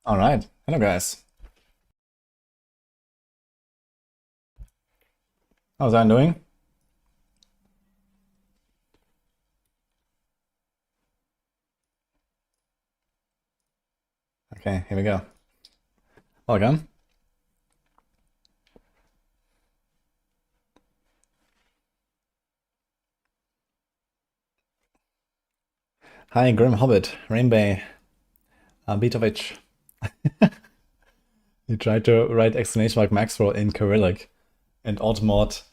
All right. Hello, guys. How's that doing? Okay, here we go. Welcome. Hi, Grim Hobbit, Rainbay, Beatovich. You tried to write exclamation mark Maxwell in Cyrillic, and Automod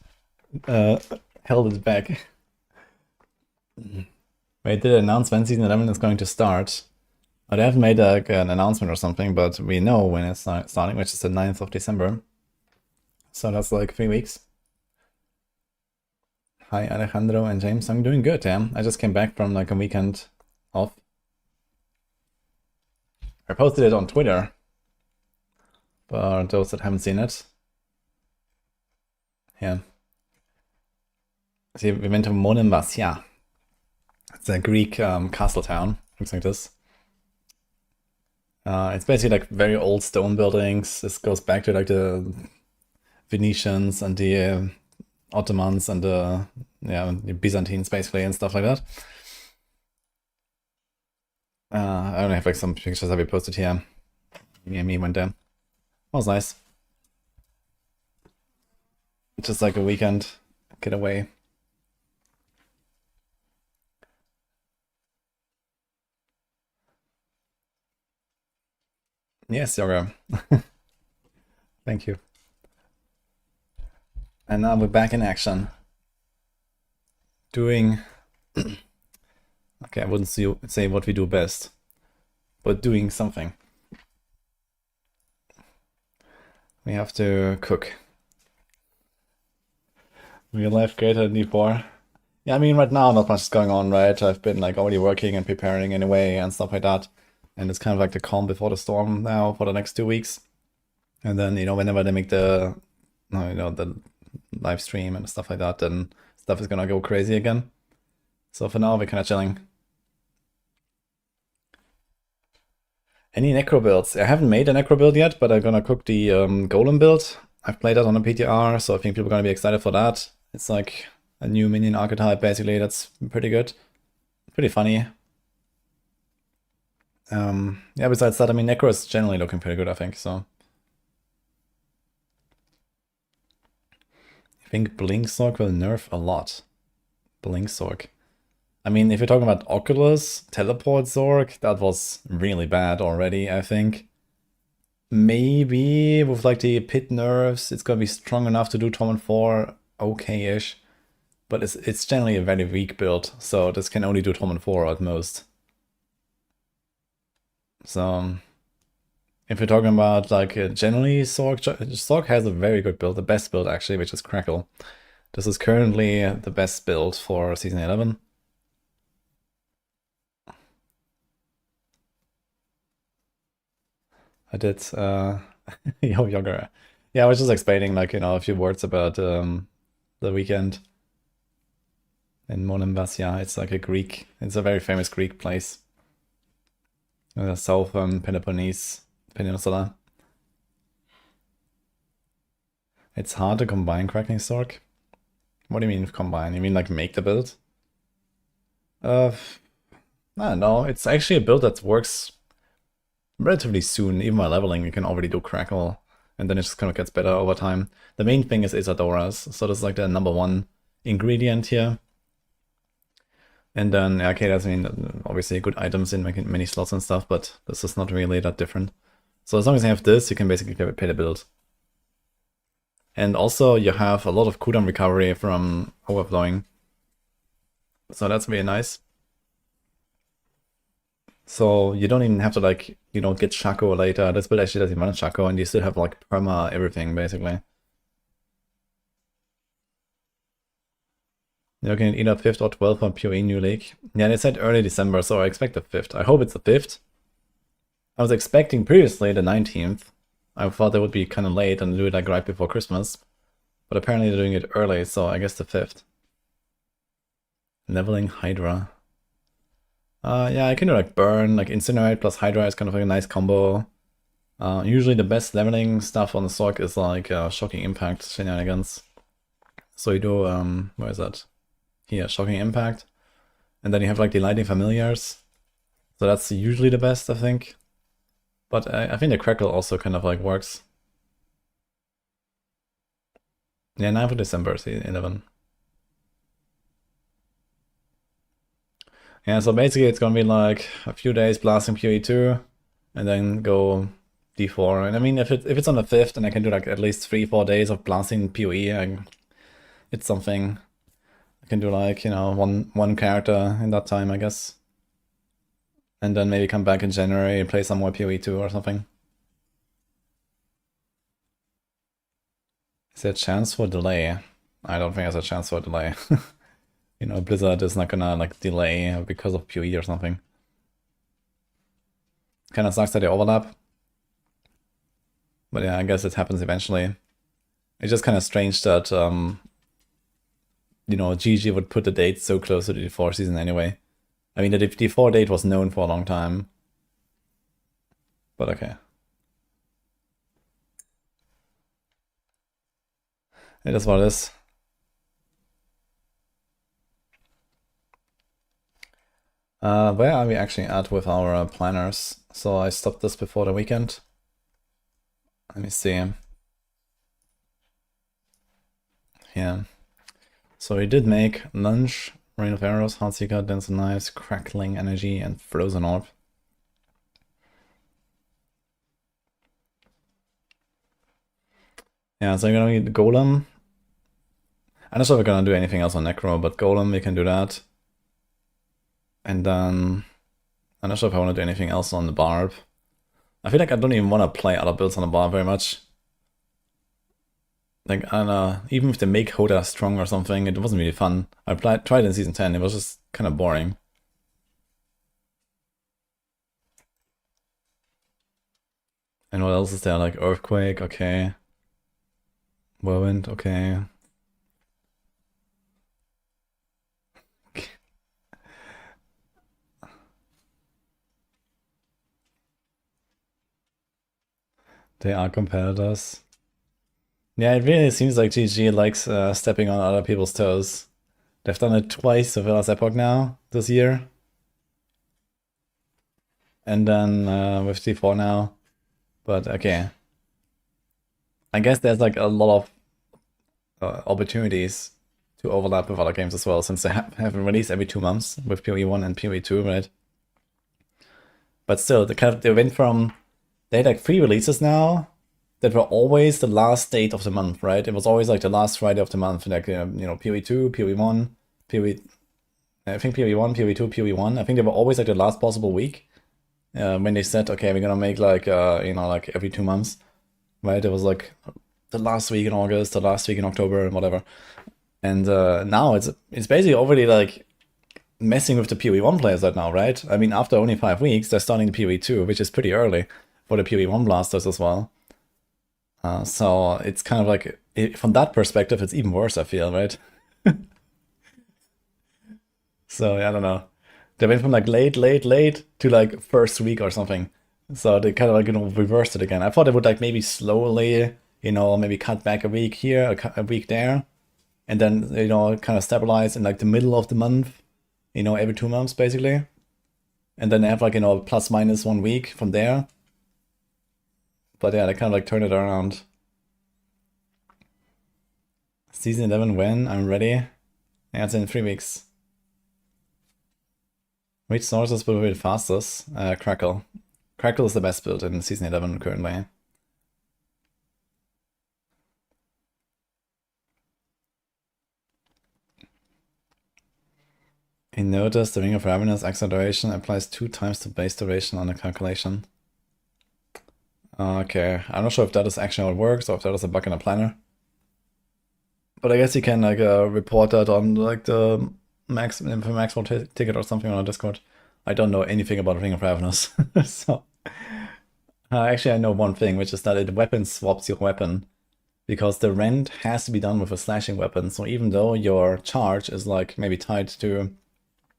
uh, held it back. Wait, did it announce when season 11 is going to start? They haven't made like an announcement or something, but we know when it's starting, which is the 9th of December. So that's like 3 weeks. Hi, Alejandro and James. I'm doing good, yeah. I just came back from like a weekend off. I posted it on Twitter for those that haven't seen it. Yeah. See, we went to Monemvasia. It's a Greek castle town. Looks like this. It's basically like very old stone buildings. This goes back to like the Venetians and the Ottomans and the Byzantines basically and stuff like that. I only have like some pictures that we posted here. Me and me went there. It was nice. Just like a weekend getaway. Yes, Yoga. Thank you. And now we're back in action. Doing... okay, I wouldn't say what we do best, but doing something. We have to cook. Real life greater than D4. Yeah, I mean, right now not much is going on, right? I've been like already working and preparing anyway and stuff like that. And it's kind of like the calm before the storm now for the next 2 weeks. And then, whenever they make the live stream and stuff like that, then stuff is gonna go crazy again. So for now, we're kind of chilling. Any Necro builds? I haven't made a Necro build yet, but I'm gonna cook the Golem build. I've played that on a PTR, so I think people are gonna be excited for that. It's like a new minion archetype, basically. That's pretty good. Pretty funny. Yeah, besides that, I mean, Necro is generally looking pretty good, I think, so. I think Blink Sork will nerf a lot. Blink Sork. I mean, if you're talking about Oculus, Teleport Zork, that was really bad already, I think. Maybe with like the pit nerfs, it's gonna be strong enough to do Torment 4 okay-ish. But it's generally a very weak build, so this can only do Torment 4 at most. So if you're talking about like generally Sork has a very good build, the best build actually, which is Crackle. This is currently the best build for Season 11. I did, Yo Younger. Yeah, I was just explaining like, a few words about the weekend in Monemvasia. It's like it's a very famous Greek place. Southern Peloponnese Peninsula. It's hard to combine Cracking Sork. What do you mean combine? You mean like make the build? I don't know. It's actually a build that works relatively soon. Even by leveling, you can already do Crackle, and then it just kind of gets better over time. The main thing is Isadoras, so this is like the #1 ingredient here. And then, okay, that's, I mean, obviously good items in many slots and stuff, but this is not really that different. So as long as you have this, you can basically pay the build. And also, you have a lot of cooldown recovery from overflowing. So that's really nice. So you don't even have to like, get Shaco later. This build actually doesn't run Shaco, and you still have like perma everything, basically. You're looking at either 5th or 12th on PoE New League. Yeah, they said early December, so I expect the 5th. I hope it's the 5th. I was expecting previously the 19th. I thought they would be kind of late and do it like right before Christmas. But apparently they're doing it early, so I guess the 5th. Leveling Hydra. Yeah, I can do like Burn, like Incinerate plus Hydra is kind of like a nice combo. Usually the best leveling stuff on the stock is like Shocking Impact shenanigans. So you do, where is that? Here, Shocking Impact. And then you have like Delighting Familiars. So that's usually the best, I think. But I think the Crackle also kind of like works. Yeah, 9th of December, see, 11. Yeah, so basically it's gonna be like a few days blasting PoE2, and then go D4. And I mean, if it's on the 5th, and I can do like at least 3-4 days of blasting PoE, it's something. I can do like, you know, one character in that time, I guess. And then maybe come back in January and play some more PoE2 or something. Is there a chance for delay? I don't think there's a chance for delay. You know, Blizzard is not gonna like delay because of PoE or something. Kinda sucks that they overlap. But yeah, I guess it happens eventually. It's just kind of strange that, you know, GG would put the date so close to the D4 season anyway. I mean, the D4 date was known for a long time. But okay. It is what it is. Where are we actually at with our planners? So I stopped this before the weekend. Let me see. Yeah. So we did make Lunge, Rain of Arrows, Heartseeker, Dense Knives, Crackling Energy, and Frozen Orb. Yeah, so you're gonna need Golem. I'm not sure if we're gonna do anything else on Necro, but Golem, we can do that. And then I'm not sure if I want to do anything else on the Barb. I feel like I don't even want to play other builds on the Barb very much. Like, I don't know, even if they make Hoda strong or something, it wasn't really fun. I tried in Season 10, it was just kind of boring. And what else is there? Like Earthquake, okay. Whirlwind, okay. They are competitors. Yeah, it really seems like GG likes stepping on other people's toes. They've done it twice with last Epoch now, this year. And then with D4 now. But okay. I guess there's like a lot of opportunities to overlap with other games as well, since they have released every 2 months with PoE1 and PoE2, right? But still, they went from, they had like 3 releases now that were always the last date of the month, right? It was always like the last Friday of the month, like, you know, PoE2, PoE1, I think PoE1, PoE2, PoE1. I think they were always like the last possible week when they said, okay, we're gonna make like, you know, like every 2 months, right? It was like the last week in August, the last week in October, and whatever. And now it's basically already like messing with the PoE1 players right now, right? I mean, after only 5 weeks, they're starting the PoE2, which is pretty early for the PoE1 blasters as well. So it's kind of like, from that perspective, it's even worse, I feel, right? So, yeah, I don't know. They went from like late to like first week or something. So they kind of like, you know, reversed it again. I thought they would like maybe slowly, you know, maybe cut back a week here, a week there, and then, you know, kind of stabilize in like the middle of the month, you know, every 2 months basically. And then they have like, you know, plus minus 1 week from there. But yeah, they kind of like turn it around. Season 11 when? I'm ready. Yeah, it's in 3 weeks. Which sources will be the fastest? Crackle. Crackle is the best build in Season 11 currently. You notice the Ring of Ravenous Exile duration applies 2 times the base duration on the calculation. Okay, I'm not sure if that is actually how it works or if that is a bug in the planner. But I guess you can like report that on like the Maxwell ticket or something on our Discord. I don't know anything about Ring of Ravenous. So actually I know one thing, which is that it weapon swaps your weapon. Because the rend has to be done with a slashing weapon. So even though your charge is like maybe tied to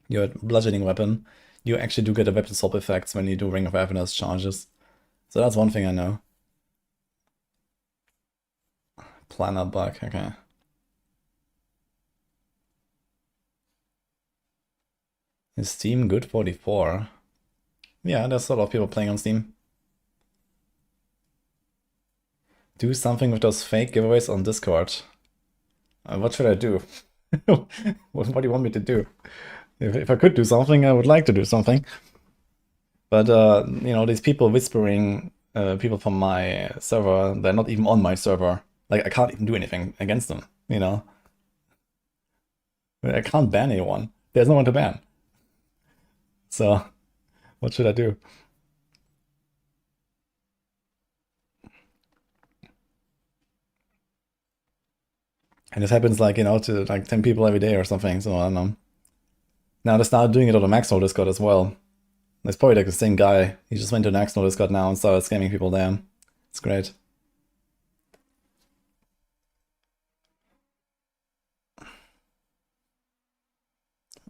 your bludgeoning weapon, you actually do get a weapon swap effects when you do Ring of Ravenous charges. So that's one thing I know. Planner bug, okay. Is Steam good 44? Yeah, there's a lot of people playing on Steam. Do something with those fake giveaways on Discord. What should I do? What do you want me to do? If I could do something, I would like to do something. But, you know, these people whispering, people from my server, they're not even on my server. Like, I can't even do anything against them, you know? I can't ban anyone. There's no one to ban. So, what should I do? And this happens like, you know, to like 10 people every day or something, so I don't know. Now they started doing it on the Maxwell Discord as well. It's probably like the same guy. He just went to Maxwell Discord now and started scamming people there. It's great.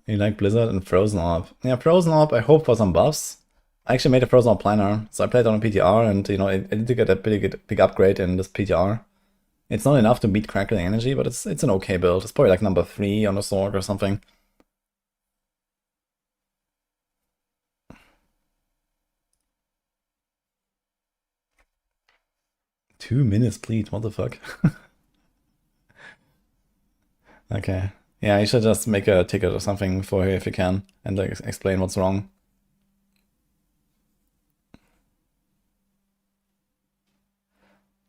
You like Blizzard and Frozen Orb? Yeah, Frozen Orb, I hope for some buffs. I actually made a Frozen Orb planner, so I played on a PTR, and you know, it did get a big upgrade in this PTR. It's not enough to beat Crackling Energy, but it's an okay build. It's probably like number 3 on the Sorg or something. Two minutes bleed, what the fuck? Okay. Yeah, you should just make a ticket or something for her if you can, and like explain what's wrong.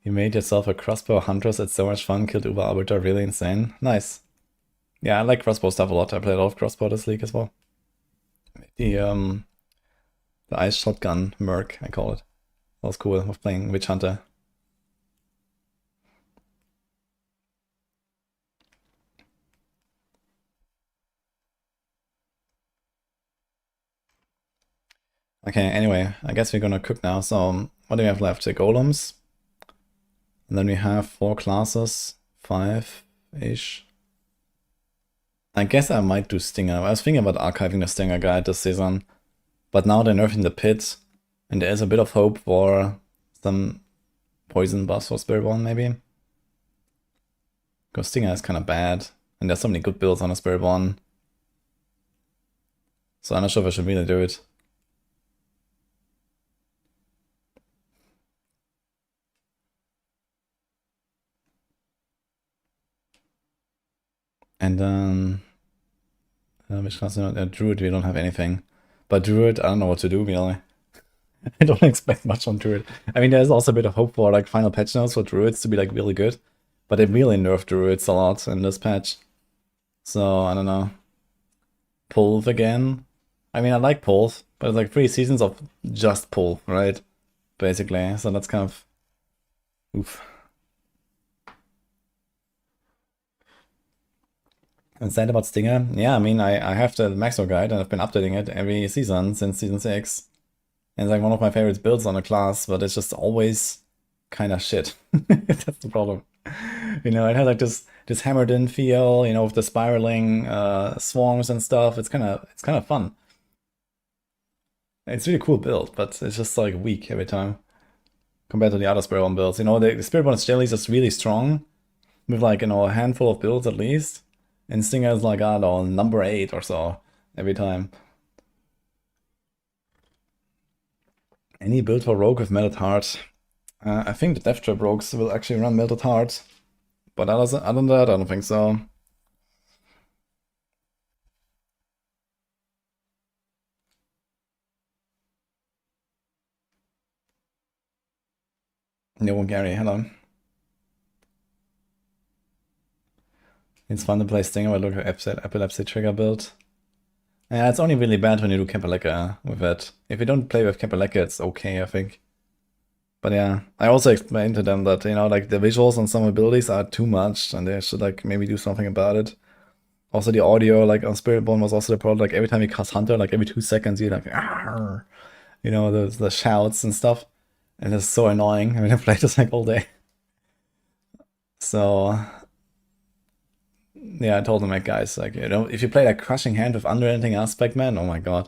You made yourself a crossbow hunters, it's so much fun, killed Uber Arbiter, really insane. Nice. Yeah, I like crossbow stuff a lot. I played a lot of crossbow this league as well. The ice shotgun merc, I call it. That was cool with playing Witch Hunter. Okay, anyway, I guess we're gonna cook now. So, what do we have left? The golems. And then we have 4 classes, 5-ish. I guess I might do Stinger. I was thinking about archiving the Stinger guide this season. But now they're nerfing the pit, and there's a bit of hope for some poison buffs for Spiritborn, maybe. Because Stinger is kind of bad, and there's so many good builds on a Spiritborn. So I'm not sure if I should really do it. And then... which class? Druid, we don't have anything. But Druid, I don't know what to do, really. I don't expect much on Druid. I mean, there's also a bit of hope for like final patch notes for Druids to be like really good. But they really nerfed Druids a lot in this patch. So, I don't know. Pulve again? I mean, I like Pulve, but it's like 3 seasons of just Pulve, right? Basically, so that's kind of... oof. And sad about Stinger? Yeah, I mean, I have the Maxwell guide and I've been updating it every season since season 6. And it's like one of my favorite builds on a class, but it's just always kind of shit. That's the problem. You know, it has like this hammered in feel, you know, with the spiraling swarms and stuff. It's kind of fun. It's really cool build, but it's just like weak every time compared to the other Spiritborn builds. You know, the Spiritborn Jelly is just really strong with like, you know, a handful of builds at least. And Stinger is like, I don't know, number 8 or so every time. Any build for Rogue with Melted Heart? I think the Death Trap Rogues will actually run Melted Heart. But other than that, I don't think so. No, Gary, hello. It's fun to play Stinger, but look at Epilepsy Trigger build. Yeah, it's only really bad when you do Kapaleka with it. If you don't play with Kapaleka, it's okay, I think. But yeah, I also explained to them that, you know, like the visuals on some abilities are too much and they should like maybe do something about it. Also the audio, like on Spiritborn was also the problem, like every time you cast Hunter, like every 2 seconds you're like, argh! You know, the shouts and stuff. And it's so annoying. I mean, I played this like all day. So yeah, I told them like, guys, like, you know, if you play like Crushing Hand with Unrelenting Aspect, man, oh my god.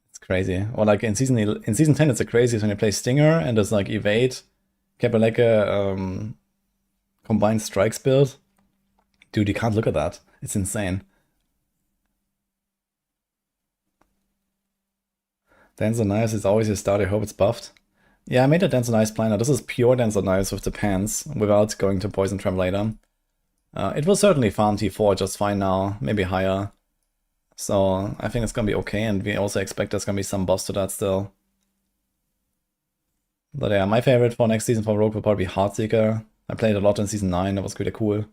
It's crazy. Or like in season 10, it's the craziest when you play Stinger and there's like evade, Kapaleka, combined strikes build. Dude, you can't look at that. It's insane. Dance on Knives is always your start. I hope it's buffed. Yeah, I made a Dance on Knives planner. This is pure Dance on Knives with the pants without going to Poison Trap later. It will certainly farm T4 just fine now, maybe higher. So I think it's gonna be okay, and we also expect there's gonna be some buffs to that still. But yeah, my favorite for next season for Rogue will probably be Heartseeker. I played a lot in season 9, that was pretty cool.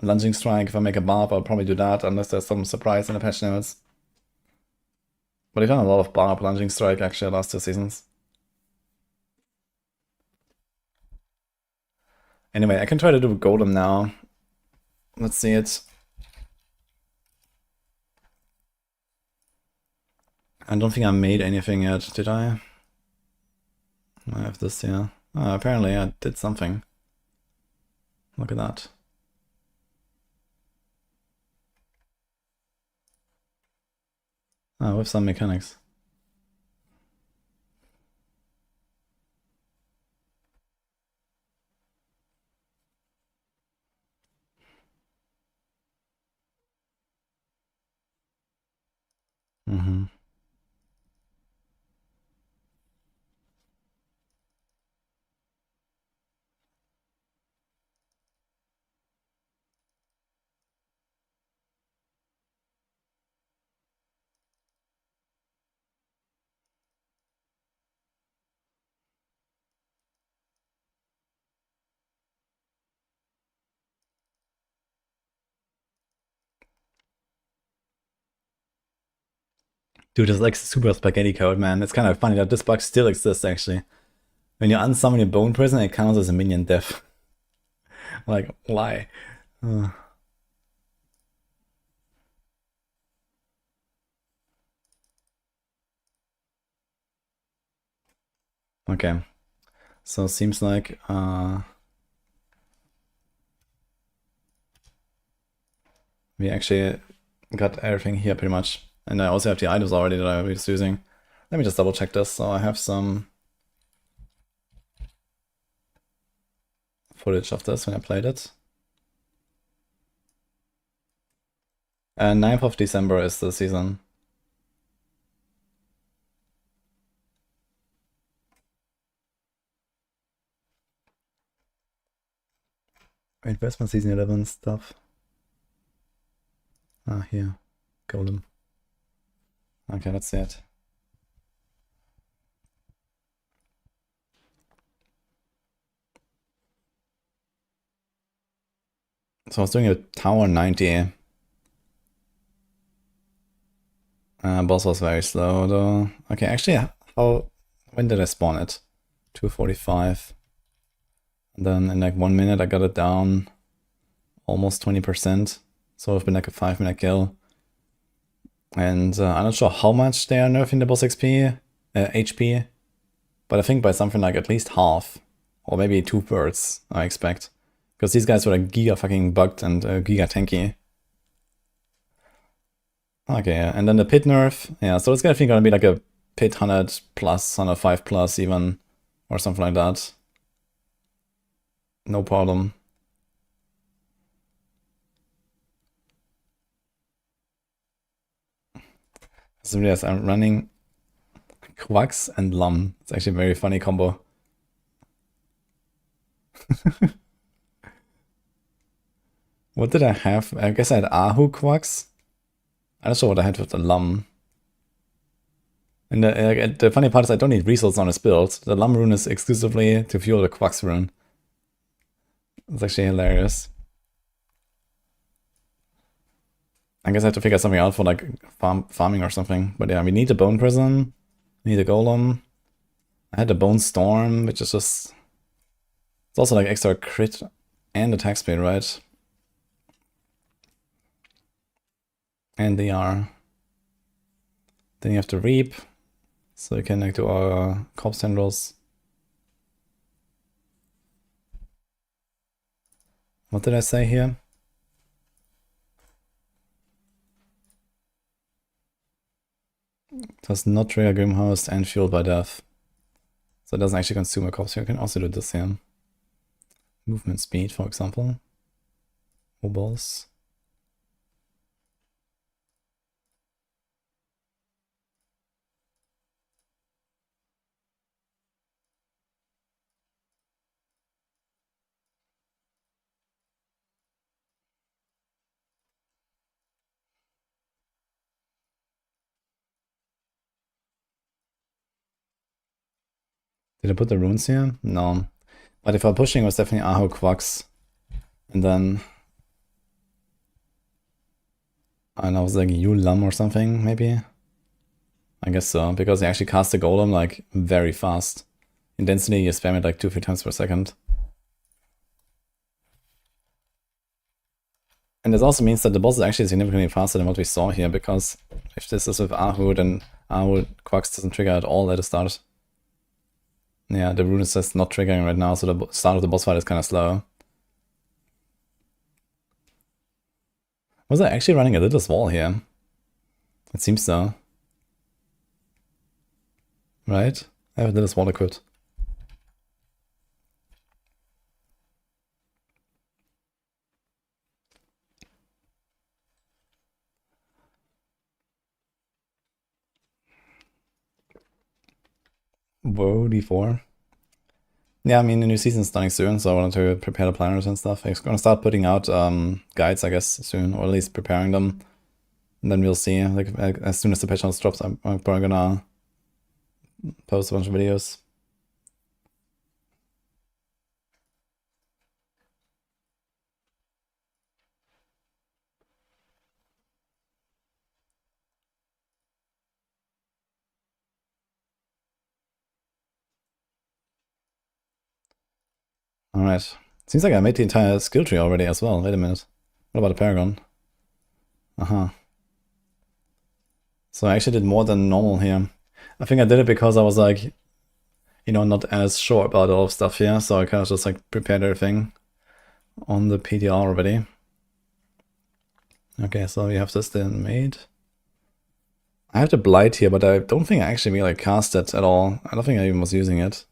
Lunging Strike, if I make a barb, I'll probably do that, unless there's some surprise in the patch notes. But I've done a lot of barb Lunging Strike actually the last 2 seasons. Anyway, I can try to do a Golem now. Let's see it. I don't think I made anything yet, did I? I have this here. Oh, apparently I did something. Look at that. Oh, with some mechanics. Mm-hmm. Dude, it's like super spaghetti code, man. It's kind of funny that this bug still exists, actually. When you unsummon your Bone Prison, it counts as a minion death. Like, why? Okay. So it seems like we actually got everything here pretty much. And I also have the items already that I was using. Let me just double check this. So I have some footage of this when I played it. 9th of December is the season. Wait, where's my season 11 stuff? Ah, here. Golem. Okay, let's see it. So I was doing a tower 90. Boss was very slow though. Okay, actually, when did I spawn it? 2:45. And then in like 1 minute I got it down almost 20%. So it's been like a 5-minute kill. And I'm not sure how much they are nerfing the boss HP. But I think by something like at least half. Or maybe 2/3, I expect. Because these guys were like giga fucking bugged and giga tanky. Okay, yeah. And then the pit nerf. Yeah, so it's definitely gonna be like a pit 100 plus, 105 plus even. Or something like that. No problem. So yes, I'm running Quacks and Lum. It's actually a very funny combo. What did I have? I guess I had Ahu Quacks. I'm not sure what I had with the Lum. And the funny part is I don't need resources on this build. The Lum rune is exclusively to fuel the Quacks rune. It's actually hilarious. I guess I have to figure something out for like farming or something. But yeah, we need the Bone Prison. We need a Golem. I had the Bone Storm, which is just... It's also like extra crit and attack speed, right? And they are. Then you have to Reap. So you can like do our Corpse Tendrils. What did I say here? Does not trigger Grimhost and Fueled by Death. So it doesn't actually consume a corpse. You can also do this here. Movement speed, for example. Balls. Did I put the runes here? No. But if I'm pushing, it was definitely Aho Quacks. And then I don't know, it was like Yulam or something, maybe? I guess so, because he actually cast the Golem like very fast. In density, you spam it like 2-3 times per second. And this also means that the boss is actually significantly faster than what we saw here, because if this is with Ahu, then Ahu Quacks doesn't trigger at all at the start. Yeah, the rune is just not triggering right now, so the start of the boss fight is kind of slow. Was I actually running a little wall here? It seems so. Right? I have a little wall equipped. Whoa, D4. Yeah, I mean, the new season's starting soon, so I wanted to prepare the planners and stuff. I'm gonna start putting out guides, I guess, soon, or at least preparing them. And then we'll see. Like, as soon as the patch notes drops, I'm probably gonna post a bunch of videos. Alright. Seems like I made the entire skill tree already as well. Wait a minute. What about the Paragon? Uh-huh. So I actually did more than normal here. I think I did it because I was like, you know, not as sure about all of stuff here, so I kind of just like prepared everything on the PDR already. Okay, so we have this then made. I have the Blight here, but I don't think I actually really cast it at all. I don't think I even was using it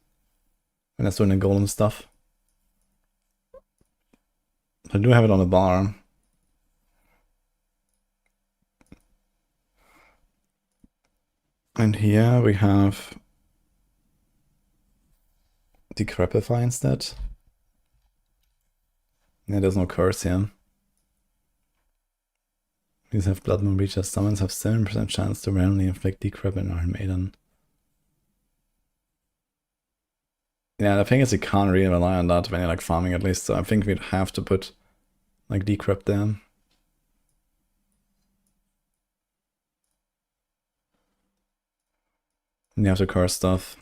when I was doing the Golem stuff. I do have it on the bar. And here we have Decrepify instead. Yeah, there's no curse here. These have Blood Moon Breach as summons have 7% chance to randomly inflict Decrep on Iron Maiden. Yeah, the thing is you can't really rely on that when you're like farming at least, so I think we'd have to put like Decrep there. And you have to curse stuff.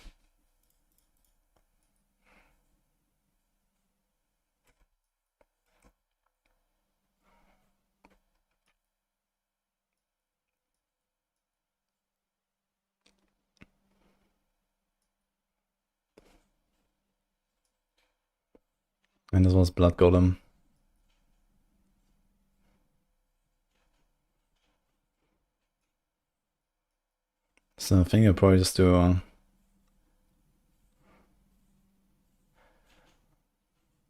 And this was Blood Golem. So I think I'll probably just do...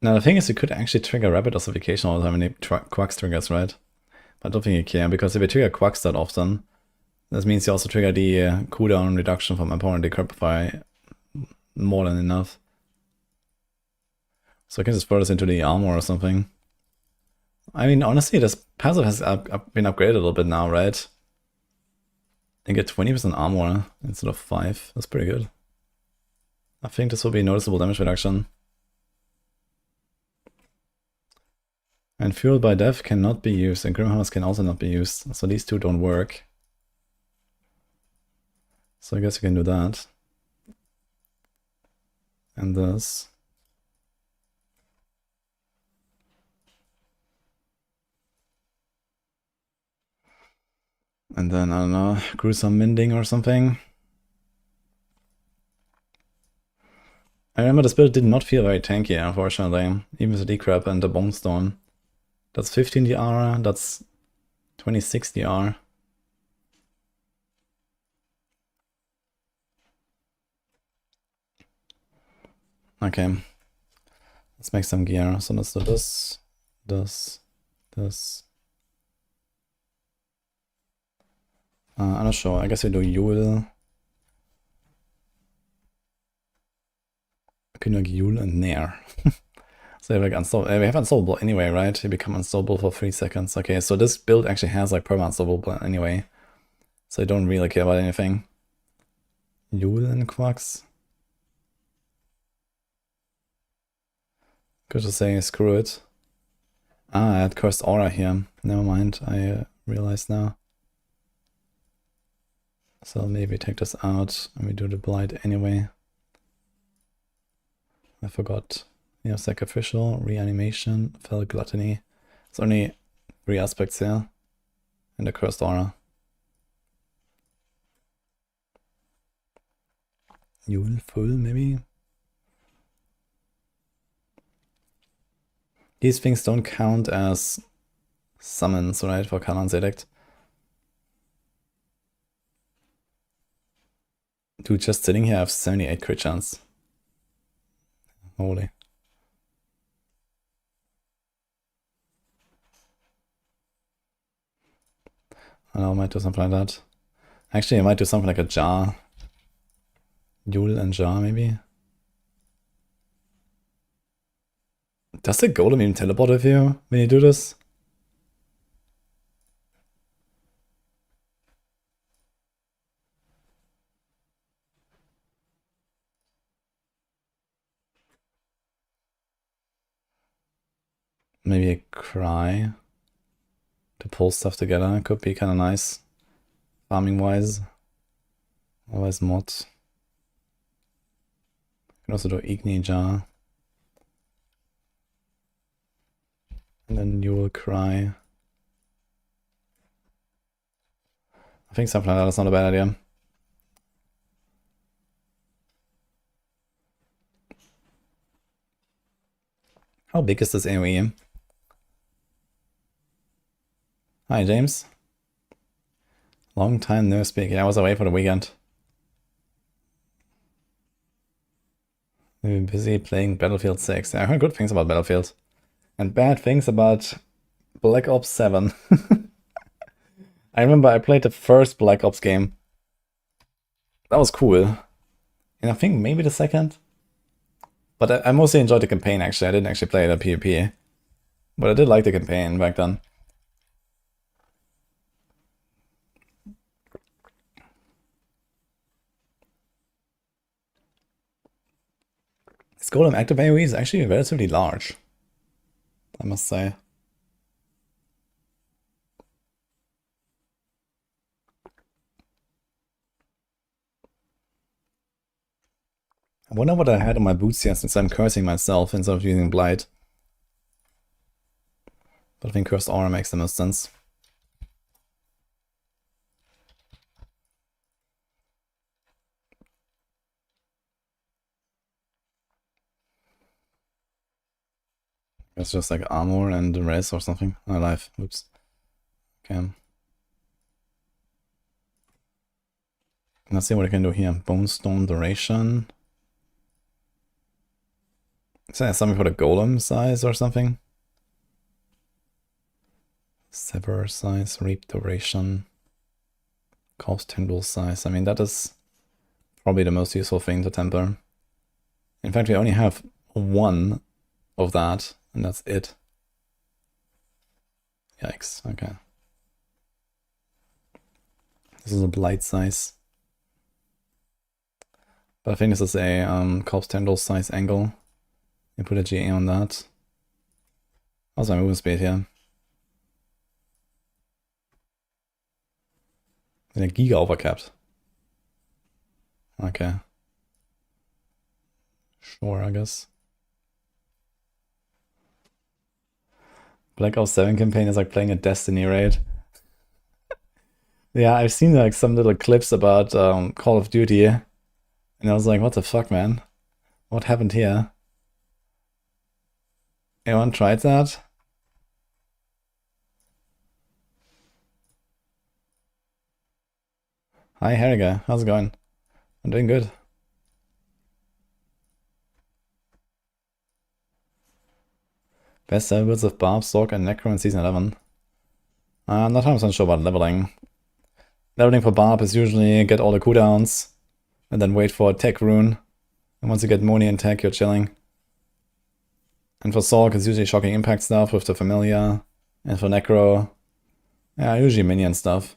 Now the thing is you could actually trigger Rapid Ossification all the time when you Quacks triggers, right? But I don't think you can, because if you trigger Quacks that often, this means you also trigger the cooldown reduction from opponent Decrepify more than enough. So I can just throw this into the armor or something. I mean, honestly, this passive has been upgraded a little bit now, right? And get 20% armor instead of 5. That's pretty good. I think this will be a noticeable damage reduction. And Fueled by Death cannot be used, and Grimhammers can also not be used. So these two don't work. So I guess you can do that. And this. And then, I don't know, Gruesome Mending or something. I remember this build did not feel very tanky, unfortunately. Even with the Decrep and the Bone Stone. That's 15 DR, that's 26 DR. Okay. Let's make some gear. So let's do this, this. I'm not sure. I guess we do Yule. We can do Yule and Nair. So we have, like, unstoppable. We have unstoppable anyway, right? You become unstoppable for 3 seconds. Okay, so this build actually has like perma unstoppable anyway. So I don't really care about anything. Yule and Quacks. Good to say, screw it. Ah, I had Cursed Aura here. Never mind, I realize now. So maybe take this out and we do the Blight anyway. I forgot. Yeah, Sacrificial, Reanimation, Fell Gluttony. It's only 3 aspects here. And the Cursed Aura. Yule full, maybe? These things don't count as summons, right, for Kalan's Edict. Dude, just sitting here I have 78 crit chance. Holy. I know, I might do something like that. Actually, I might do something like a jar. Yule and jar, maybe? Does the golem even teleport with you when you do this? Maybe a cry to pull stuff together could be kind of nice, farming wise. Otherwise, mod. Can also do Igni jar. And then you will cry. I think something like that is not a bad idea. How big is this AoE? Hi, James. Long time no speak. Yeah, I was away for the weekend. We've been busy playing Battlefield 6. I heard good things about Battlefield. And bad things about Black Ops 7. I remember I played the first Black Ops game. That was cool. And I think maybe the second. But I mostly enjoyed the campaign, actually. I didn't actually play the PvP. But I did like the campaign back then. This Golem active AoE is actually relatively large, I must say. I wonder what I had on my boots here since I'm cursing myself instead of using Blight. But I think Cursed Aura makes the most sense. It's just like armor and res or something. Oh, life. Oops. Okay. Let's see what I can do here. Bone Stone Duration. Is that something for the golem size or something? Sever size, Reap Duration. Corpse Tendril size. I mean, that is probably the most useful thing to temper. In fact, we only have 1 of that, and that's it. Yikes, okay. This is a Blight size. But I think this is a Corpse Tendril size angle. You put a GA on that. How's my movement speed here? And a Giga overcapped. Okay. Sure, I guess. Black Ops 7 campaign is like playing a Destiny raid. Yeah, I've seen like some little clips about Call of Duty. And I was like, what the fuck, man? What happened here? Anyone tried that? Hi, Harriga. How's it going? I'm doing good. Best builds of Barb, Sork, and Necro in Season 11. I'm not 100% sure about leveling. Leveling for Barb is usually get all the cooldowns, and then wait for a tech rune. And once you get Moni and tech, you're chilling. And for Sork, it's usually shocking impact stuff with the Familiar. And for Necro, yeah, usually minion stuff.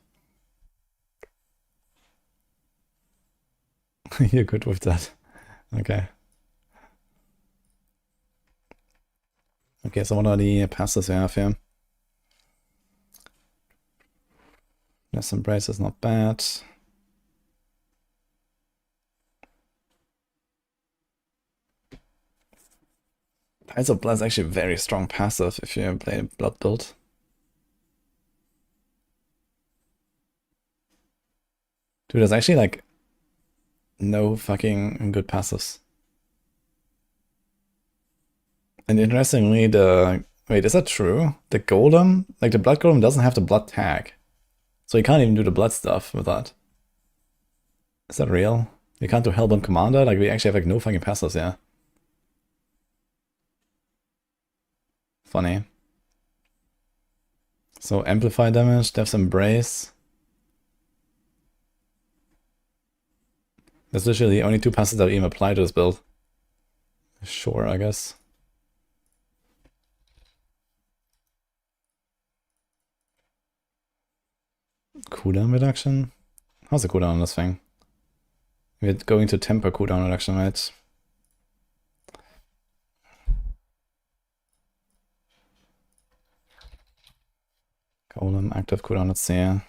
You're good with that. Okay. Okay, so what are the passes we have here? Yes, Embrace is not bad. Tides of Blood is actually a very strong passive if you play Blood build. Dude, there's actually like no fucking good passives. And interestingly, wait, is that true? The Golem, like the Blood Golem doesn't have the Blood tag. So you can't even do the Blood stuff with that. Is that real? You can't do Hellbound Commander? Like we actually have like no fucking passives, yeah. Funny. So Amplify damage, Death's Embrace. That's literally the only two passes that even apply to this build. Sure, I guess. Cooldown reduction? How's the cooldown on this thing? We're going to temper cooldown reduction, right? Golem, active cooldown, let's see.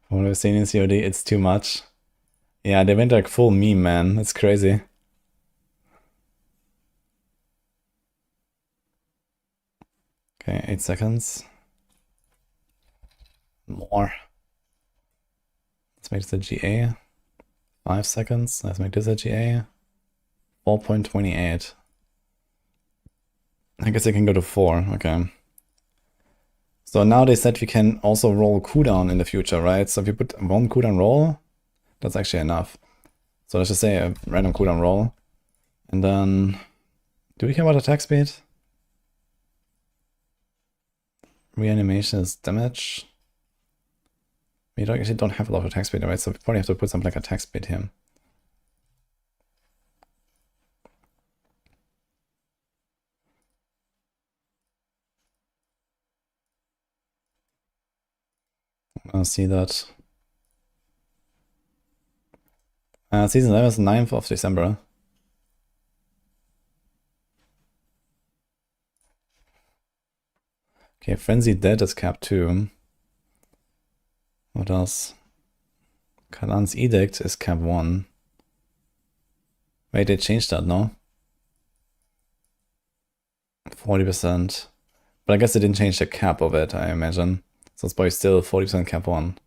From what I've seen in COD, it's too much. Yeah, they went like full meme, man. That's crazy. Okay, 8 seconds. More. Let's make this a GA. 5 seconds. Let's make this a GA. 4.28. I guess I can go to 4. Okay. So now they said we can also roll cooldown in the future, right? So if you put one cooldown roll, that's actually enough. So let's just say a random cooldown roll. And then, do we care about attack speed? Reanimation is damage. We actually don't have a lot of attack speed, right? So we probably have to put something like attack speed here. I'll see that. Season 11 is 9th of December. Okay, Frenzied Dead is cap 2. What else? Kalan's Edict is cap 1. Wait, they changed that, no? 40%. But I guess they didn't change the cap of it, I imagine. So it's probably still 40% cap 1.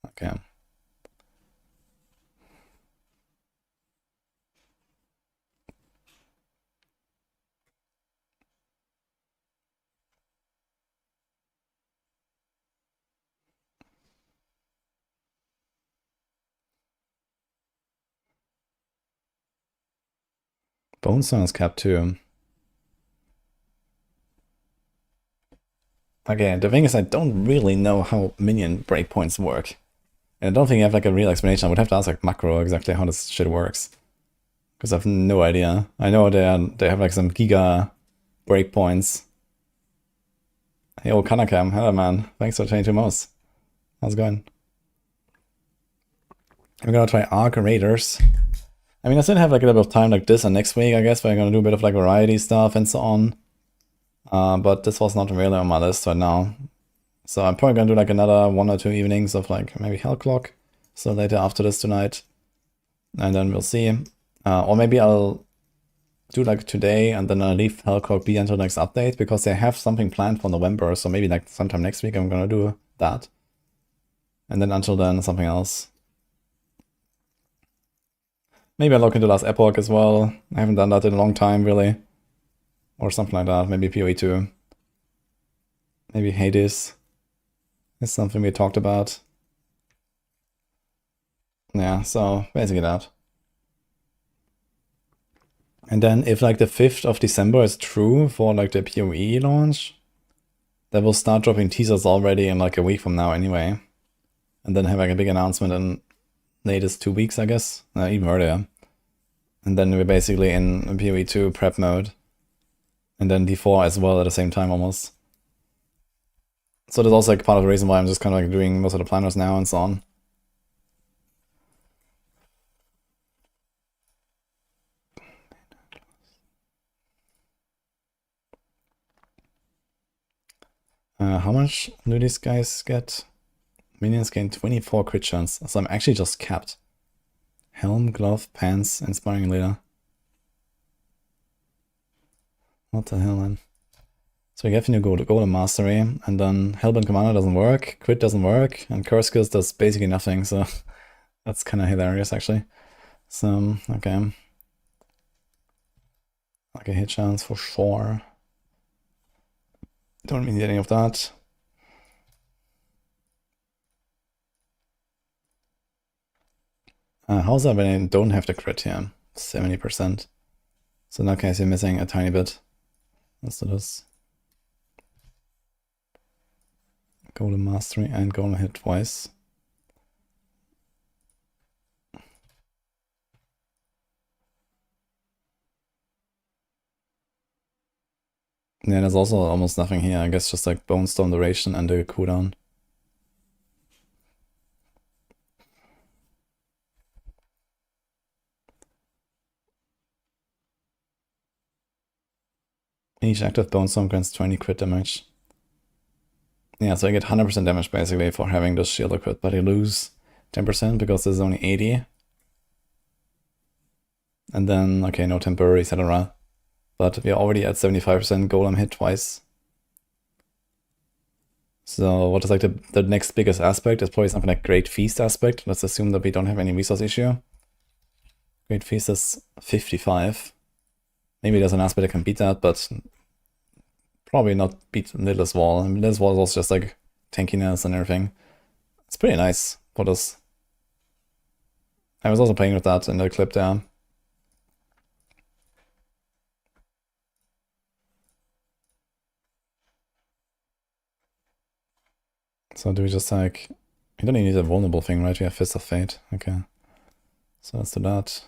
Okay. Bonesong is cap 2. Okay, the thing is I don't really know how minion breakpoints work. And I don't think I have like a real explanation. I would have to ask like Macro exactly how this shit works. Because I have no idea. I know they have like some giga breakpoints. Hey, old Kanakam, hello man. Thanks for 22 months. How's it going? I'm gonna try Arc Raiders. I mean, I still have like a little bit of time like this and next week, I guess, where I'm gonna do a bit of like variety stuff and so on. But this was not really on my list right now. So I'm probably gonna do like another 1 or 2 evenings of like maybe Hellclock. So later after this tonight. And then we'll see. Or maybe I'll do like today and then I'll leave Hellclock be until next update because they have something planned for November. So maybe like sometime next week I'm gonna do that. And then until then, something else. Maybe I'll look into last Epoch as well. I haven't done that in a long time, really. Or something like that. Maybe PoE 2. Maybe Hades. is something we talked about. Yeah, so basically that. And then if like the 5th of December is true for like the PoE launch, they will start dropping teasers already in like a week from now anyway. And then have like a big announcement in latest 2 weeks, I guess. Even earlier. And then we're basically in PoE 2 prep mode. And then D4 as well at the same time almost. So that's also like part of the reason why I'm just kind of like doing most of the planners now and so on. How much do these guys get? Minions gain 24 crit chance, so I'm actually just capped. Helm, glove, pants, inspiring leader. What the hell, man? So we have new Golem Mastery, and then Hellbound Commander doesn't work, Crit doesn't work, and Curse Skills does basically nothing, so that's kind of hilarious, actually. So, okay. Like a hit chance for sure. Don't need any of that. How's that when I don't have the crit here? 70%. So in that case, you're missing a tiny bit. Let's do this. Golem Mastery and Golem hit twice. Yeah, there's also almost nothing here. I guess just like Bone Storm duration and the cooldown. Each active Bone Storm grants 20 crit damage. Yeah, so I get 100% damage basically for having this shield equipped, but I lose 10% because there's only 80. And then, okay, no temporary, etc. But we're already at 75% Golem hit twice. So what is like the next biggest aspect is probably something like Great Feast aspect. Let's assume that we don't have any resource issue. Great Feast is 55. Maybe there's an aspect that can beat that, but probably not beat Lidless Wall. I mean, Lidless Wall is also just like tankiness and everything. It's pretty nice for this. I was also playing with that in the clip there. So do we just like... We don't even need a vulnerable thing, right? We have Fist of Fate. Okay. So let's do that.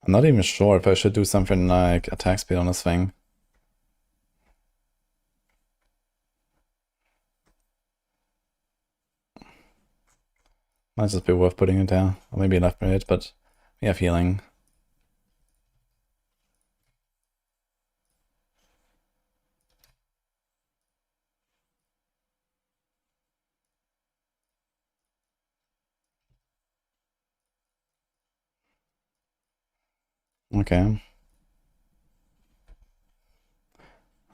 I'm not even sure if I should do something like attack speed on this thing. Might just be worth putting it there. Or maybe left by it, but we have healing. Okay.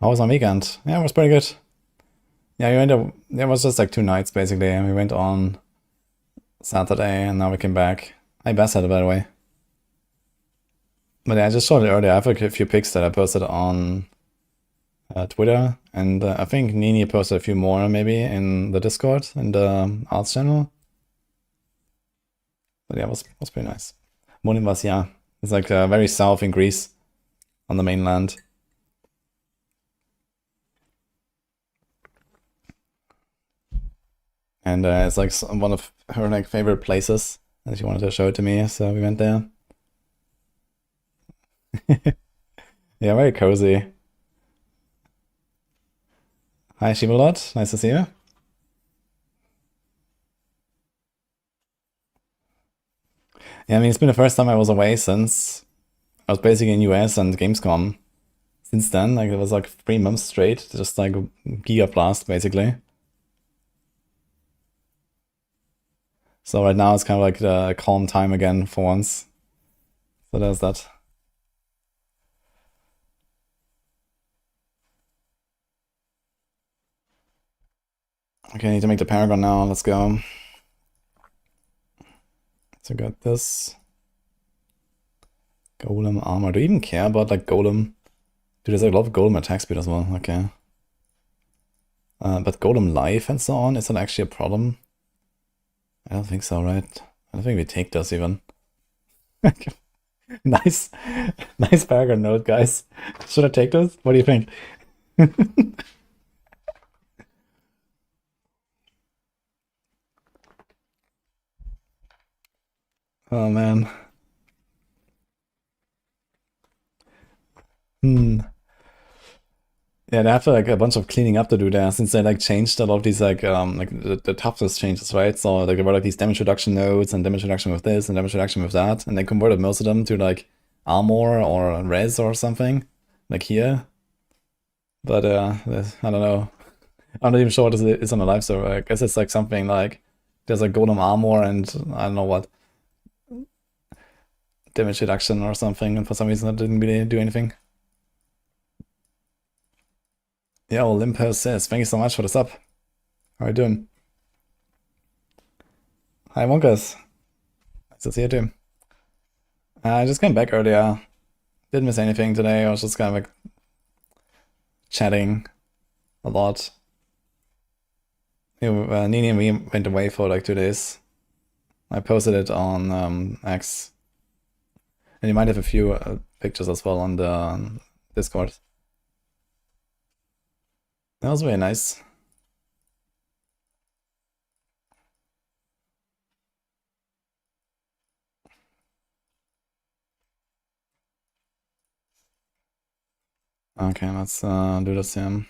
How was my weekend? Yeah, it was pretty good. Yeah, it was just like 2 nights basically, and we went on Saturday, and now we came back. I bested it, by the way. But yeah, I just showed it earlier. I have like a few pics that I posted on Twitter, and I think Nini posted a few more maybe in the Discord, in the arts channel. But yeah, it was pretty nice. Moninvas, yeah. It's like very south in Greece, on the mainland. And it's like one of her like favorite places, and she wanted to show it to me, so we went there. Yeah, very cozy. Hi, Shibalot. Nice to see you. Yeah, I mean, it's been the first time I was away since I was basically in US and Gamescom. Since then, like, it was like 3 months straight, just like Giga Blast, basically. So right now it's kind of like the calm time again for once. So there's that. Okay, I need to make the Paragon now. Let's go. So got this. Golem armor. Do you even care about like Golem? Dude, there's a lot of Golem attack speed as well. Okay. But Golem life and so on, is that actually a problem? I don't think so, right? I don't think we take this even. Nice. Nice Paragon note, guys. Should I take this? What do you think? Oh man. Yeah, they have like a bunch of cleaning up to do there since they like changed a lot of these like the toughness changes, right? So like there were like these damage reduction nodes and damage reduction with this and damage reduction with that, and they converted most of them to like armor or res or something, like here. But I don't know. I'm not even sure what it is on the live server. I guess it's like something like there's like golem armor and I don't know what damage reduction or something, and for some reason that didn't really do anything. Yeah, Olympus says, thank you so much for the sub. How are you doing? Hi, Monkas. Nice to see you too. I just came back earlier. Didn't miss anything today. I was just kind of like chatting a lot. Nini and me went away for like 2 days. I posted it on X. And you might have a few pictures as well on the Discord. That was very nice. Okay, let's do this here.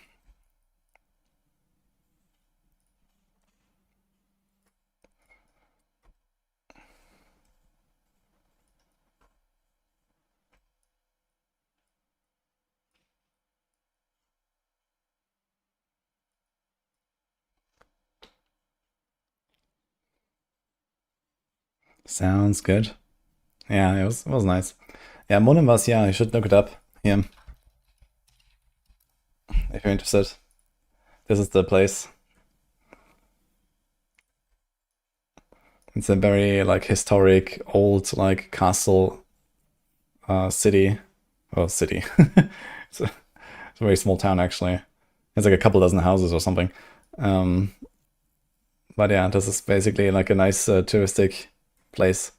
Sounds good. Yeah, it was nice. Yeah, Monim yeah, you should look it up here. If you're interested. This is the place. It's a very like historic, old like castle city. Oh, city. It's a very small town actually. It's like a couple dozen houses or something. But yeah, this is basically like a nice touristic place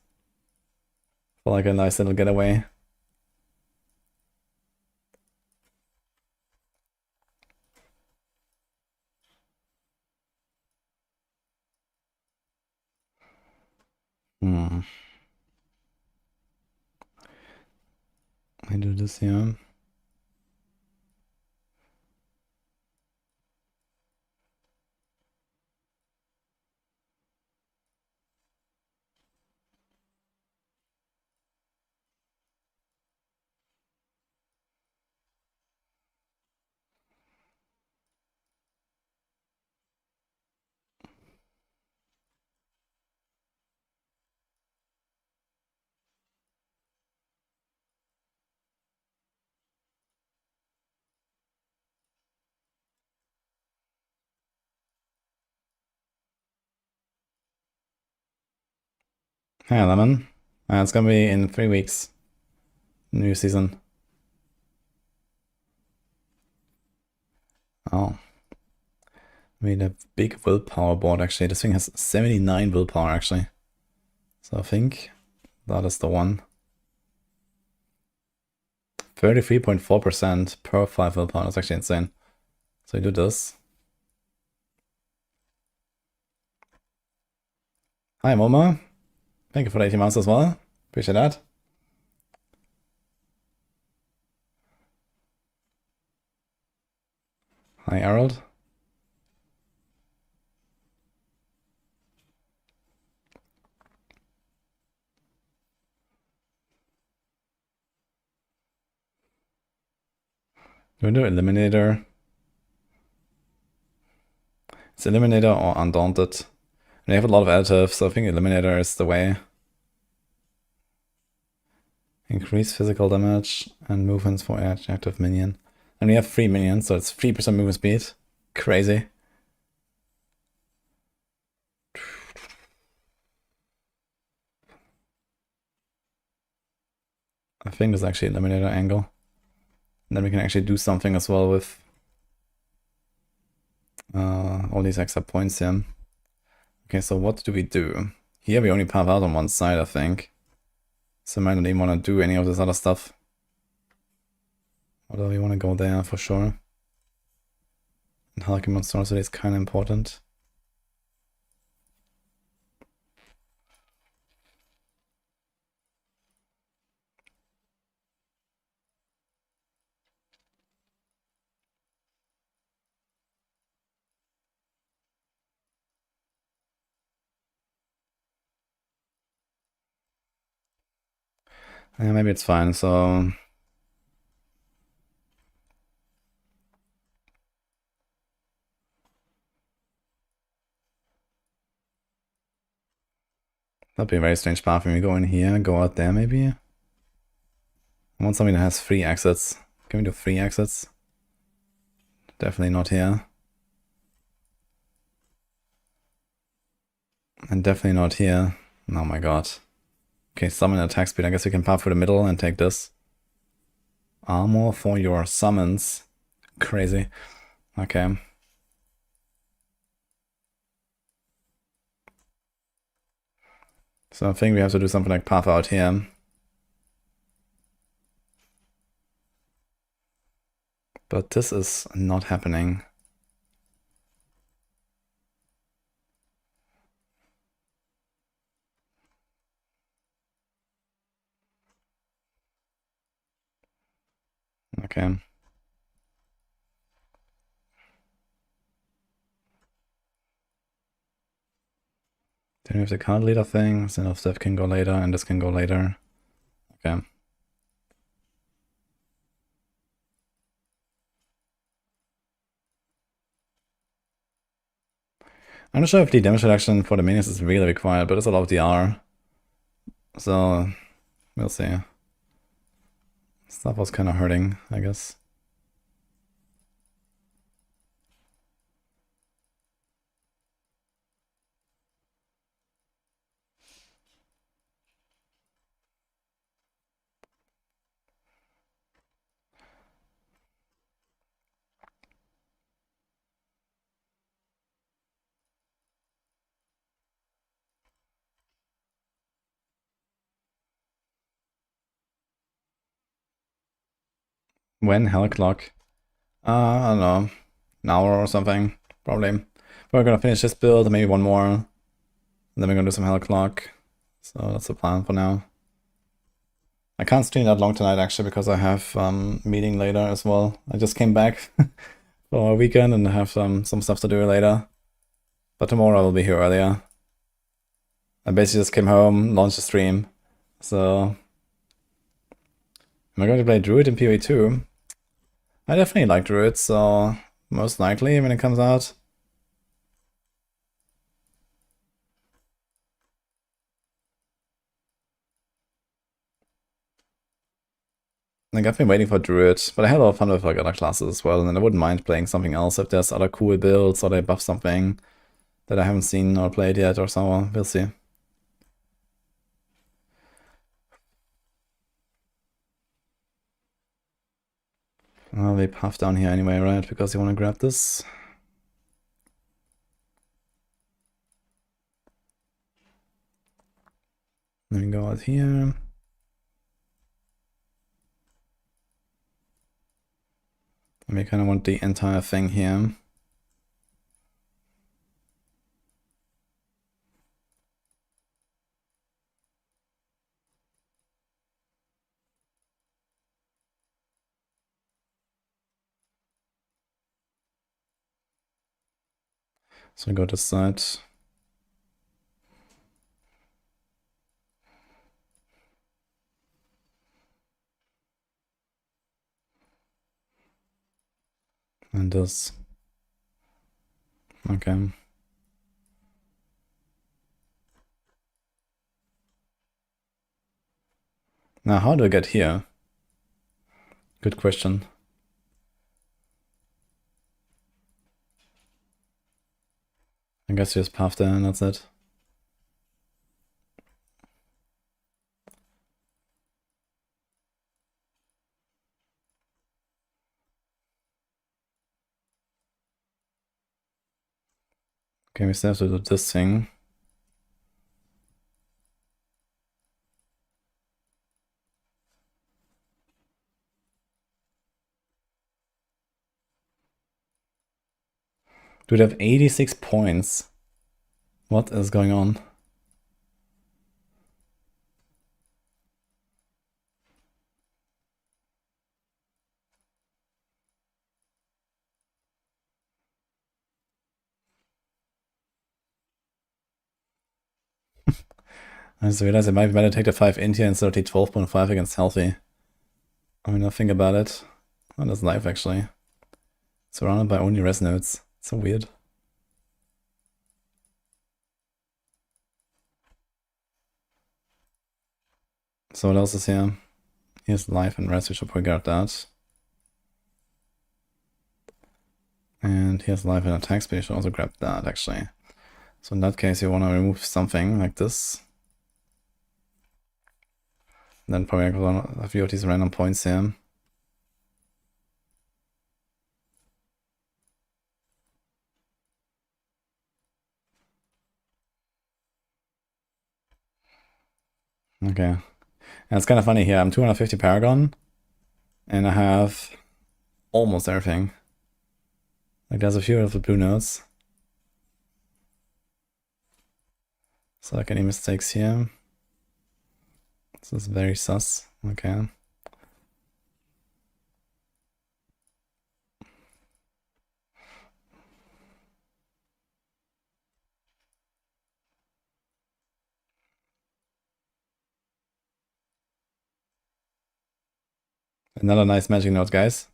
for like a nice little getaway. I do this here. Hey, Lemon. It's gonna be in 3 weeks. New season. Oh. Made a big willpower board actually. This thing has 79 willpower actually. So I think that is the one. 33.4% per 5 willpower. That's actually insane. So you do this. Hi, Momo. Thank you for the 80 months as well. Appreciate that. Hi, Harold. Do we do Eliminator? It's Eliminator or Undaunted. And they have a lot of additives, so I think Eliminator is the way. Increase physical damage and movements for each active minion. And we have 3 minions, so it's 3% movement speed. Crazy. I think this is actually Eliminator angle. And then we can actually do something as well with all these extra points here. Okay, so what do we do? Here we only path out on one side, I think. So I might not even want to do any of this other stuff. Although we want to go there for sure. And Hulking Monstrosity is kind of important. Yeah, maybe it's fine, so... That'd be a very strange path when we go in here, go out there maybe. I want something that has 3 exits. Can we do 3 exits? Definitely not here. And definitely not here. Oh my god. Okay, summon attack speed. I guess we can path through the middle and take this. Armor for your summons. Crazy. Okay. So I think we have to do something like path out here. But this is not happening. Okay. Then we have the card leader thing, so stuff can go later and this can go later. Okay. I'm not sure if the damage reduction for the minions is really required, but it's a lot of DR. So, we'll see. Stuff was kind of hurting, I guess. When? Hell Clock? I don't know. An hour or something, probably. We're gonna finish this build, maybe one more. And then we're gonna do some Hell Clock. So that's the plan for now. I can't stream that long tonight actually because I have meeting later as well. I just came back for a weekend and have some stuff to do later. But tomorrow I will be here earlier. I basically just came home, launched the stream. So am I going to play Druid in PoE 2? I definitely like Druid, so most likely when it comes out. Like, I've been waiting for Druid, but I had a lot of fun with like other classes as well, and I wouldn't mind playing something else if there's other cool builds or they buff something that I haven't seen or played yet or so. We'll see. Well, they puff down here anyway, right? Because you want to grab this. Then we go out here. And we kind of want the entire thing here. So we go this side. And this. Okay. Now, how do I get here? Good question. I guess you just path there and that's it. Okay, we still have to do this thing. Dude, I have 86 points. What is going on? I just realized I might be better take the 5 int here instead of the 12.5 against healthy. I mean, I think about it. Oh, that's life actually. Surrounded by only res nodes. So weird. So what else is here? Here's life and res, we should probably grab that. And here's life and attack speed, we should also grab that actually. So in that case, you want to remove something like this. Then probably a few of these random points here. Okay. And it's kind of funny here. I'm 250 Paragon. And I have almost everything. Like there's a few of the blue nodes. So like any mistakes here. This is very sus. Okay. Another nice magic note, guys.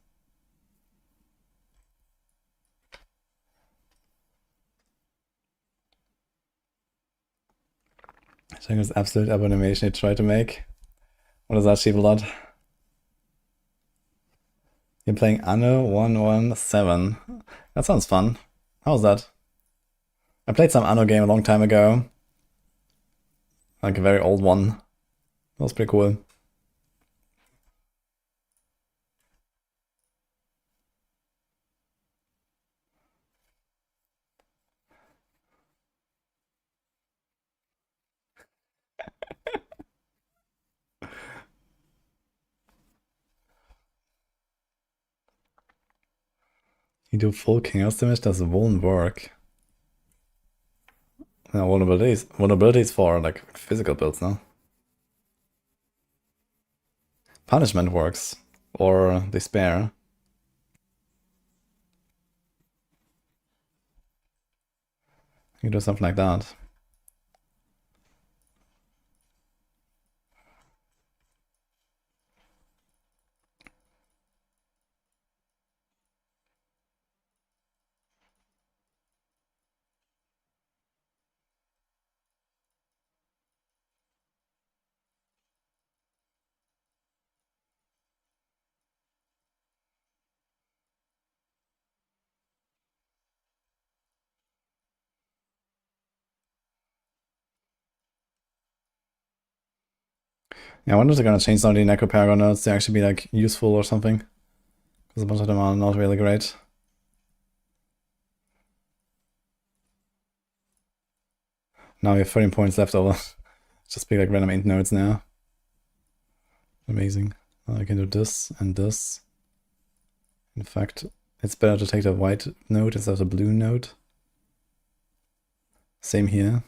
I think it's absolute abomination you try to make. What is that, Sheepblood? You're playing Anno 117. That sounds fun. How's that? I played some Anno game a long time ago. Like a very old one. That was pretty cool. You do full chaos damage, that won't work. No, vulnerabilities for like physical builds, no? Punishment works. Or despair. You do something like that. Yeah, I wonder if they're gonna change some of the Necro Paragon nodes to actually be like useful or something. Because a bunch of them are not really great. Now we have 13 points left over. Just be like random int nodes now. Amazing. I can do this and this. In fact, it's better to take the white node instead of the blue node. Same here.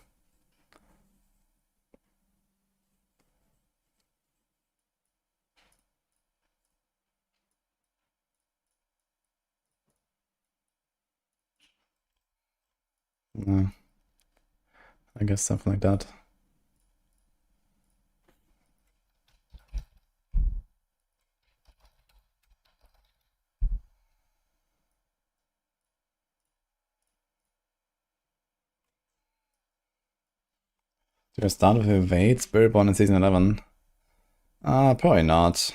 I guess something like that. Do I start with Evade, Spirit Bond in Season 11? Probably not.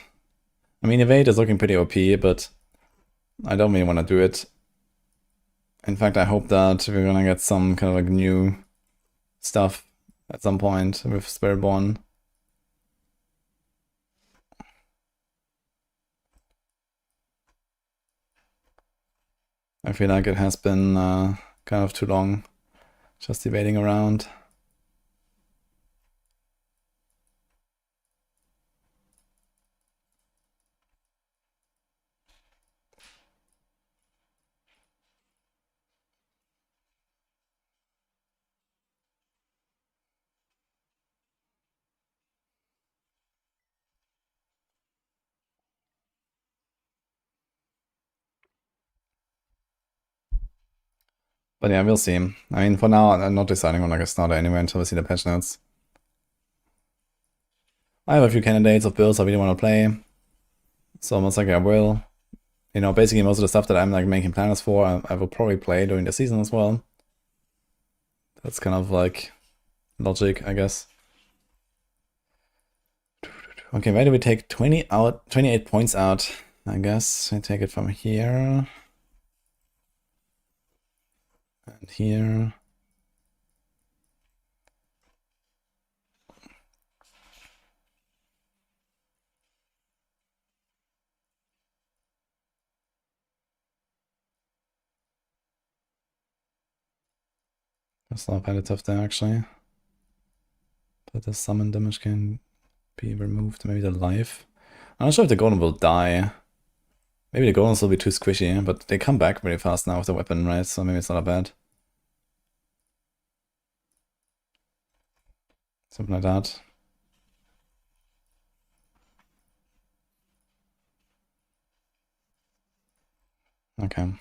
I mean, Evade is looking pretty OP, but I don't really want to do it. In fact, I hope that we're gonna get some kind of like new stuff at some point with Spirit Bond. I feel like it has been kind of too long Just debating around. But yeah, we'll see. I mean, for now, I'm not deciding on like a starter anyway until we see the patch notes. I have a few candidates of builds I really want to play. So most likely I will. You know, basically most of the stuff that I'm like making plans for, I will probably play during the season as well. That's kind of like logic, I guess. Okay, where do we take 28 points out? I guess I take it from here. And here. That's not repetitive there actually. But the summon damage can be removed. Maybe the life. I'm not sure if the golem will die. Maybe the golems will be too squishy, but they come back very fast now with the weapon, right? So maybe it's not bad. Something like that. Okay.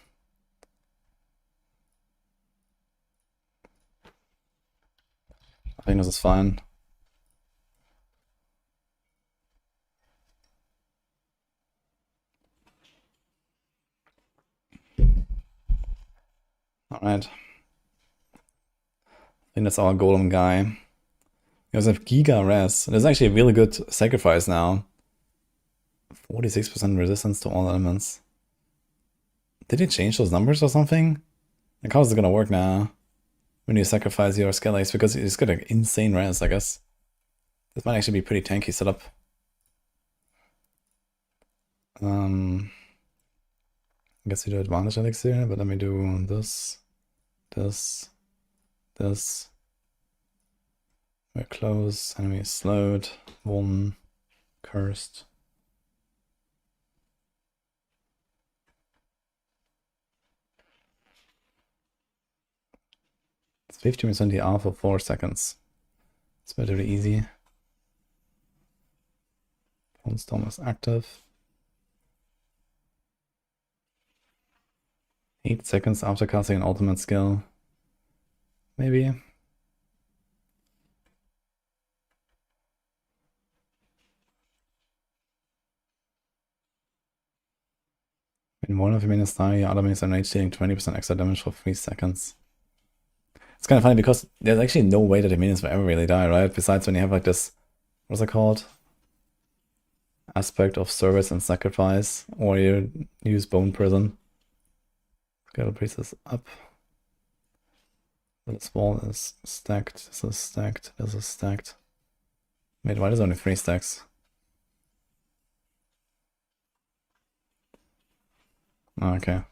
I think this is fine. Alright. I think that's our golem guy. We also have Giga Res. There's actually a really good sacrifice now. 46% resistance to all elements. Did he change those numbers or something? Like, how is it gonna work now when you sacrifice your Skellies? Because it's got an insane res, I guess. This might actually be pretty tanky setup. I guess we do advantage elixir, but let me do this, this, this. We're close, enemy is slowed, 1, cursed. It's 50% DR for 4 seconds. It's very easy. Storm is active. 8 seconds after casting an ultimate skill. Maybe. When one of your minions die, your other minions are rage dealing 20% extra damage for 3 seconds. It's kind of funny because there's actually no way that the minions will ever really die, right? Besides when you have like this, what's it called? Aspect of service and sacrifice, or you use Bone Prison. Scale Priest is up. This wall is stacked, this is stacked, this is stacked. Wait, why does only 3 stacks? Oh, okay.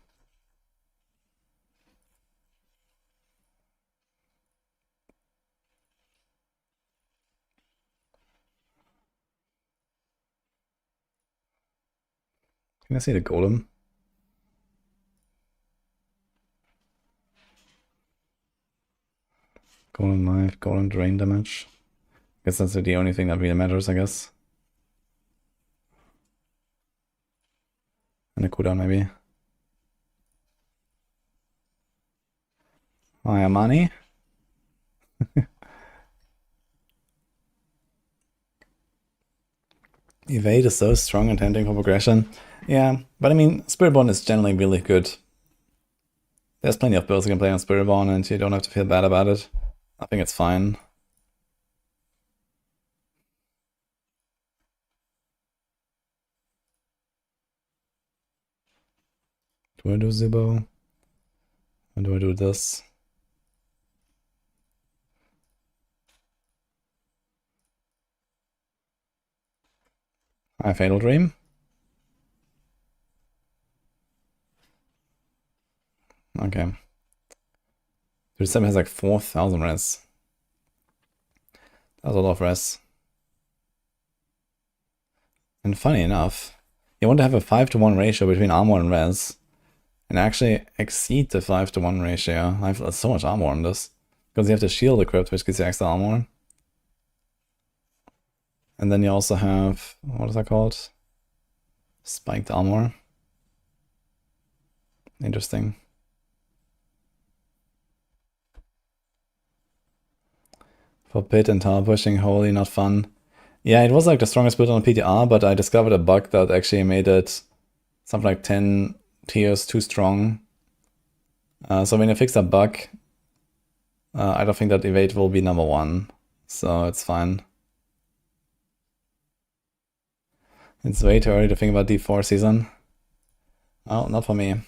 Can I see the golem? Golem knife, golem drain damage. Guess that's the only thing that really matters, I guess. And a cooldown maybe. Hiya, money. Evade is so strong and tempting for progression. Yeah, but I mean, Spiritborn is generally really good. There's plenty of builds you can play on Spiritborn and you don't have to feel bad about it. I think it's fine. Do I do Zibo? Or do I do this? I Fatal Dream. Okay. Dude, 7 has like 4,000 res. That's a lot of res. And funny enough, you want to have a 5-to-1 ratio between armor and res, and actually exceed the 5-to-1 ratio. I have so much armor on this. Because you have the shield equipped, which gives you extra armor. And then you also have, what is that called? Spiked armor. Interesting. For pit and tower pushing, holy, not fun. Yeah, it was like the strongest build on PTR, but I discovered a bug that actually made it something like 10 tiers too strong. So when you fix that bug, I don't think that evade will be number 1. So it's fine. It's way too early to think about D4 season. Oh, not for me.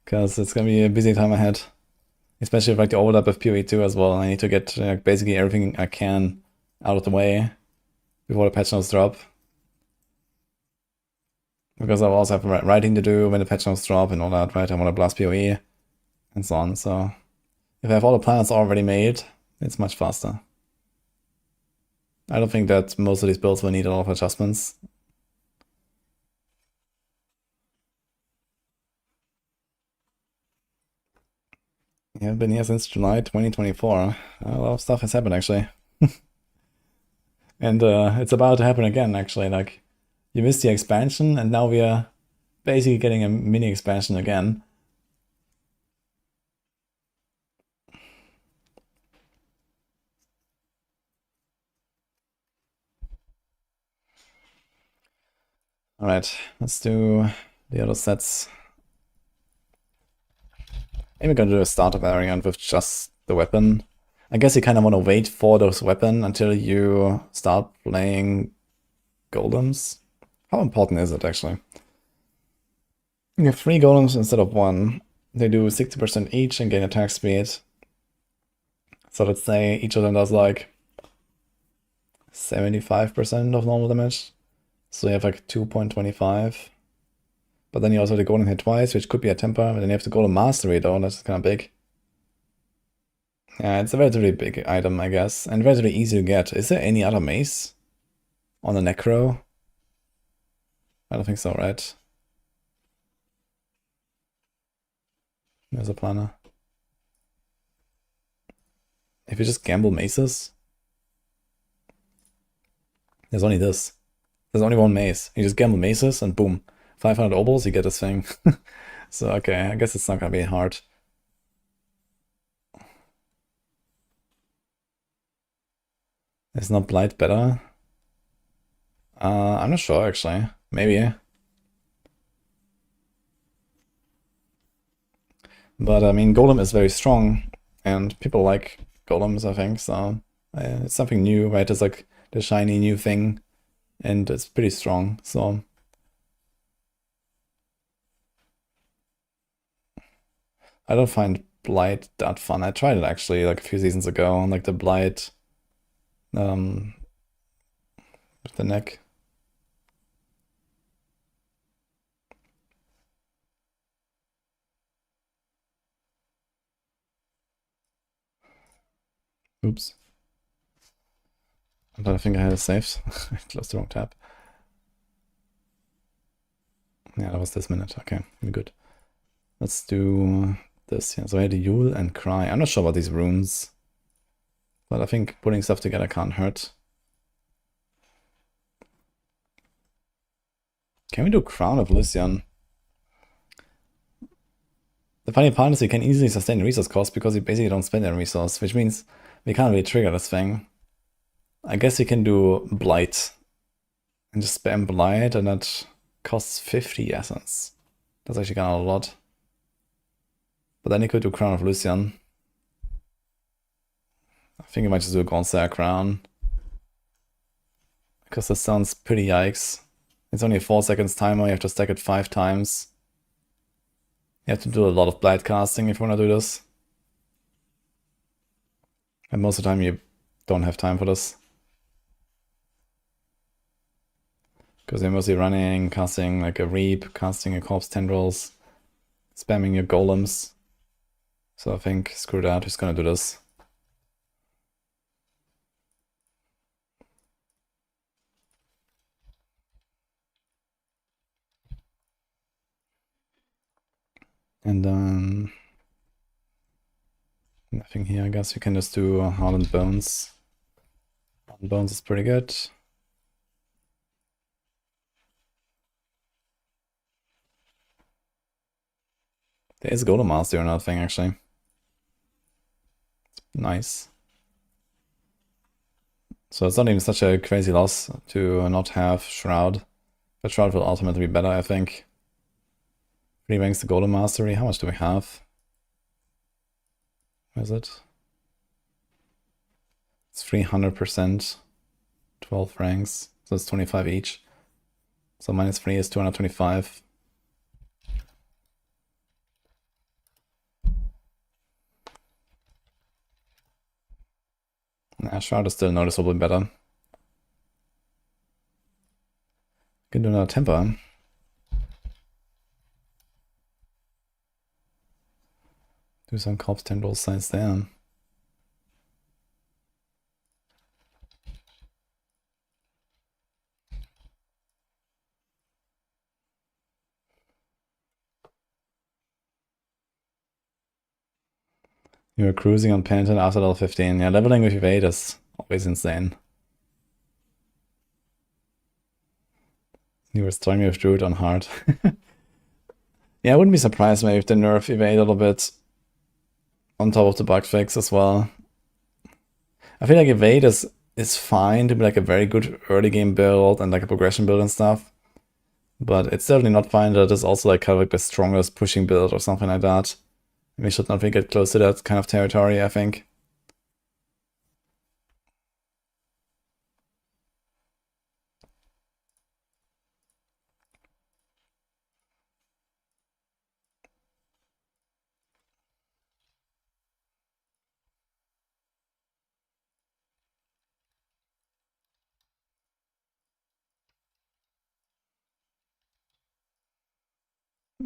Because it's gonna be a busy time ahead. Especially if like the overlap of PoE 2 as well. I need to get basically everything I can out of the way before the patch notes drop. Because I also have writing to do when the patch notes drop and all that, right? I want to blast PoE and so on. So if I have all the plans already made, it's much faster. I don't think that most of these builds will need a lot of adjustments. Yeah, I've been here since July 2024. A lot of stuff has happened actually. And it's about to happen again actually. Like, you missed the expansion and now we are basically getting a mini expansion again. Alright, let's do the other sets. Maybe we're gonna do a starter variant with just the weapon. I guess you kind of want to wait for those weapon until you start playing golems. How important is it actually? You have 3 golems instead of 1. They do 60% each and gain attack speed. So let's say each of them does like 75% of normal damage. So you have like 2.25. But then you also have the golem hit twice, which could be a temper. But then you have the golem mastery though, and that's kind of big. Yeah, it's a relatively big item, I guess, and relatively easy to get. Is there any other mace on the Necro? I don't think so, right? There's a planner. If you just gamble maces, there's only this. There's only 1 mace. You just gamble maces and boom, 500 obols, you get this thing. So okay, I guess it's not gonna be hard. Is not Blight better? I'm not sure actually. Maybe. But I mean, Golem is very strong, and people like Golems, I think, so it's something new, right? It's like the shiny new thing, and it's pretty strong, so... I don't find Blight that fun. I tried it actually like a few seasons ago, like the Blight with the neck. Oops. I think I had it saved. I closed the wrong tab. Yeah, that was this minute. Okay, we're good. Let's do this. Yeah, so I had a Yule and Cry. I'm not sure about these runes, but I think putting stuff together can't hurt. Can we do Crown of Lucian? The funny part is you can easily sustain the resource cost because you basically don't spend any resource, which means we can't really trigger this thing. I guess you can do Blight and just spam Blight, and that costs 50 essence. That's actually kind of a lot. But then you could do Crown of Lucian. I think you might just do a Gauntlet Crown. Because that sounds pretty yikes. It's only a 4 seconds timer, you have to stack it 5 times. You have to do a lot of Blight casting if you want to do this. And most of the time you don't have time for this. Because you're mostly running, casting like a Reap, casting a Corpse Tendrils, spamming your Golems. So I think, screw that, who's gonna do this? And then nothing here, I guess we can just do Hardened Bones. Hardened Bones is pretty good. There is Golem Master or another thing, actually. It's nice. So it's not even such a crazy loss to not have Shroud. But Shroud will ultimately be better, I think. 3 ranks to Golem Mastery. How much do we have? What is it? It's 300%. 12 ranks. So it's 25 each. So -3 is 225. Nah, Shroud is still noticeably better. Can do another temper. Do some corpse tendril size there. You were cruising on Penitent after level 15. Yeah, leveling with Evade is always insane. You were struggling with Druid on hard. Yeah, I wouldn't be surprised maybe if they nerf Evade a little bit. On top of the bug fix as well. I feel like Evade is fine to be like a very good early game build and like a progression build and stuff. But it's certainly not fine that it's also like kind of like the strongest pushing build or something like that. We should not get close to that kind of territory, I think.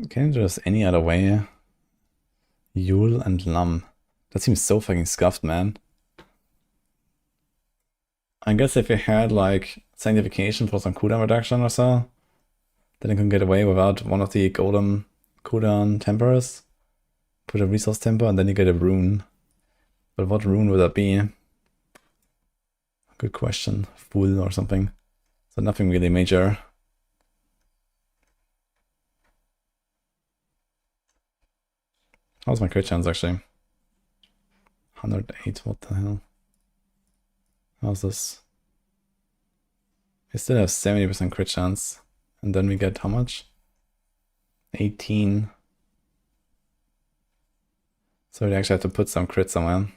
Can you do this any other way? Yule and Lam. That seems so fucking scuffed, man. I guess if you had like sanctification for some cooldown reduction or so, then you can get away without one of the golem cooldown tempers. Put a resource temper and then you get a rune. But what rune would that be? Good question. Fool or something. So nothing really major. How's my crit chance actually? 108, what the hell? How's this? We still have 70% crit chance. And then we get how much? 18. So we actually have to put some crit somewhere.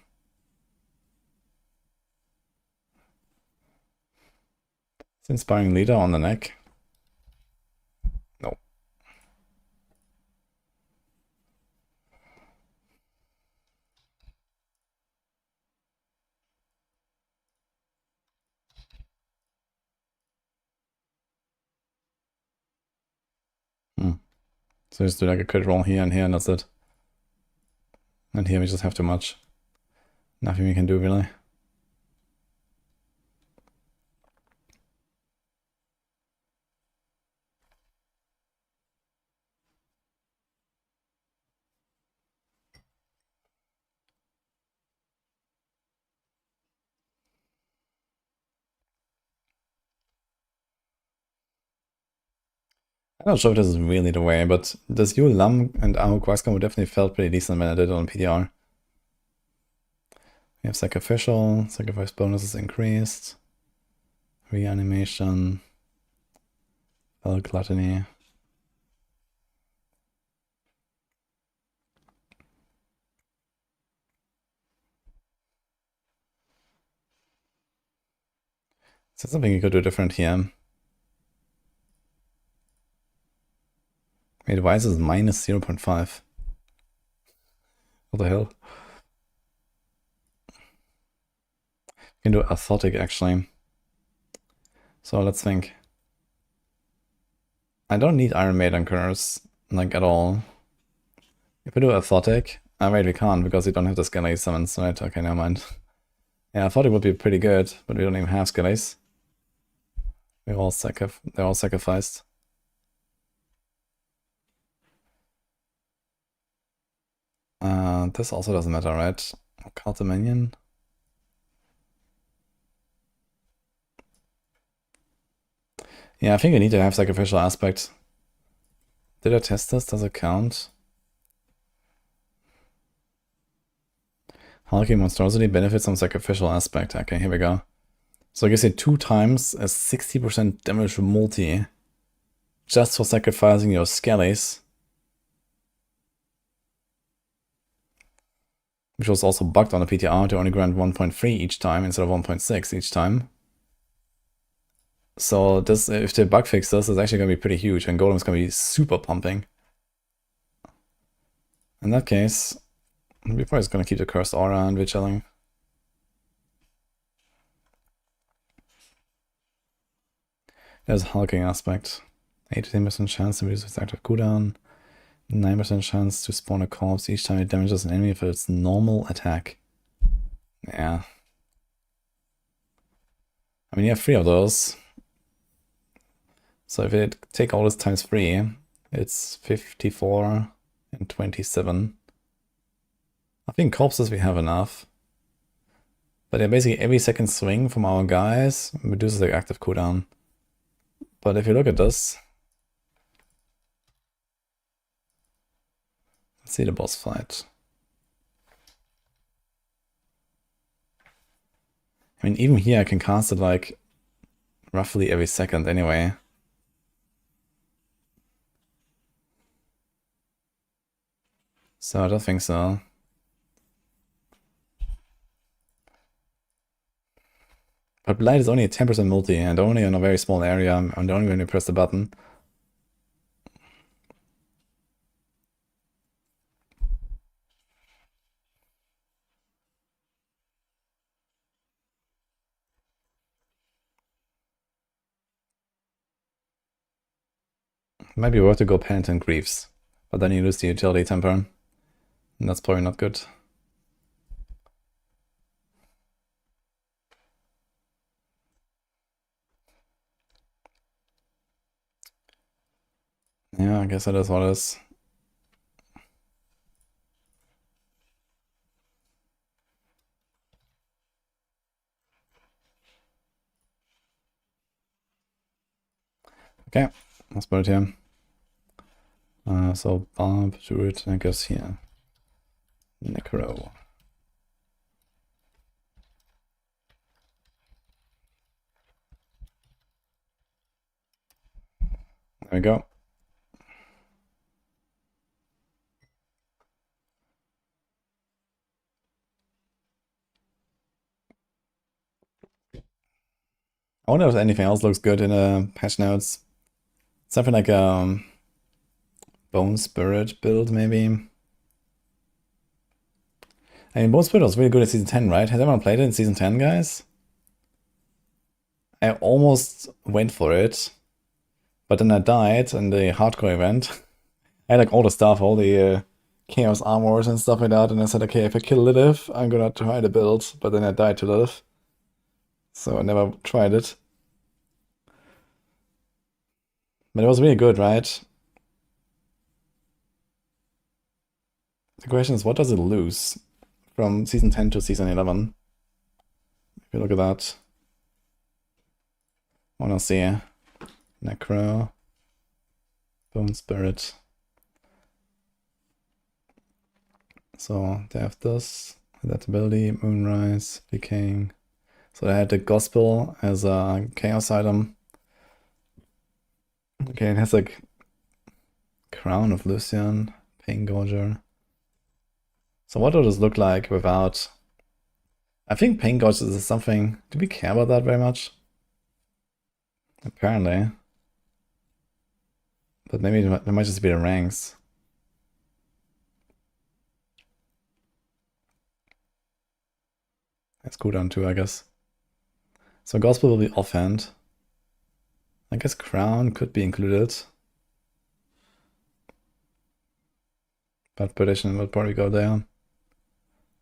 It's Inspiring Leader on the neck. No. So just do like a crit roll here, and that's it. And here we just have too much. Nothing we can do really. I'm not sure if this is really the way, but this Yule Lam and Ahu Quaxcom would definitely felt pretty decent when I did it on PDR. We have Sacrificial, Sacrifice bonus is increased, Reanimation, Spell Gluttony. Is there something you could do different here? Wait, why is this minus 0.5? What the hell? You can do Orthotic actually. So let's think. I don't need Iron Maiden curse, like at all. If we do Orthotic, Ah, wait, we can't because we don't have the skellies summons, right? Okay, never mind. Yeah, I thought it would be pretty good, but we don't even have skellies. They're all sacrificed. This also doesn't matter, right? Card the minion. Yeah, I think I need to have sacrificial aspect. Did I test this? Does it count? Hulking monstrosity benefits from sacrificial aspect. Okay, here we go. So I guess it 2 times a 60% damage multi just for sacrificing your skellies. Which was also bugged on the PTR to only grant 1.3 each time instead of 1.6 each time. So this, if they bug fix this, it's actually going to be pretty huge, and Golem's going to be super pumping. In that case, we're probably just going to keep the Cursed Aura and Vigiling. There's a hulking aspect. 18% chance to reduce its active cooldown. 9% chance to spawn a corpse each time it damages an enemy for its normal attack. Yeah. I mean, you have 3 of those. So if you take all this times 3, it's 54 and 27. I think corpses we have enough. But yeah, basically every second swing from our guys reduces the active cooldown. But if you look at this, let's see the boss fight. I mean, even here I can cast it like roughly every second anyway. So I don't think so. But Blight is only a 10% multi and only in a very small area, and only when you press the button. It might be worth to go Penitent Griefs, but then you lose the utility temper, and that's probably not good. Yeah, I guess that is what it is. Okay, let's put it here. So Barb, Druid, and I guess here. Necro. There we go. I wonder if anything else looks good in the patch notes. Something like a Bone Spirit build, maybe. I mean, Bone Spirit was really good at Season 10, right? Has anyone played it in Season 10, guys? I almost went for it, but then I died in the hardcore event. I had like all the stuff, all the Chaos Armors and stuff like that, and I said, okay, if I kill Lilith, I'm gonna try the build, but then I died to Lilith. So I never tried it. But it was really good, right? The question is, what does it lose from Season 10 to Season 11? If you look at that. I wanna see Necro, Bone Spirit. So they have this, that ability, Moonrise, Decaying. So they had the Gospel as a Chaos item. Okay, it has like Crown of Lucian, Pain Gorger. So what does this look like without... I think Pain Gorger is something... Do we care about that very much? Apparently. But maybe it might just be the ranks. That's cooldown too, I guess. So Gospel will be offhand. I guess Crown could be included. But Perdition will probably go there.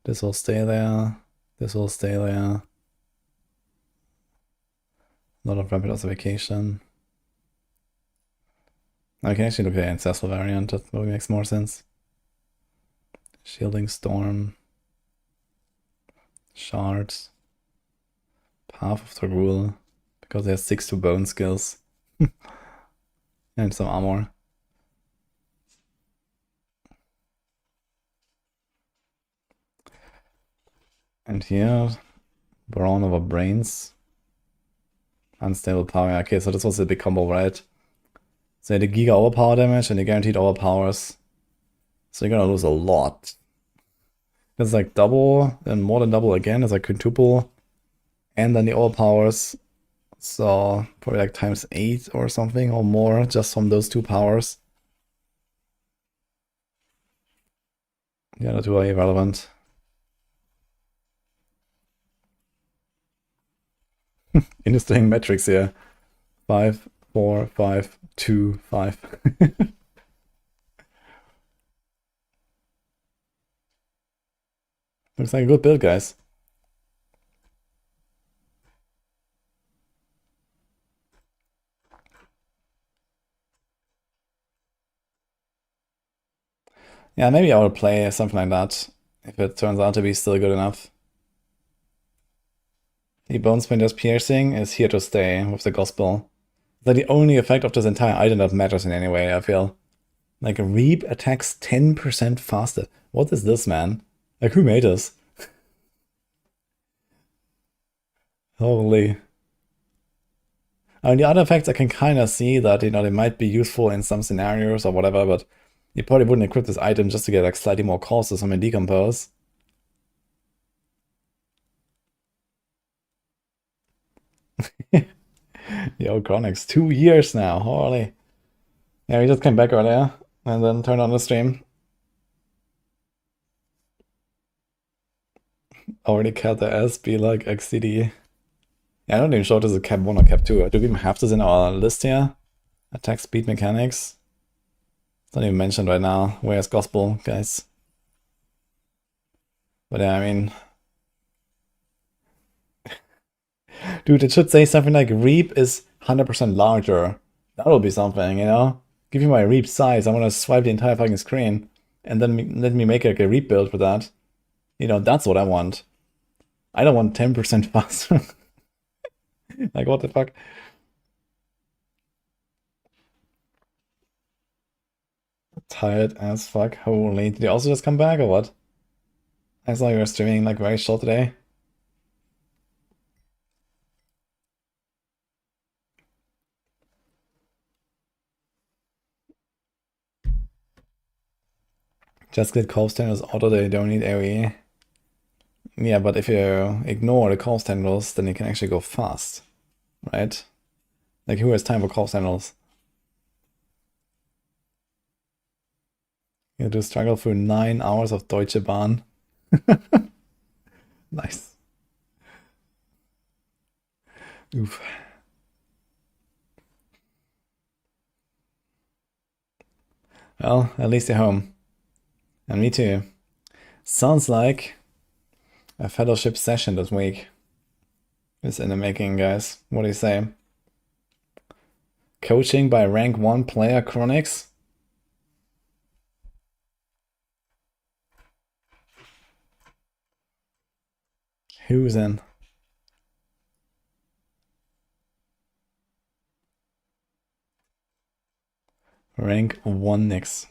This will stay there. This will stay there. A lot of rapid ossification. I can actually look at the ancestral variant, that probably makes more sense. Shielding Storm. Shards. Path of the Rule. Because he has 6 to bone skills. And some armor. And here, Brawn over Brains. Unstable power. Okay, so this was a big combo, right? So you had the Giga overpower damage and the guaranteed overpowers. So you're gonna lose a lot. It's like double and more than double again. It's like quintuple. And then the overpowers. So probably like times 8 or something or more just from those 2 powers. The other 2 are irrelevant. Interesting metrics here. 5, 4, 5, 2, 5. Looks like a good build, guys. Yeah, maybe I will play something like that if it turns out to be still good enough. The Bone Splinter's Piercing is here to stay with the Gospel. It's like the only effect of this entire item that matters in any way, I feel. Like, Reap attacks 10% faster. What is this, man? Like, who made this? Holy. I mean, the other effects I can kind of see that, you know, they might be useful in some scenarios or whatever, but you probably wouldn't equip this item just to get like slightly more costs from a decompose. Yo, Chronix, 2 years now, holy. Yeah, we just came back earlier and then turned on the stream. Already cut the S, be like XCD. Yeah, I don't even sure if this is cap 1 or cap 2. Do we even have this in our list here? Attack speed mechanics. It's not even mentioned right now. Where's Gospel, guys? But yeah, I mean... Dude, it should say something like Reap is 100% larger. That'll be something, you know? Give me my Reap size. I want to swipe the entire fucking screen. And then let me make like a Reap build for that. You know, that's what I want. I don't want 10% faster. Like, what the fuck? Tired as fuck. Holy. Did you also just come back or what? I saw you were streaming like very short today. Just get Corpse Tendrils auto, they don't need AoE. Yeah, but if you ignore the Corpse Tendrils, then you can actually go fast. Right? Like, who has time for Corpse Tendrils? You have to struggle through 9 hours of Deutsche Bahn. Nice. Oof. Well, at least you're home. And me too. Sounds like a fellowship session this week is in the making, guys. What do you say? Coaching by rank 1 player Chronix? Who's in? Rank 1 Nix.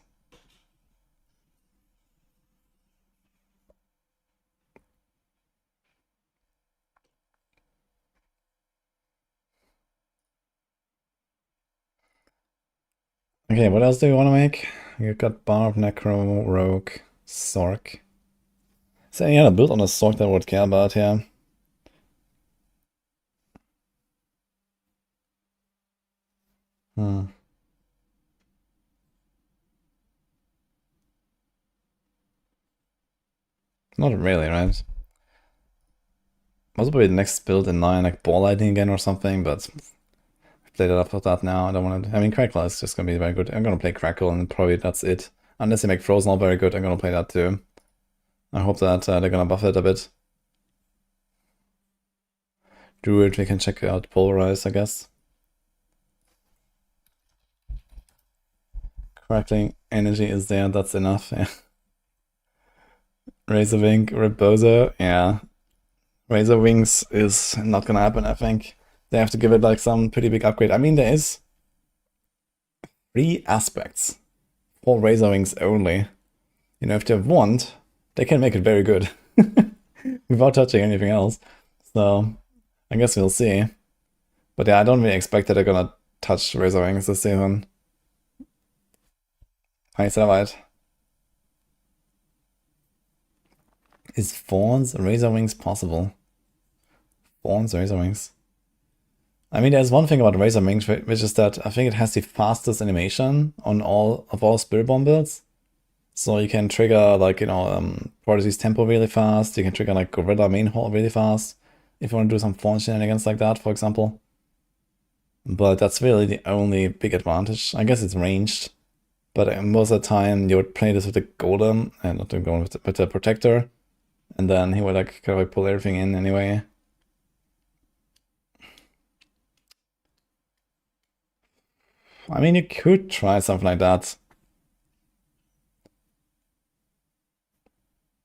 Okay, what else do you want to make? You've got Barb, Necro, Rogue, Sork. Is there any other build on the Sork that I would care about here? Hmm. Not really, right? Also probably the next build in 9, like Ball Lightning again or something, but I played it after that now. I don't want to... I mean, Crackle is just going to be very good. I'm going to play Crackle and probably that's it. Unless you make Frozen all very good, I'm going to play that too. I hope that they're gonna buff it a bit. Druid, we can check out Polarize, I guess. Crackling energy is there, that's enough, yeah. Razor Wing, Rebozo, yeah. Razor Wings is not gonna happen, I think. They have to give it like some pretty big upgrade. I mean, there is 3 aspects for Razor Wings only. You know, if they want, they can make it very good without touching anything else. So I guess we'll see. But yeah, I don't really expect that they're gonna touch Razor Wings this season. Hi, Savite. Is Fawn's Razor Wings possible? Fawn's Razor Wings. I mean, there's one thing about Razor Wings, which is that I think it has the fastest animation on all Spirit Bomb builds. So you can trigger, like, you know, Prodigy's Tempo really fast. You can trigger, like, Gorilla Main Hall really fast. If you want to do some Fawn shenanigans like that, for example. But that's really the only big advantage. I guess it's ranged. But most of the time, you would play this with the Golem, and not the Golem, with the Protector. And then he would, like, kind of like pull everything in anyway. I mean, you could try something like that.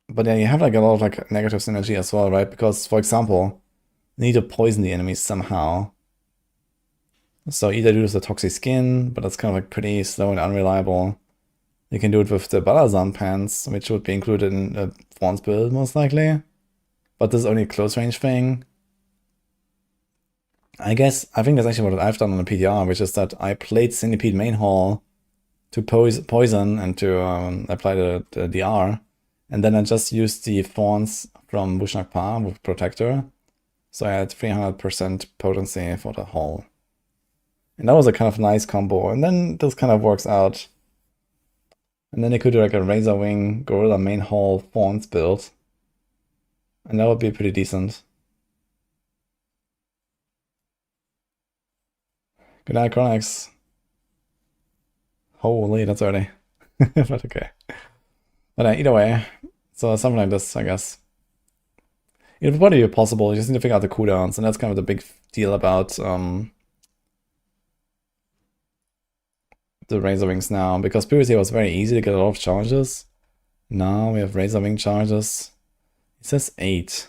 But yeah, you have like a lot of like negative synergy as well, right? Because, for example, you need to poison the enemies somehow. So either do this with Toxic Skin, but that's kind of like pretty slow and unreliable. You can do it with the Balazan pants, which would be included in a Fawn's build most likely. But this is only a close range thing. I think that's actually what I've done on the PTR, which is that I played Centipede Main Hall to poison and to apply the DR. And then I just used the Fawns from Bushnak Pa with Protector. So I had 300% potency for the Hall. And that was a kind of nice combo. And then this kind of works out. And then they could do like a Razor Wing, Gorilla Main Hall, Fawns build. And that would be pretty decent. Good night, Chronix. Holy, that's early. But okay. But either way, so something like this, I guess. It would probably be possible, you just need to figure out the cooldowns, and that's kind of the big deal about the Razor Wings now, because previously it was very easy to get a lot of charges. Now we have Razor Wing charges. It says 8,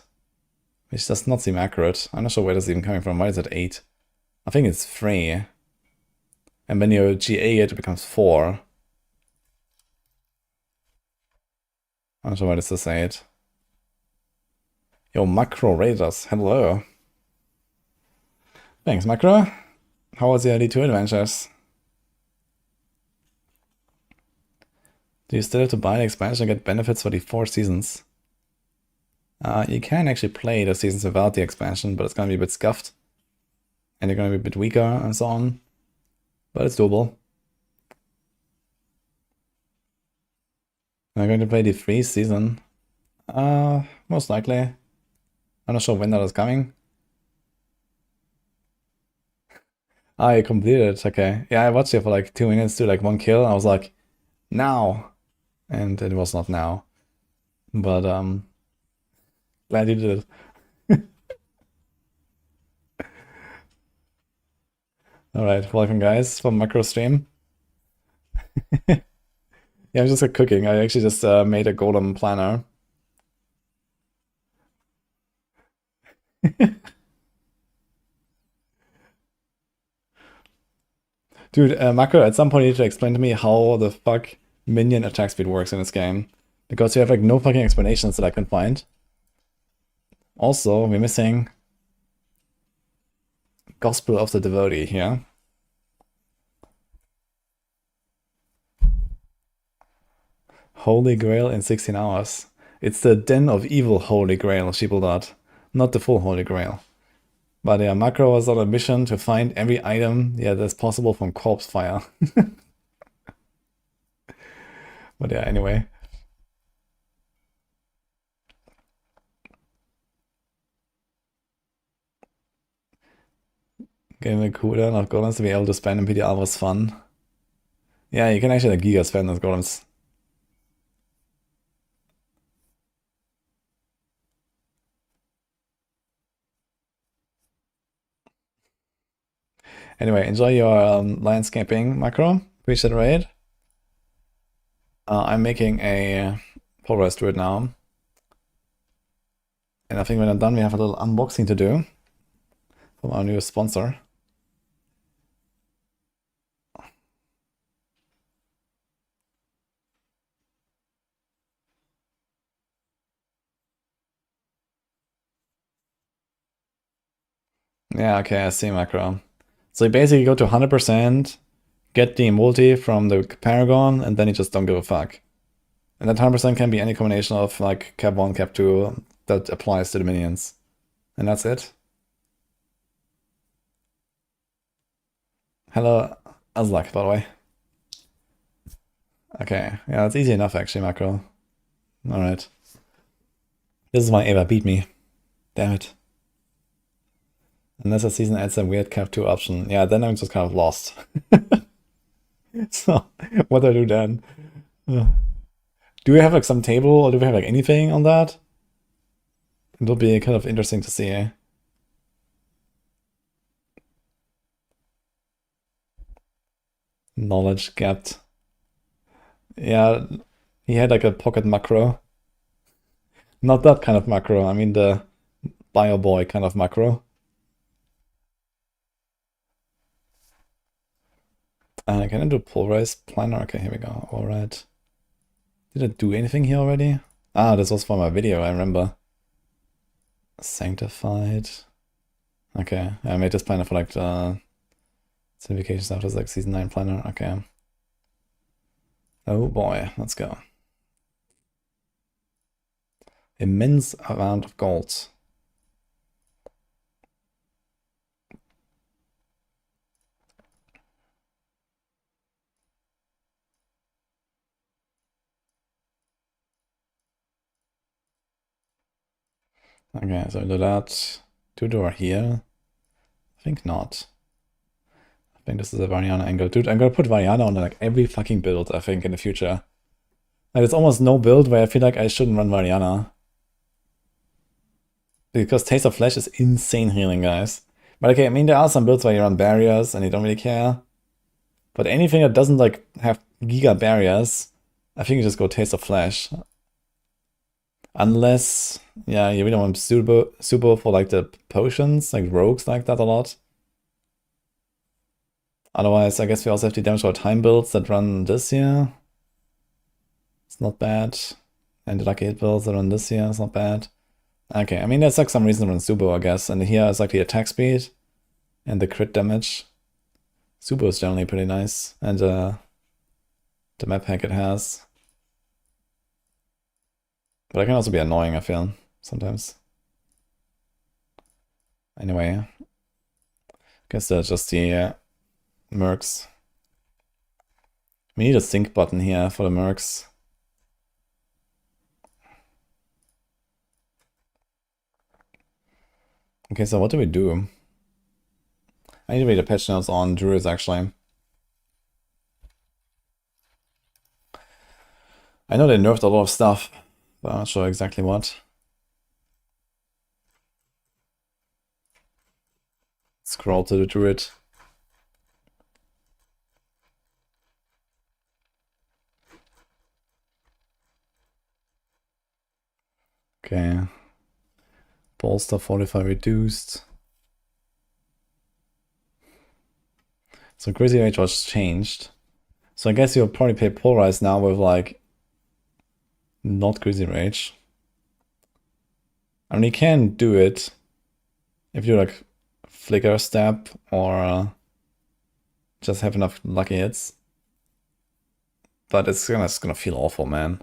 which does not seem accurate. I'm not sure where this is even coming from. Why is it 8? I think it's 3. And when you GA it becomes 4. I'm not sure why this is 8. Yo, Macro Raiders, hello. Thanks, Macro. How was your D2 adventures? Do you still have to buy the expansion and get benefits for the 4 seasons? You can actually play the seasons without the expansion, but it's gonna be a bit scuffed. And you're gonna be a bit weaker and so on. But it's doable. I'm going to play the 3 season. Most likely. I'm not sure when that is coming. I completed it, okay. Yeah, I watched it for like 2 minutes to like 1 kill. I was like, now! And it was not now. But, glad you did it. Alright, welcome guys from Macro Stream. Yeah, I'm just like cooking. I actually just made a Golem planner. Dude, Macro, at some point you need to explain to me how the fuck minion attack speed works in this game. Because you have like no fucking explanations that I can find. Also, we're missing Gospel of the Devotee here. Holy Grail in 16 hours. It's the Den of Evil Holy Grail, Sheeple, not the full Holy Grail. But yeah, Macro was on a mission to find every item that's possible from Corpse Fire. But yeah, anyway. Getting a cooldown of golems to be able to spend in PDR was fun. Yeah, you can actually like giga spend those golems. Anyway, enjoy your landscaping macro. Appreciate it, raid. I'm making a polarized Druid now. And I think when I'm done, we have a little unboxing to do from our new sponsor. Yeah, okay, I see macro. So you basically go to 100%, get the multi from the Paragon, and then you just don't give a fuck. And that 100% can be any combination of like cap 1, cap 2 that applies to the minions. And that's it. Hello, Azlak, by the way. Okay, yeah, it's easy enough actually, macro. Alright. This is why Ava beat me. Damn it. Unless a season adds a weird cap 2 option. Yeah, then I'm just kind of lost. So, what do I do then? Do we have like some table or do we have like anything on that? It'll be kind of interesting to see. Eh? Knowledge gapped. Yeah, he had like a pocket macro. Not that kind of macro, I mean the bio boy kind of macro. Can I do pulverized planner? Okay, here we go. Alright. Did I do anything here already? Ah, this was for my video, I remember. Sanctified. Okay, I made this planner for like the certification stuff. It's like season 9 planner. Okay. Oh boy, let's go. Immense amount of gold. Okay, so do that. Two-door here. I think not. I think this is a Variana angle. Dude, I'm gonna put Variana on like every fucking build, I think, in the future. Like, there's almost no build where I feel like I shouldn't run Variana. Because Taste of Flesh is insane healing, guys. But okay, I mean, there are some builds where you run barriers and you don't really care. But anything that doesn't like have giga barriers, I think you just go Taste of Flesh. Unless, yeah, you really want super for like the potions, like rogues like that a lot. Otherwise, I guess we also have the damage or time builds that run this here. It's not bad. And the lucky hit builds that run this here, it's not bad. Okay, I mean, there's like some reason to run Subo, I guess. And here is like the attack speed and the crit damage. Subo is generally pretty nice. And the map hack it has. But it can also be annoying, I feel, sometimes. Anyway, I guess that's just the mercs. We need a sync button here for the mercs. Okay, so what do we do? I need to read the patch notes on Druids, actually. I know they nerfed a lot of stuff, but I'm not sure exactly what. Scroll to the Druid. Okay. Bolster 45 reduced. So Crazy Rage was changed. So I guess you'll probably play Polarized now with like not Crazy Rage. I mean, you can do it if you like Flicker Step or just have enough lucky hits. But it's gonna feel awful, man.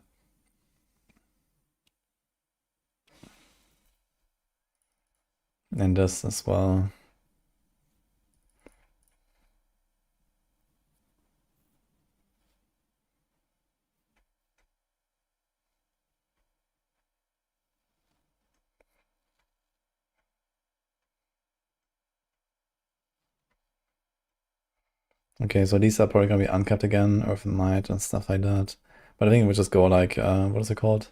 And this as well. Okay, so these are probably gonna be uncapped again, Earth and Might and stuff like that. But I think we just go like, what is it called?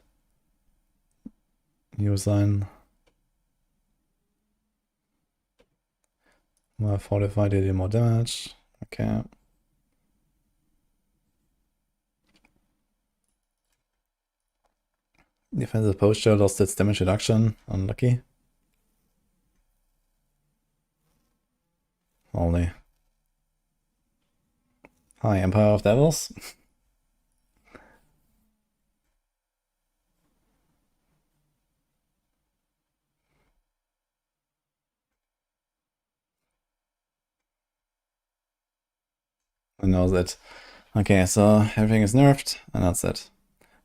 New sign. Fortify did more damage. Okay. Defensive posture lost its damage reduction. Unlucky. Holy. Hi, Empire of Devils. Who knows it? Okay, so everything is nerfed, and that's it.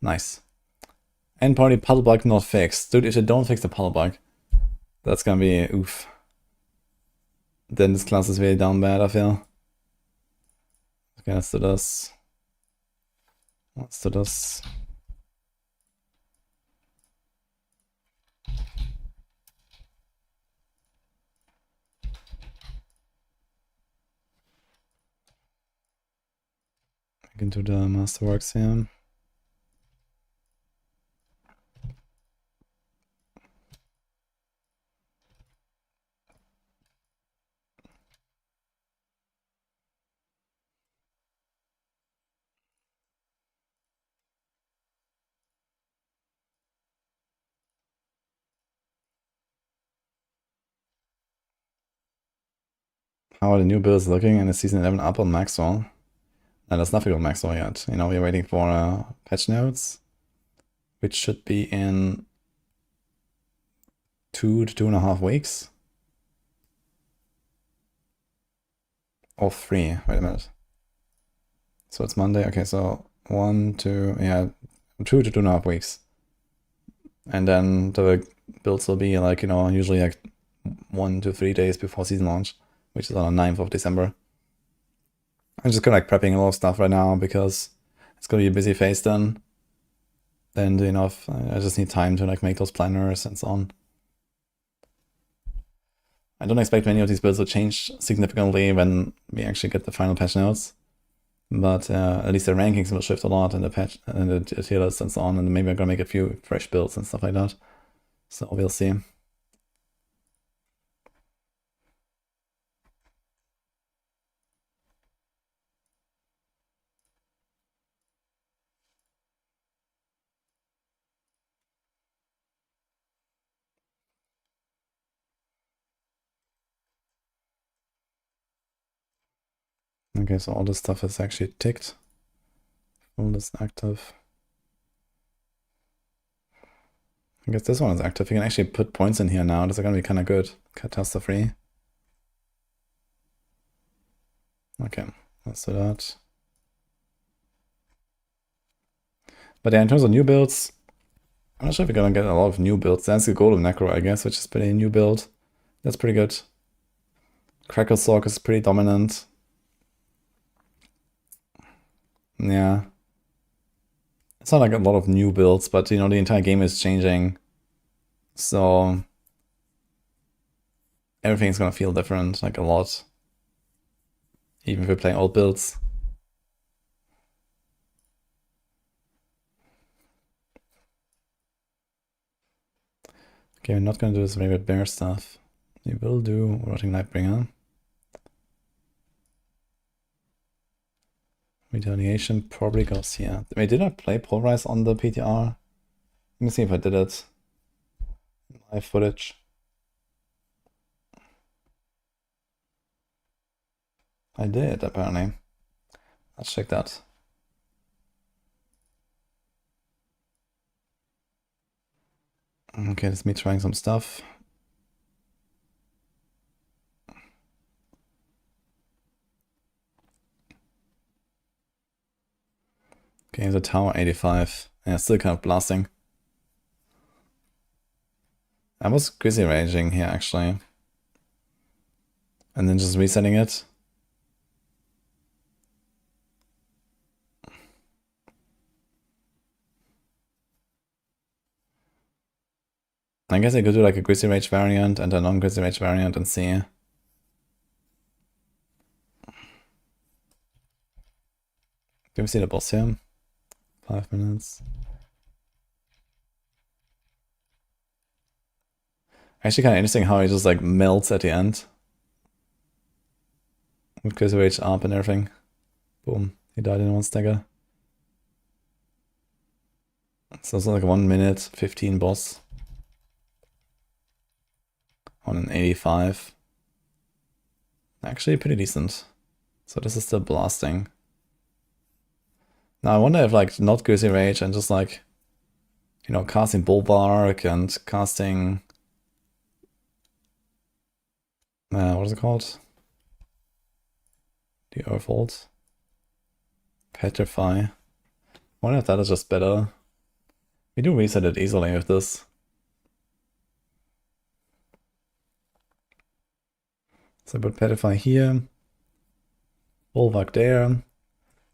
Nice. End party puddle bug not fixed. Dude, if you don't fix the puddle bug, that's gonna be oof. Then this class is really down bad, I feel. Okay, let's do this. Let's do this. I can do the masterworks here. How are the new builds looking in the season 11 up on Maxwell? No, there's nothing on Maxwell yet. You know, we're waiting for patch notes, which should be in 2 to 2.5 weeks. Or 3. Wait a minute. So it's Monday. Okay, so 1, 2, yeah, 2 to 2.5 weeks. And then the builds will be like, you know, usually like 1 to 3 days before season launch, which is on the 9th of December. I'm just kind of like prepping a lot of stuff right now because it's gonna be a busy phase then. Then, you know, I just need time to like make those planners and so on. I don't expect many of these builds to change significantly when we actually get the final patch notes. But at least the rankings will shift a lot in the patch and the tier lists and so on, and maybe I'm gonna make a few fresh builds and stuff like that. So we'll see. Okay, so all this stuff is actually ticked. All this active. I guess this one is active. You can actually put points in here now. This is gonna be kind of good. Catastrophe free. Okay, let's do that. But yeah, in terms of new builds, I'm not sure if we're gonna get a lot of new builds. That's the Golem Necro, I guess, which is pretty new build. That's pretty good. Cracklesork is pretty dominant. Yeah. It's not like a lot of new builds, but you know, the entire game is changing. So everything's gonna feel different, like a lot. Even if we're playing old builds. Okay, we're not gonna do this Rabbit Bear stuff. We will do Rotting Lightbringer. Retaliation probably goes here. Wait, did I play Pulverize on the PTR? Let me see if I did it. Live footage. I did, apparently. Let's check that. Okay, that's me trying some stuff. Okay, the tower 85. Yeah, still kind of blasting. I was Grizzly Raging here, actually. And then just resetting it. I guess I could do like a Grizzly Rage variant and a non-Grizzly Rage variant and see. Can we see the boss here? 5 minutes. Actually kind of interesting how he just like melts at the end. With Curse Rage up and everything. Boom. He died in one stagger. So it's like 1 minute 15 boss. On an 85. Actually pretty decent. So this is still blasting. Now I wonder if like not Curse Rage and just like, you know, casting Bulwark and casting what is it called? The Earthhold. Petrify. I wonder if that is just better. We do reset it easily with this. So I put Petrify here. Bulwark there.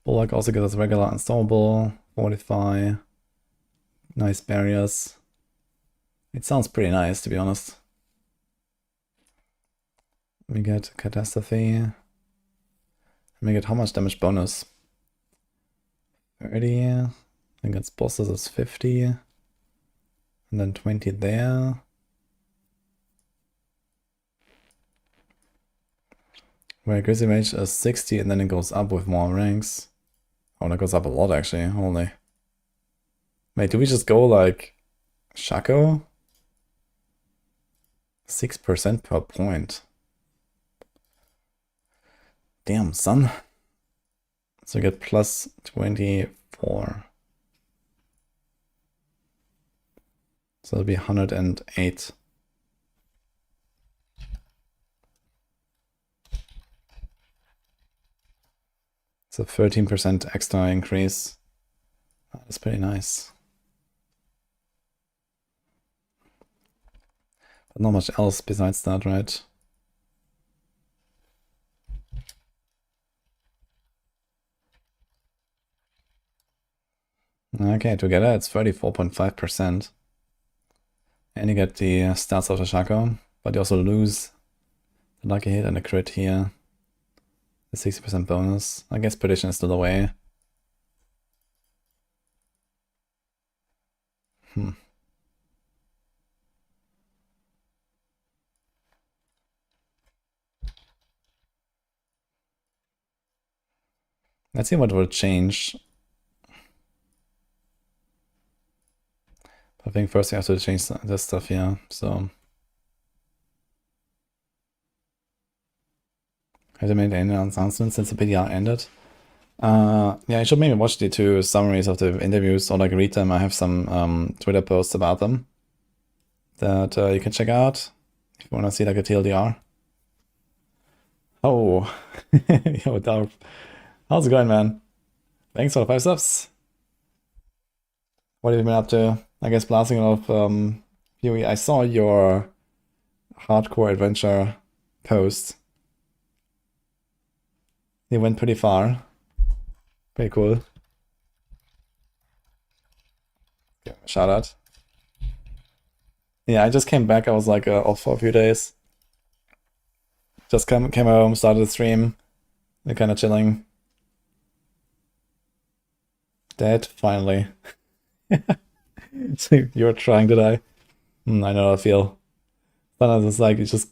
Bulwark also gets us regular unstoppable. Fortify. Nice barriers. It sounds pretty nice, to be honest. We get Catastrophe. We get how much damage bonus? 30. I think its bosses is 50. And then 20 there. Where Grizzly Rage is 60 and then it goes up with more ranks. Oh, that goes up a lot actually, holy. Wait, do we just go like Shaco? 6% per point. Damn, son. So we get plus 24. So it'll be 108. It's a 13% extra increase. That's pretty nice. But not much else besides that, right? Okay, together it's 34.5%. And you get the stats of the Shaco, but you also lose the lucky hit and the crit here. The 60% bonus. I guess prediction is still away. Let's see what will change. I think first we have to change this stuff here, so. Have they made any announcements since the PDR ended? Yeah, I should maybe watch the 2 summaries of the interviews or like read them. I have some Twitter posts about them that you can check out if you want to see like a TLDR. Oh, yo, Darp. How's it going, man? Thanks for the 5 subs. What have you been up to? I guess blasting off PoE. I saw your hardcore adventure post. You went pretty far. Pretty cool. Shout out. Yeah, I just came back. I was like off for a few days. Just came home, started the stream. They're kind of chilling. Dead, finally. So you're trying to die. I know how I feel. Sometimes it's like you're just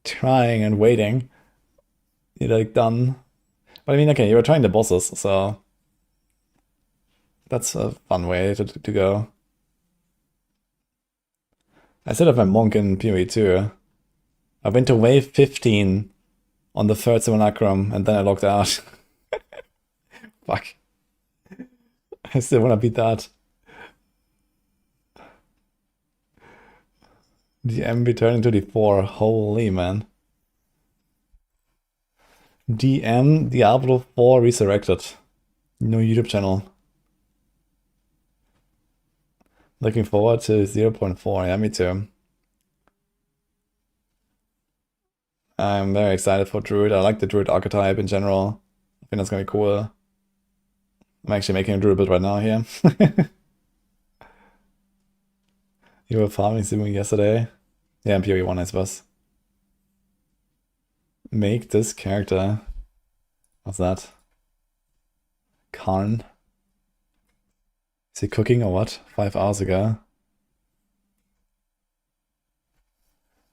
trying and waiting. You're like done. But I mean, okay, you were trying the bosses, so that's a fun way to go. I still have my monk in PoE too. I went to wave 15 on the 3rd Simulacrum and then I logged out. Fuck. I still want to beat that. DM returning to the 4. Holy man. DM Diablo 4 resurrected. No YouTube channel. Looking forward to 0.4. Yeah, me too. I'm very excited for Druid. I like the Druid archetype in general. I think that's gonna be cool. I'm actually making a Druid build right now here. You were farming Simu yesterday? Yeah, in PoE 1, I suppose. Make this character. What's that? Karn. Is he cooking or what? 5 hours ago.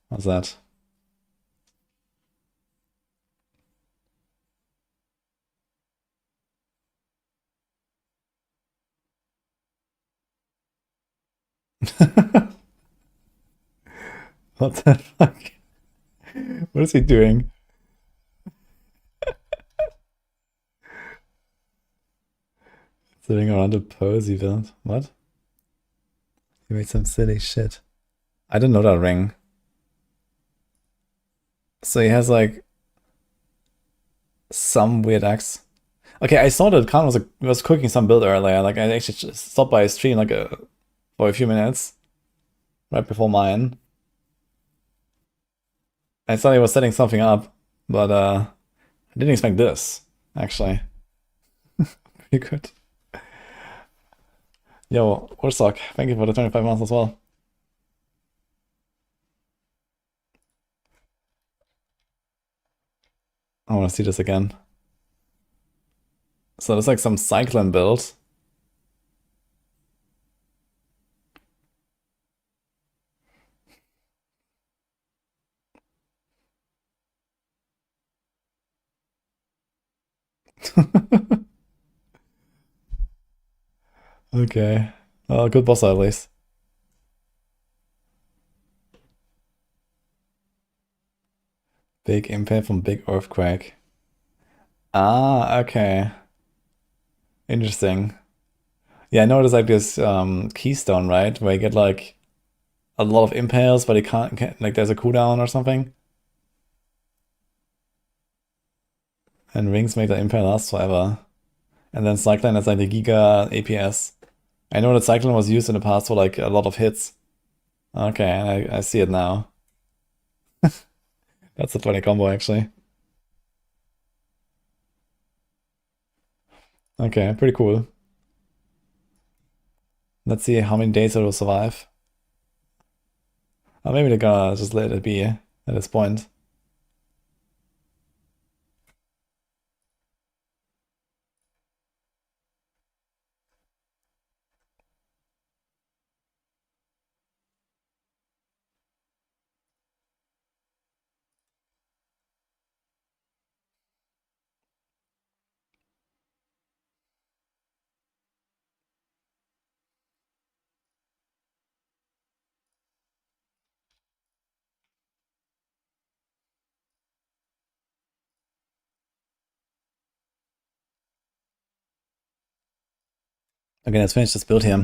What's that? What the fuck? What is he doing? Sitting around a pose event. What? He made some silly shit. I didn't know that ring. So he has like some weird axe. Okay, I saw that Khan was cooking some build earlier. Like I actually just stopped by his stream like for a few minutes right before mine. I thought he was setting something up, but I didn't expect this actually. Pretty good. Yo, Ursock, thank you for the 25 months as well. I want to see this again. So there's like some cyclone build. Okay. Well, good boss at least. Big impact from big earthquake. Ah, okay. Interesting. Yeah, I know there's like this keystone, right? Where you get like a lot of impales, but it can't like there's a cooldown or something. And rings make the impale last forever. And then Cyclone is like the Giga APS. I know that Cyclone was used in the past for like a lot of hits. Okay, I see it now. That's a funny combo actually. Okay, pretty cool. Let's see how many days it will survive. Or maybe they're gonna just let it be at this point. Okay, let's finish this build here.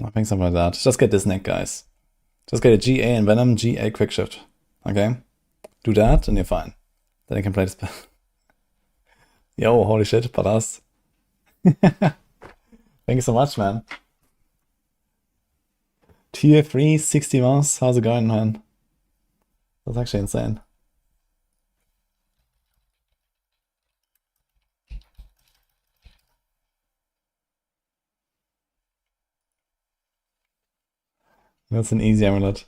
I think something like that. Just get this neck, guys. Just get a GA and Venom, GA quick shift. Okay? Do that and you're fine. Then you can play this. Yo, holy shit, badass. Thank you so much, man. Tier 3, 60 months. How's it going, man? That's actually insane. That's an easy amulet.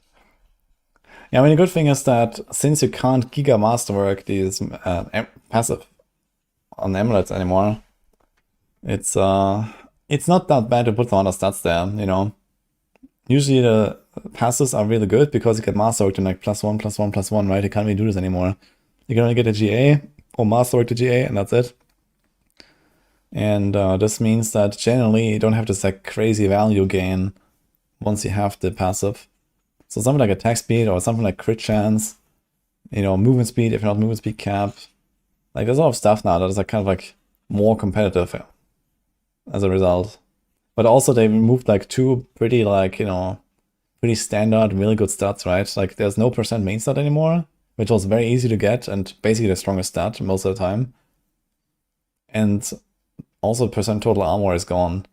Yeah, I mean, the good thing is that since you can't Giga Masterwork these passive on amulets anymore, it's not that bad to put some other stats there, you know. Usually the passes are really good because you get Masterwork to like +1, +1, +1, right? You can't really do this anymore. You can only get a GA or Masterwork to GA and that's it. And this means that generally you don't have this like crazy value gain once you have the passive. So something like attack speed or something like crit chance, you know, movement speed, if you're not movement speed cap. Like there's a lot of stuff now that is like kind of like more competitive as a result. But also they removed like two pretty like, you know, pretty standard, really good stats, right? Like there's no percent main stat anymore, which was very easy to get and basically the strongest stat most of the time. And also percent total armor is gone.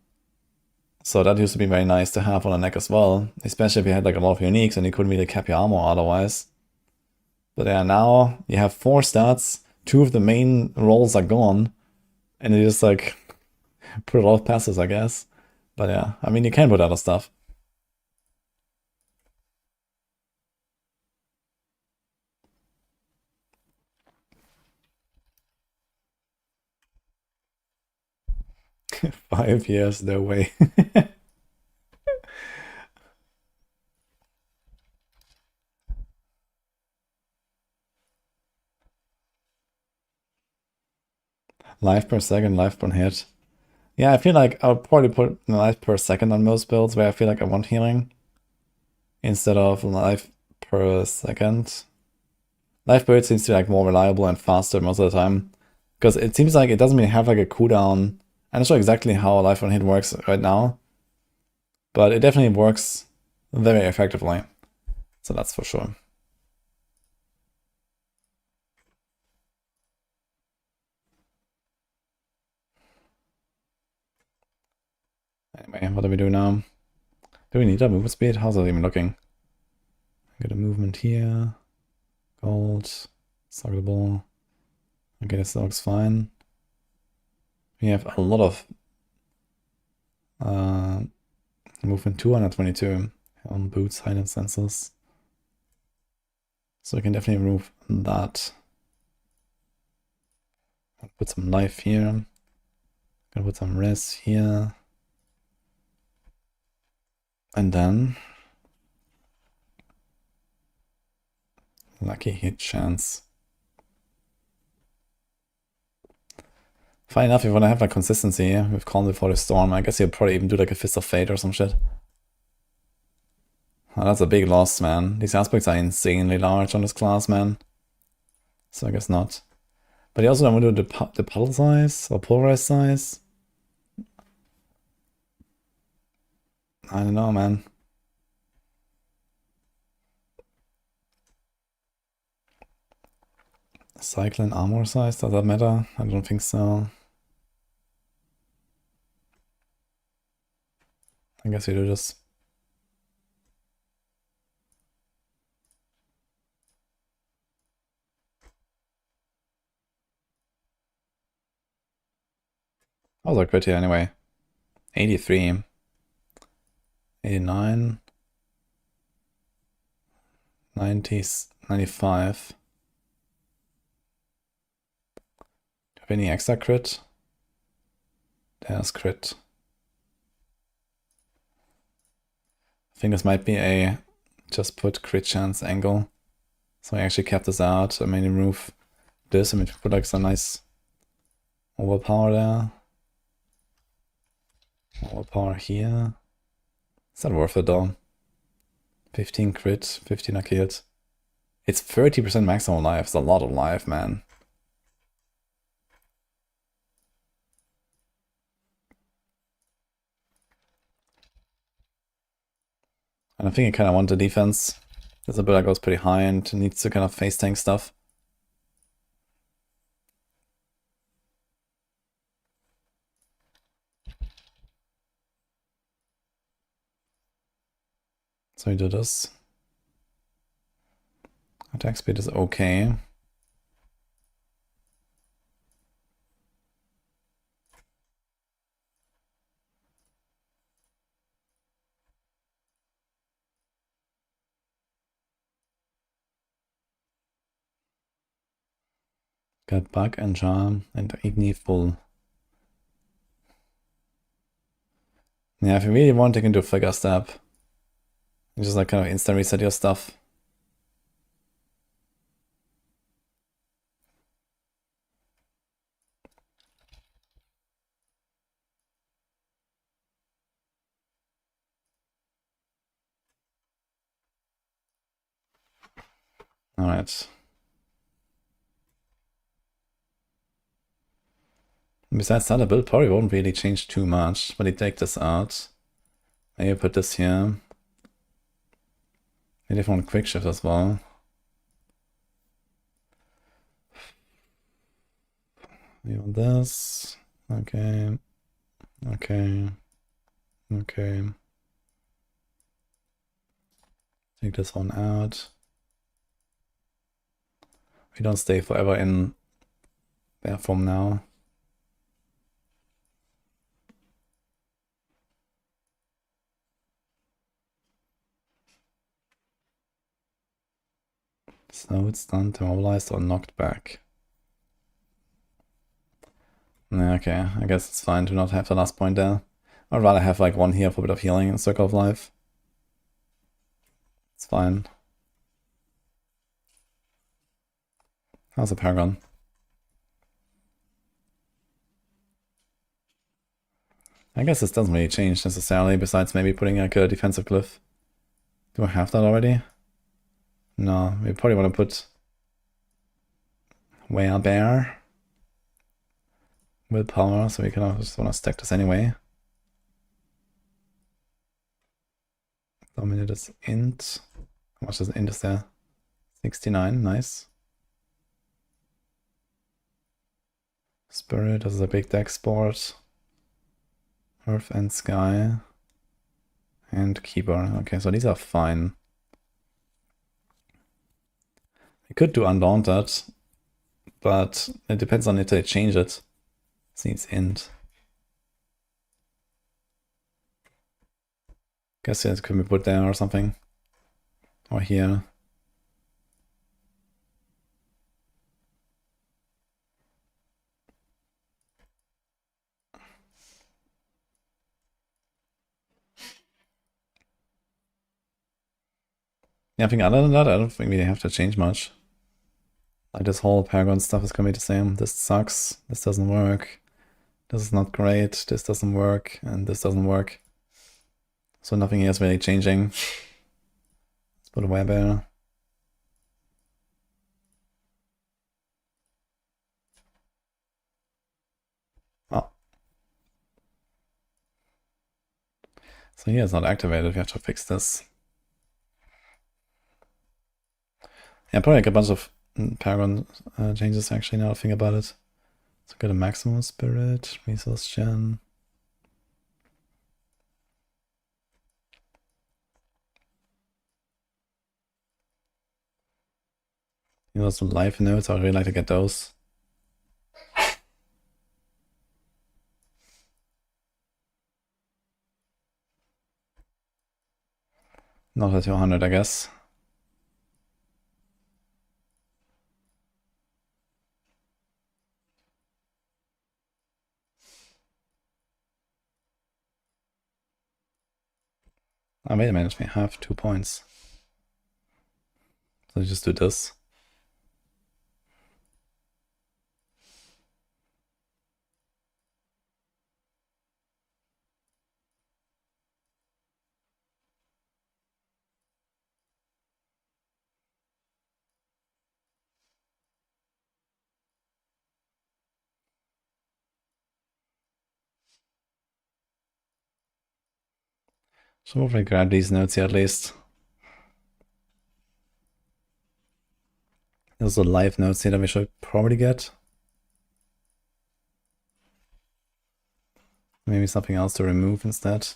So that used to be very nice to have on a neck as well, especially if you had like a lot of uniques and you couldn't really cap your armor otherwise. But yeah, now you have 4 stats, 2 of the main rolls are gone, and you just like put a lot of passes, I guess. But yeah, I mean, you can put other stuff. 5 years, no way. Life per second, life per hit. Yeah, I feel like I would probably put life per second on most builds where I feel like I want healing instead of life per second. Life per hit seems to be like more reliable and faster most of the time because it seems like it doesn't really have like a cooldown. I'm not sure exactly how life on hit works right now, but it definitely works very effectively. So that's for sure. Anyway, what do we do now? Do we need a movement speed? How's that even looking? Get a movement here. Gold. Suggable. Okay, this looks fine. We have a lot of movement 222 on boots, height, and sensors. So we can definitely remove that. I'll put some life here. Gonna put some res here. And then lucky hit chance. Fine enough, if you want to have like consistency with Calm Before the Storm, I guess you'll probably even do like a Fist of Fate or some shit. Oh, that's a big loss, man. These aspects are insanely large on this class, man. So I guess not. But you also don't want to do the puddle size or pulverize size. I don't know, man. Cycling armor size, does that matter? I don't think so. I guess we do this. I was like crit here anyway. 83. 89. 90. 95. Have any extra crit? There's crit. I think this might be a just put crit chance angle. So I actually kept this out. I made him remove this. I mean, put like some nice overpower there. Overpower here. Is that worth it though? 15 crit, 15 lucky hit. It's 30% maximum life. It's a lot of life, man. And I think I kind of want the defense. This ability goes pretty high and needs to kind of face tank stuff. So we do this. Attack speed is okay. Got Bug and Charm and Igni full. Yeah, if you really want, you can do Figure Step. You just like kind of instant reset your stuff. Alright. Besides that, the build probably won't really change too much, but you take this out. Maybe put this here. Maybe if I want quick shift as well. You want this. Okay. Okay. Okay. Take this one out. We don't stay forever in their form now. So it's done, demobilized or knocked back. Yeah, okay, I guess it's fine to not have the last point there. I'd rather have like one here for a bit of healing in Circle of Life. It's fine. How's the Paragon? I guess this doesn't really change necessarily, besides maybe putting like a defensive glyph. Do I have that already? No, we probably want to put Bear. Willpower, so we can just want to stack this anyway. Dominate is int. How much is int is there? 69, nice. Spirit, this is a big deck sport. Earth and Sky. And Keeper. Okay, so these are fine. We could do Undaunted, but it depends on if they change it. It needs int. Guess it could be put there or something. Or here. Yeah, I think other than that, I don't think we have to change much. Like this whole Paragon stuff is gonna be the same. This sucks. This doesn't work. This is not great. This doesn't work. And this doesn't work. So nothing here is really changing. Let's put a Werebear. Oh. So here it's not activated. We have to fix this. Yeah, probably like a bunch of Paragon changes actually, now I think about it. So get a maximum spirit, resource gen. You know, some life notes, I really like to get those. Not at 200, I guess. Oh, wait a minute, we have 2 points. So just do this. So hopefully grab these notes here at least. There's a live notes here that we should probably get. Maybe something else to remove instead.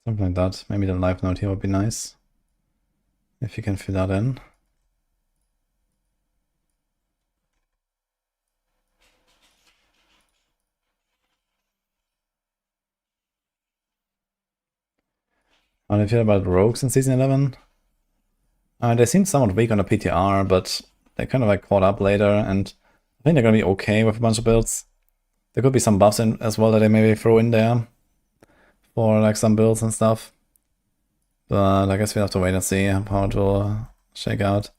Something like that. Maybe the live note here would be nice. If you can fit that in. How do you feel about rogues in Season 11? They seem somewhat weak on the PTR, but they kind of like caught up later, and I think they're gonna be okay with a bunch of builds. There could be some buffs in as well that they maybe throw in there for like some builds and stuff. But I guess we have to wait and see how it will shake out.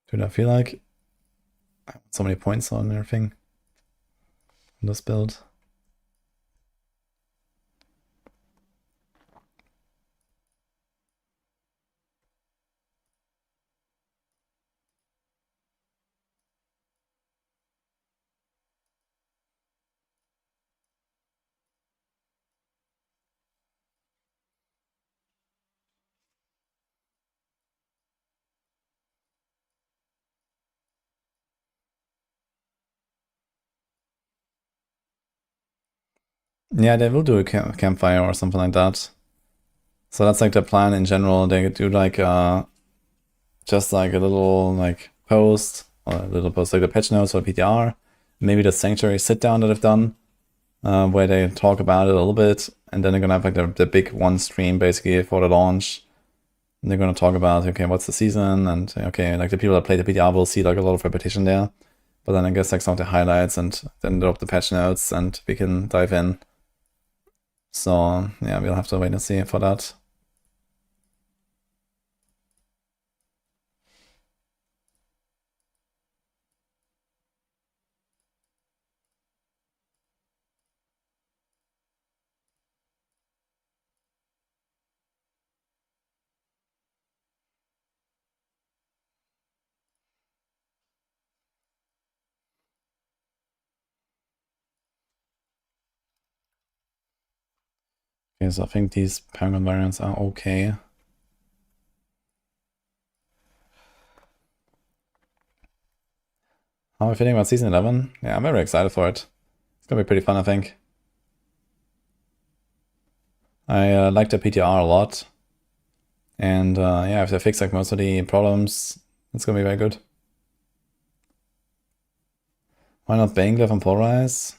Dude, I feel like I have so many points on everything in this build. Yeah, they will do a campfire or something like that. So that's like the plan in general. They do like just like a little like post, or a little post like the patch notes or PTR, maybe the Sanctuary sit down that I've done, where they talk about it a little bit, and then they're gonna have like the big one stream basically for the launch. And they're gonna talk about, okay, what's the season, and okay, like the people that play the PTR will see like a lot of repetition there. But then I guess like some of the highlights, and then drop the patch notes, and we can dive in. So yeah, we'll have to wait and see for that. Okay, so I think these Paragon variants are okay. How am I feeling about Season 11? Yeah, I'm very excited for it. It's gonna be pretty fun, I think. I like the PTR a lot. And yeah, if they fix like most of the problems, it's gonna be very good. Why not Baneglyph and Polarize?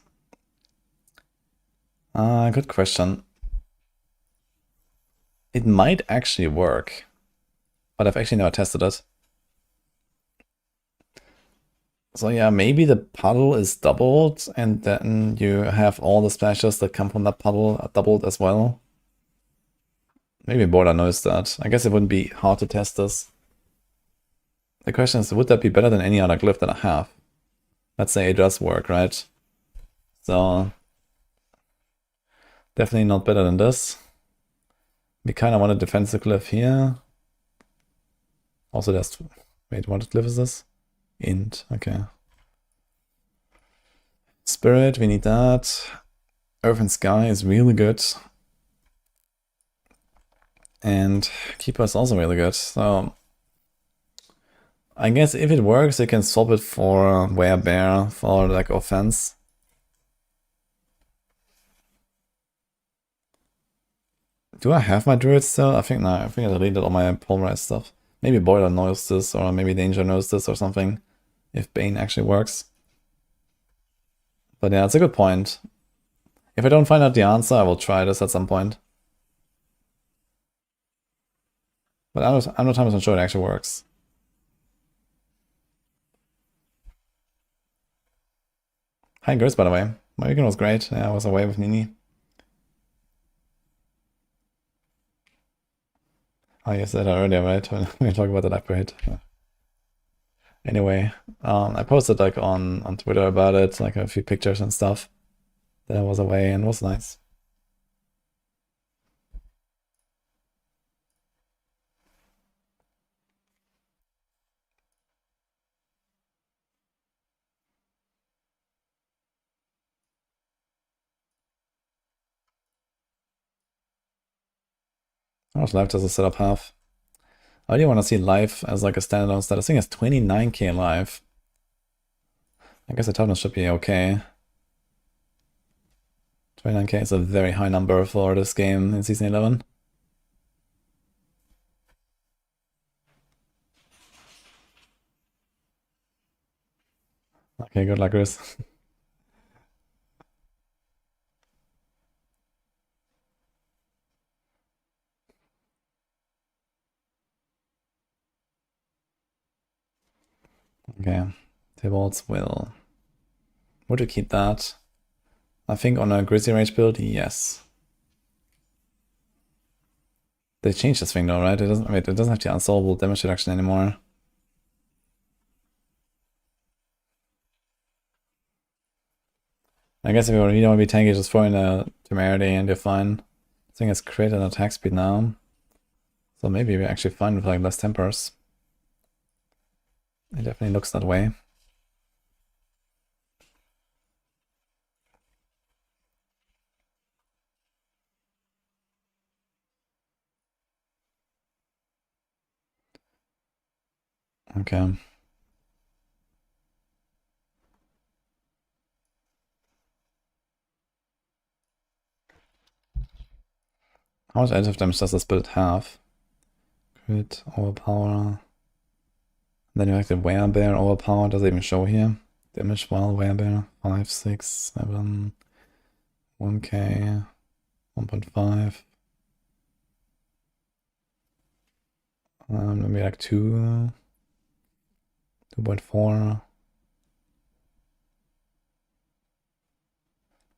Good question. It might actually work, but I've actually never tested it. So yeah, maybe the puddle is doubled, and then you have all the splashes that come from that puddle doubled as well. Maybe Border knows that. I guess it wouldn't be hard to test this. The question is, would that be better than any other glyph that I have? Let's say it does work, right? So definitely not better than this. We kind of want a defensive glyph here. Also, there's... Wait, what glyph is this? Int, okay. Spirit, we need that. Earth and Sky is really good. And Keeper is also really good. So I guess if it works, you can swap it for Werebear for like offense. Do I have my Druid still? I think no, I think I deleted all my polarized stuff. Maybe Boiler knows this, or maybe Danger knows this or something, if Bane actually works. But yeah, it's a good point. If I don't find out the answer, I will try this at some point. But I'm not 100% sure it actually works. Hi, Gris, by the way. My weekend was great. Yeah, I was away with Nini. Oh, you said that earlier, right? When we talked about the life per hit. Anyway, I posted like on Twitter about it, like a few pictures and stuff. That I was away, and it was nice. How much life does the setup have? I do want to see life as like a standalone stat. I think it's 29k life. I guess the toughness should be okay. 29k is a very high number for this game in Season 11. Okay, good luck, Chris. Okay, Tibalt's will. Would you keep that? I think on a Grizzly Rage build, yes. They changed this thing though, right? It doesn't. Wait, it doesn't have the unsolvable damage reduction anymore. I guess if you really don't want to be tanky, just throw in a Temerity and you're fine. I think it's created an attack speed now. So maybe we're actually fine with like less tempers. It definitely looks that way. Okay. How much additive damage does this build have? Crit, overpower. Then you have the werebear overpower. Does it even show here? Damage while werebear. 5, 6, 7, 1k, 1.5. Maybe like 2, 2.4,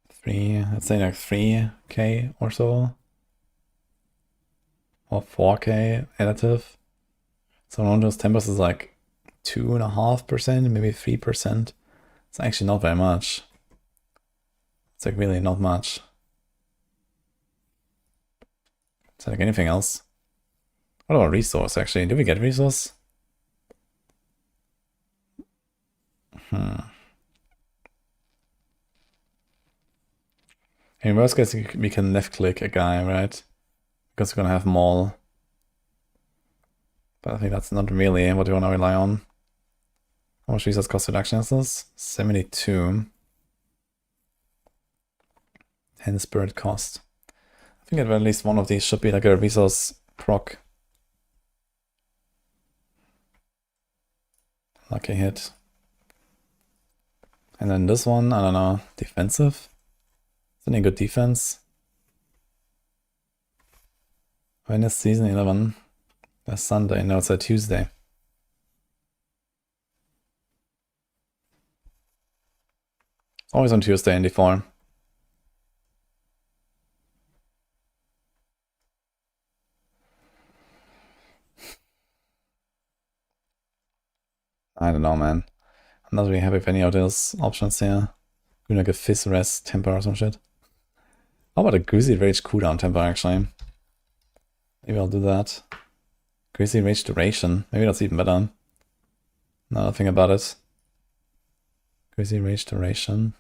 3, let's say like 3k or so. Or 4k additive. So one of those tempers is like 2.5%, maybe 3%. It's actually not very much. It's like really not much. Is like anything else? What about resource actually? Did we get resource? In worst case, we can left click a guy, right? Because we're gonna have Maul. But I think that's not really what we want to rely on. How much resource cost reduction is this? 72. 10 spirit cost. I think at least one of these should be like a resource proc. Lucky hit. And then this one, I don't know, defensive? Isn't it good defense? When is season 11? That's Sunday, no, it's a Tuesday. It's always on Tuesday in D4. I don't know, man. I'm not really happy with any of those options here. Doing like a Fizz Res temper or some shit. How about a Greasy Rage cooldown temper, actually? Maybe I'll do that. Greasy Rage duration. Maybe that's even better. Now that I think about it. Greasy Rage duration.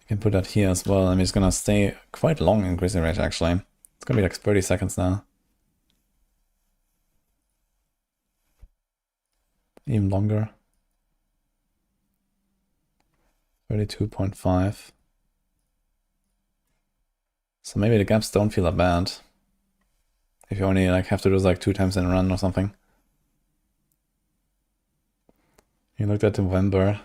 I can put that here as well. I mean, it's gonna stay quite long in Greasy Rage, actually. It's gonna be like 30 seconds now. Even longer. 32.5. So maybe the gaps don't feel that bad. If you only like have to do this like 2 times in a run or something. You looked at November.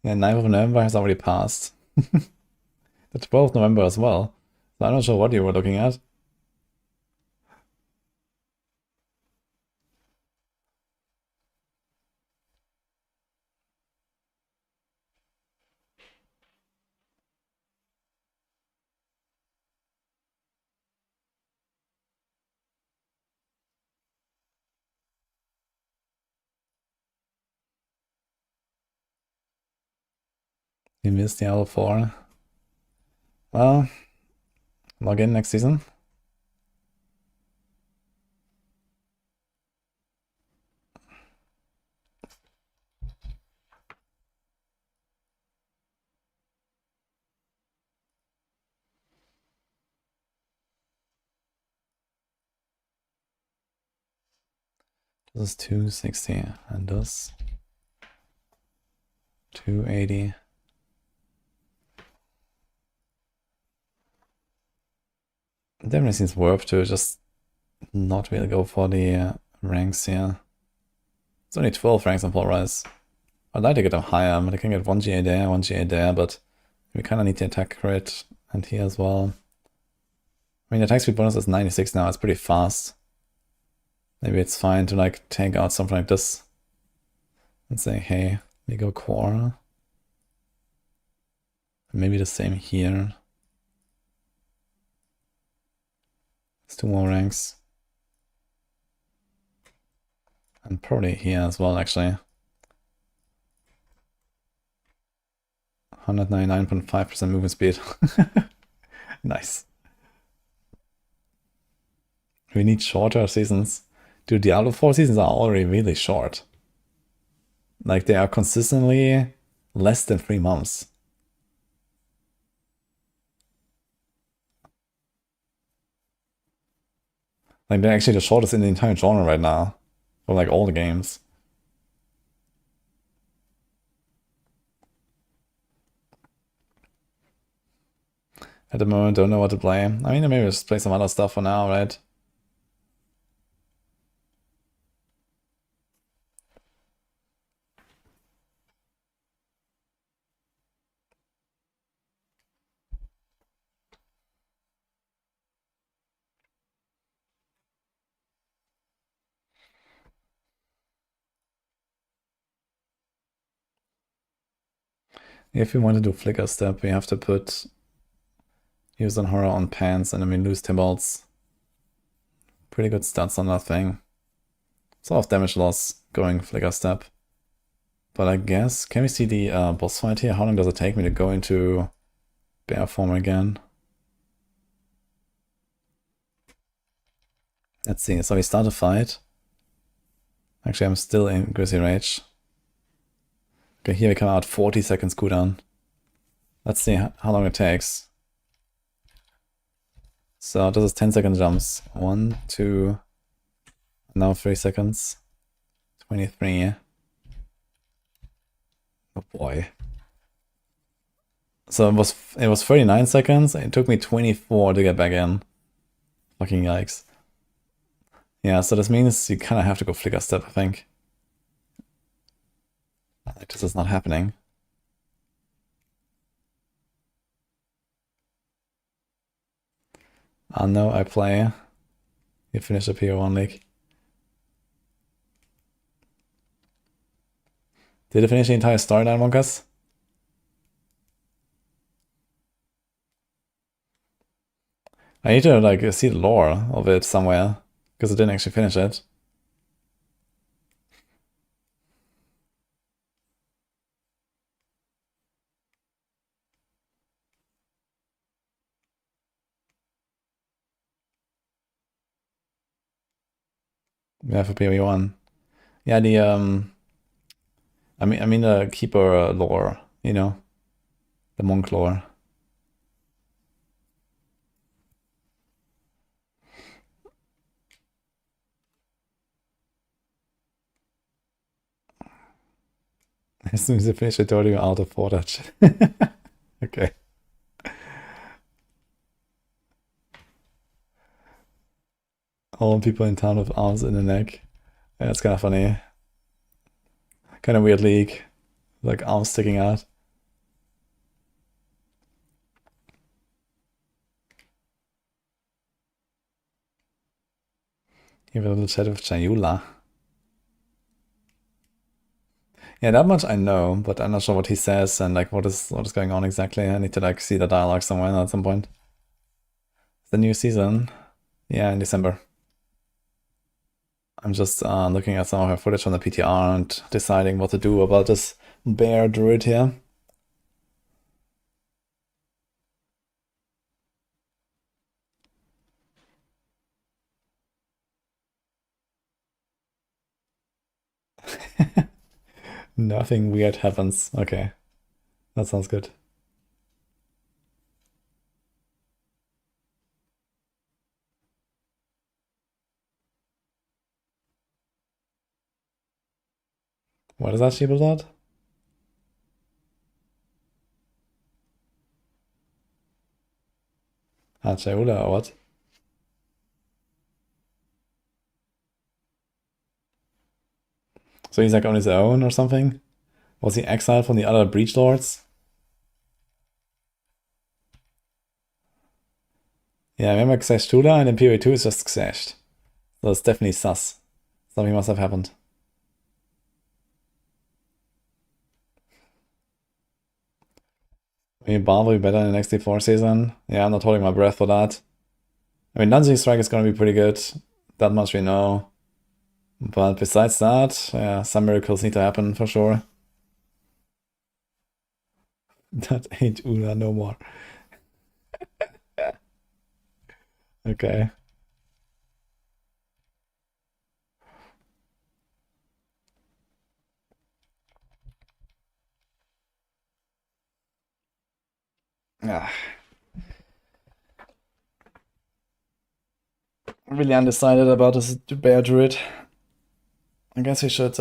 Yeah, 9th of November has already passed. The 12th of November as well. So I'm not sure what you were looking at. You missed Diablo 4. Well, log in next season. This is 260 and this 280. It definitely seems worth to just not really go for the ranks here. It's only 12 ranks on full rise. I'd like to get them higher, but I can get 1 GA there, 1 GA there, but we kind of need the attack crit and here as well. I mean, the attack speed bonus is 96 now, it's pretty fast. Maybe it's fine to like take out something like this and say, hey, we go core. Maybe the same here. It's 2 more ranks. And probably here as well, actually. 199.5% movement speed. Nice. We need shorter seasons. Dude, Diablo 4 seasons are already really short. Like, they are consistently less than 3 months. Like, they're actually the shortest in the entire genre right now. For like all the games. At the moment, don't know what to play. I mean, maybe just play some other stuff for now, right? If we want to do Flicker Step, we have to put Use on Horror on Pants, and then we lose Timbalds. Pretty good stats on that thing. It's a lot of damage loss going Flicker Step. But I guess, can we see the boss fight here? How long does it take me to go into bear form again? Let's see, so we start a fight. Actually, I'm still in Grizzly Rage. Okay, here we come out 40 seconds cooldown. Let's see how long it takes. So this is 10-second jumps. 1, 2, now 3 seconds. 23. Oh boy. So it was 39 seconds. It took me 24 to get back in. Fucking yikes. Yeah, so this means you kind of have to go Flicker Step, I think. This is not happening. No, I play. You finish the PO1 league. Did you finish the entire storyline, Monkas? I need to like see the lore of it somewhere, because I didn't actually finish it. Yeah, for PoE1. Yeah, the I mean the keeper lore, you know, the monk lore. As soon as I finish, I told you out of order. Okay. All people in town with arms in the neck. Yeah, it's kind of funny. Kind of weird league. Like arms sticking out. You have a little chat with Chayula. Yeah, that much I know, but I'm not sure what he says and like what is going on exactly. I need to like see the dialogue somewhere at some point. The new season. Yeah, in December. I'm just looking at some of her footage from the PTR and deciding what to do about this bear druid here. Nothing weird happens. Okay. That sounds good. What is that she built out? Chayula or what? So he's like on his own or something? Was he exiled from the other Breach Lords? Yeah, I remember Xesh Tula and then PoE2 is just Xeshed. So it's definitely sus. Something must have happened. Maybe Bar will be better in the next D4 season. Yeah, I'm not holding my breath for that. I mean, Dungeon Strike is going to be pretty good. That much we know. But besides that, yeah, some miracles need to happen for sure. That ain't Ula no more. Okay. Ah. I'm really undecided about this bear druid. I guess we should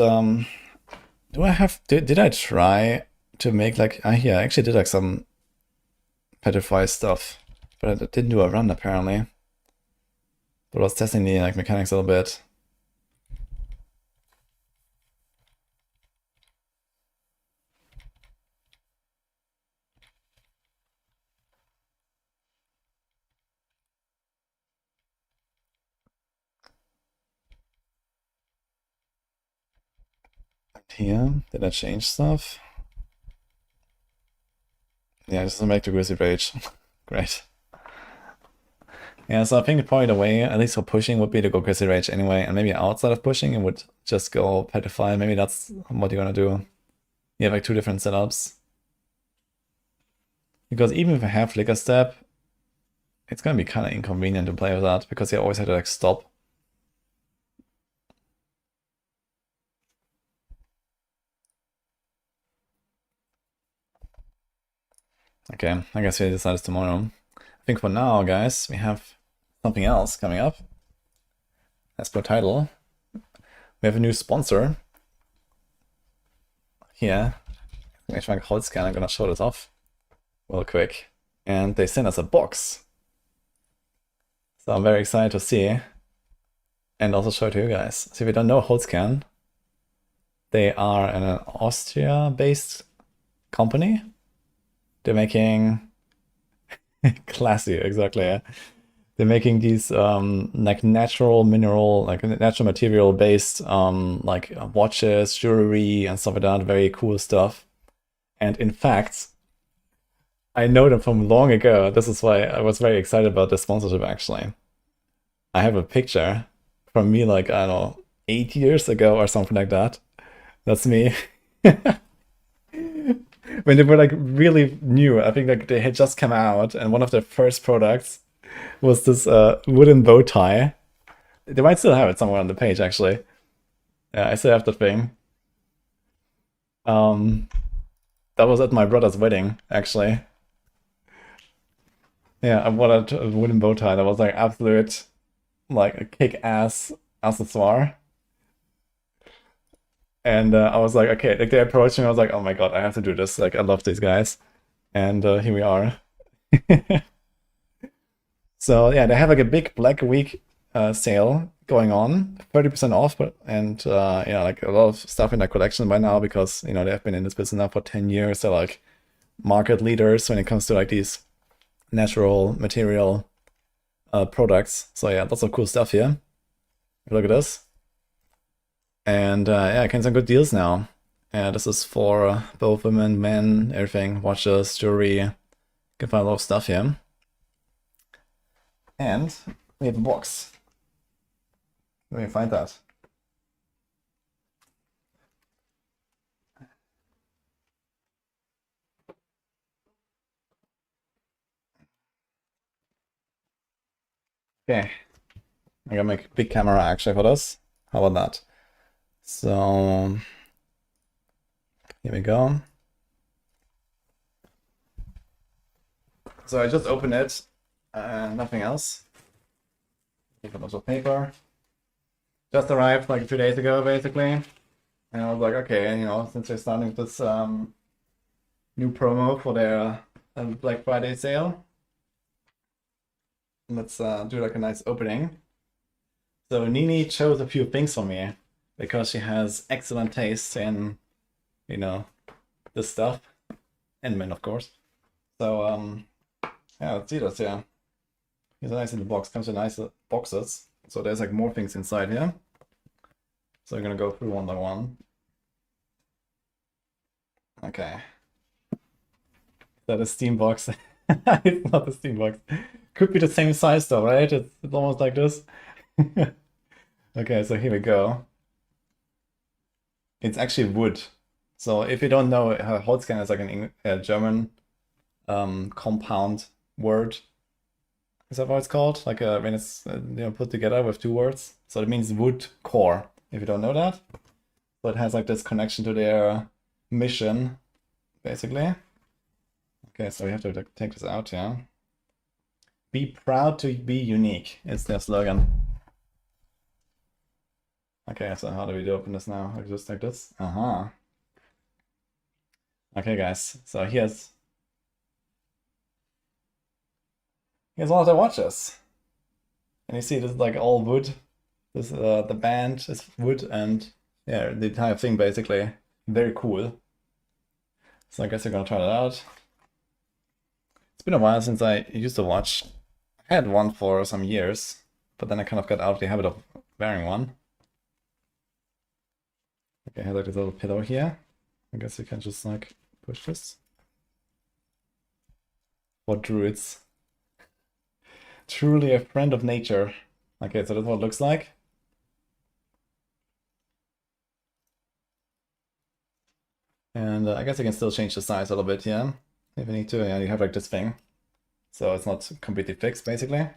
did I try to make like here I actually did like some petrify stuff. But I didn't do a run apparently. But I was testing the like mechanics a little bit. Here, did I change stuff? Yeah, just to make the Grizzly Rage. Great. Yeah, so I think probably the way, at least for pushing, would be to go Grizzly Rage anyway, and maybe outside of pushing, it would just go Petrify. Maybe that's what you're gonna do. You have like two different setups. Because even if I have Flicker Step, it's gonna be kind of inconvenient to play with that, because you always have to like stop. Okay, I guess we decide tomorrow. I think for now, guys, we have something else coming up. As per title, we have a new sponsor. Here, Clock Holzkern, I'm gonna show this off real quick. And they sent us a box. So I'm very excited to see. And also show it to you guys. So if you don't know Holzkern, they are an Austria-based company. They're making classy, exactly. Yeah. They're making these like natural mineral, like natural material based like watches, jewelry, and stuff like that. Very cool stuff. And in fact, I know them from long ago. This is why I was very excited about this sponsorship. Actually, I have a picture from me like I don't know 8 years ago or something like that. That's me. When they were like really new. I think like they had just come out, and one of their first products was this wooden bow tie. They might still have it somewhere on the page, actually. Yeah, I still have the thing. That was at my brother's wedding, actually. Yeah, I bought a wooden bow tie that was like absolute, like a kick-ass accessoire. And I was like, okay, like they approached me, I was like, oh my god, I have to do this. Like, I love these guys. And here we are. So yeah, they have like a big Black Week sale going on, 30% off, but and yeah, like a lot of stuff in their collection by now because you know they have been in this business now for 10 years. They're like market leaders when it comes to like these natural material products. So yeah, lots of cool stuff here. Look at this. And yeah, can some good deals now. This is for both women, men, everything, watches, jewelry. You can find a lot of stuff here. And we have a box. Let me find that. Okay. I'm gonna make a big camera actually for this. How about that? So here we go. So I just opened it, nothing else. Take a bunch of paper. Just arrived like 2 days ago, basically. And I was like, okay, you know, since they're starting this new promo for their Black Friday sale, let's do like a nice opening. So Nini chose a few things for me because she has excellent taste in, you know, this stuff, and men, of course. So yeah, let's see this. Yeah, it's a nice little box. Comes with nice boxes. So there's like more things inside here. So I'm gonna go through one by one. Okay. Is that a Steam box? It's not a Steam box. Could be the same size though, right? It's almost like this. Okay, so here we go. It's actually wood. So if you don't know, Holzkern is like a German compound word. Is that what it's called? Like when it's you know, put together with two words. So it means wood core, if you don't know that. So it has like this connection to their mission, basically. Okay, so we have to take this out, yeah. Be proud to be unique. It's their slogan. Okay, so how do we open this now? Like just like this? Uh-huh. Okay, guys. So here's Here's one of the watches. And you see this is like all wood. This the band is wood and yeah, the entire thing basically. Very cool. So I guess you're gonna try that out. It's been a while since I used a watch. I had one for some years, but then I kind of got out of the habit of wearing one. Okay, I have like this little pillow here. I guess you can just like push this. For druids. Truly a friend of nature. Okay, so that's what it looks like. And I guess I can still change the size a little bit, yeah. If I need to, yeah, you have like this thing. So it's not completely fixed, basically.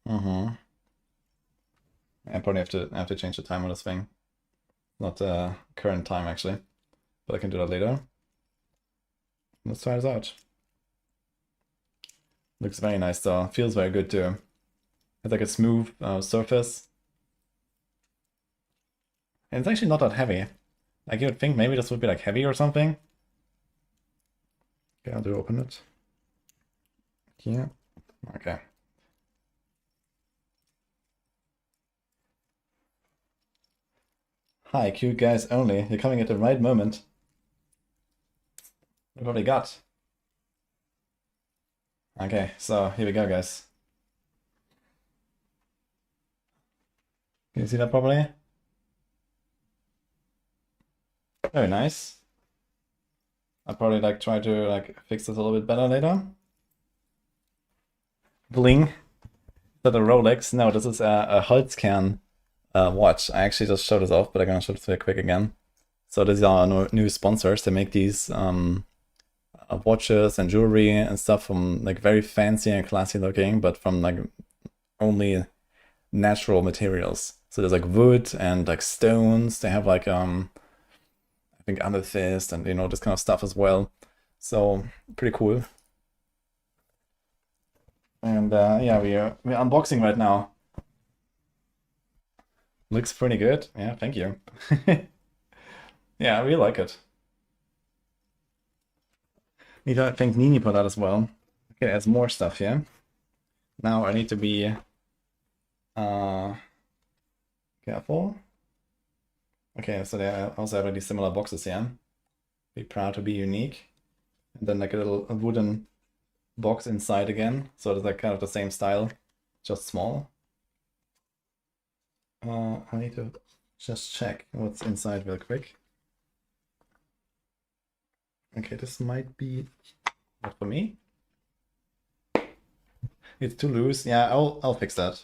I probably have to change the time on this thing. Not current time actually, but I can do that later. Let's try this out. Looks very nice though. Feels very good too. It's like a smooth surface. And it's actually not that heavy. Like you would think maybe this would be like heavy or something. Okay, I'll do open it. Here. Okay. Hi, cute guys only. You're coming at the right moment. Look what we got. Okay, so here we go, guys. Can you see that properly? Very nice. I'll probably like try to like fix this a little bit better later. Bling. Is that a Rolex? No, this is a Holzkern watch. I actually just showed this off, but I'm gonna show this very quick again. So these are our new sponsors. They make these watches and jewelry and stuff from like very fancy and classy looking, but from like only natural materials. So there's like wood and like stones. They have like I think amethyst and you know this kind of stuff as well. So pretty cool. And yeah, we're unboxing right now. Looks pretty good. Yeah, thank you. Yeah, I really like it. Need to thank Nini for that as well. Okay, there's more stuff here. Now I need to be careful. Okay, so they also have these similar boxes here. Be proud to be unique. And then like a little wooden box inside again. So it's like kind of the same style, just small. I need to just check what's inside real quick. Okay, this might be not for me. It's too loose. Yeah, I'll fix that.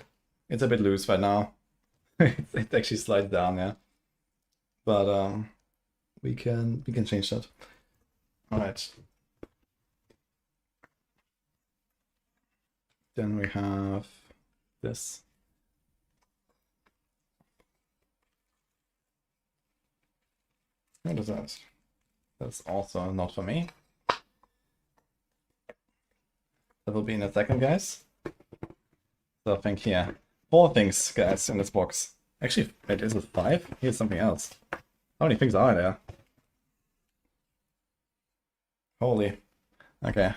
It's a bit loose right now. It actually slides down, yeah. But we can change that. All right. Then we have this. What is that? That's also not for me. That will be in a second, guys. So I think here, 4 things, guys, in this box. Actually, wait, is it 5? Here's something else. How many things are there? Holy. Okay.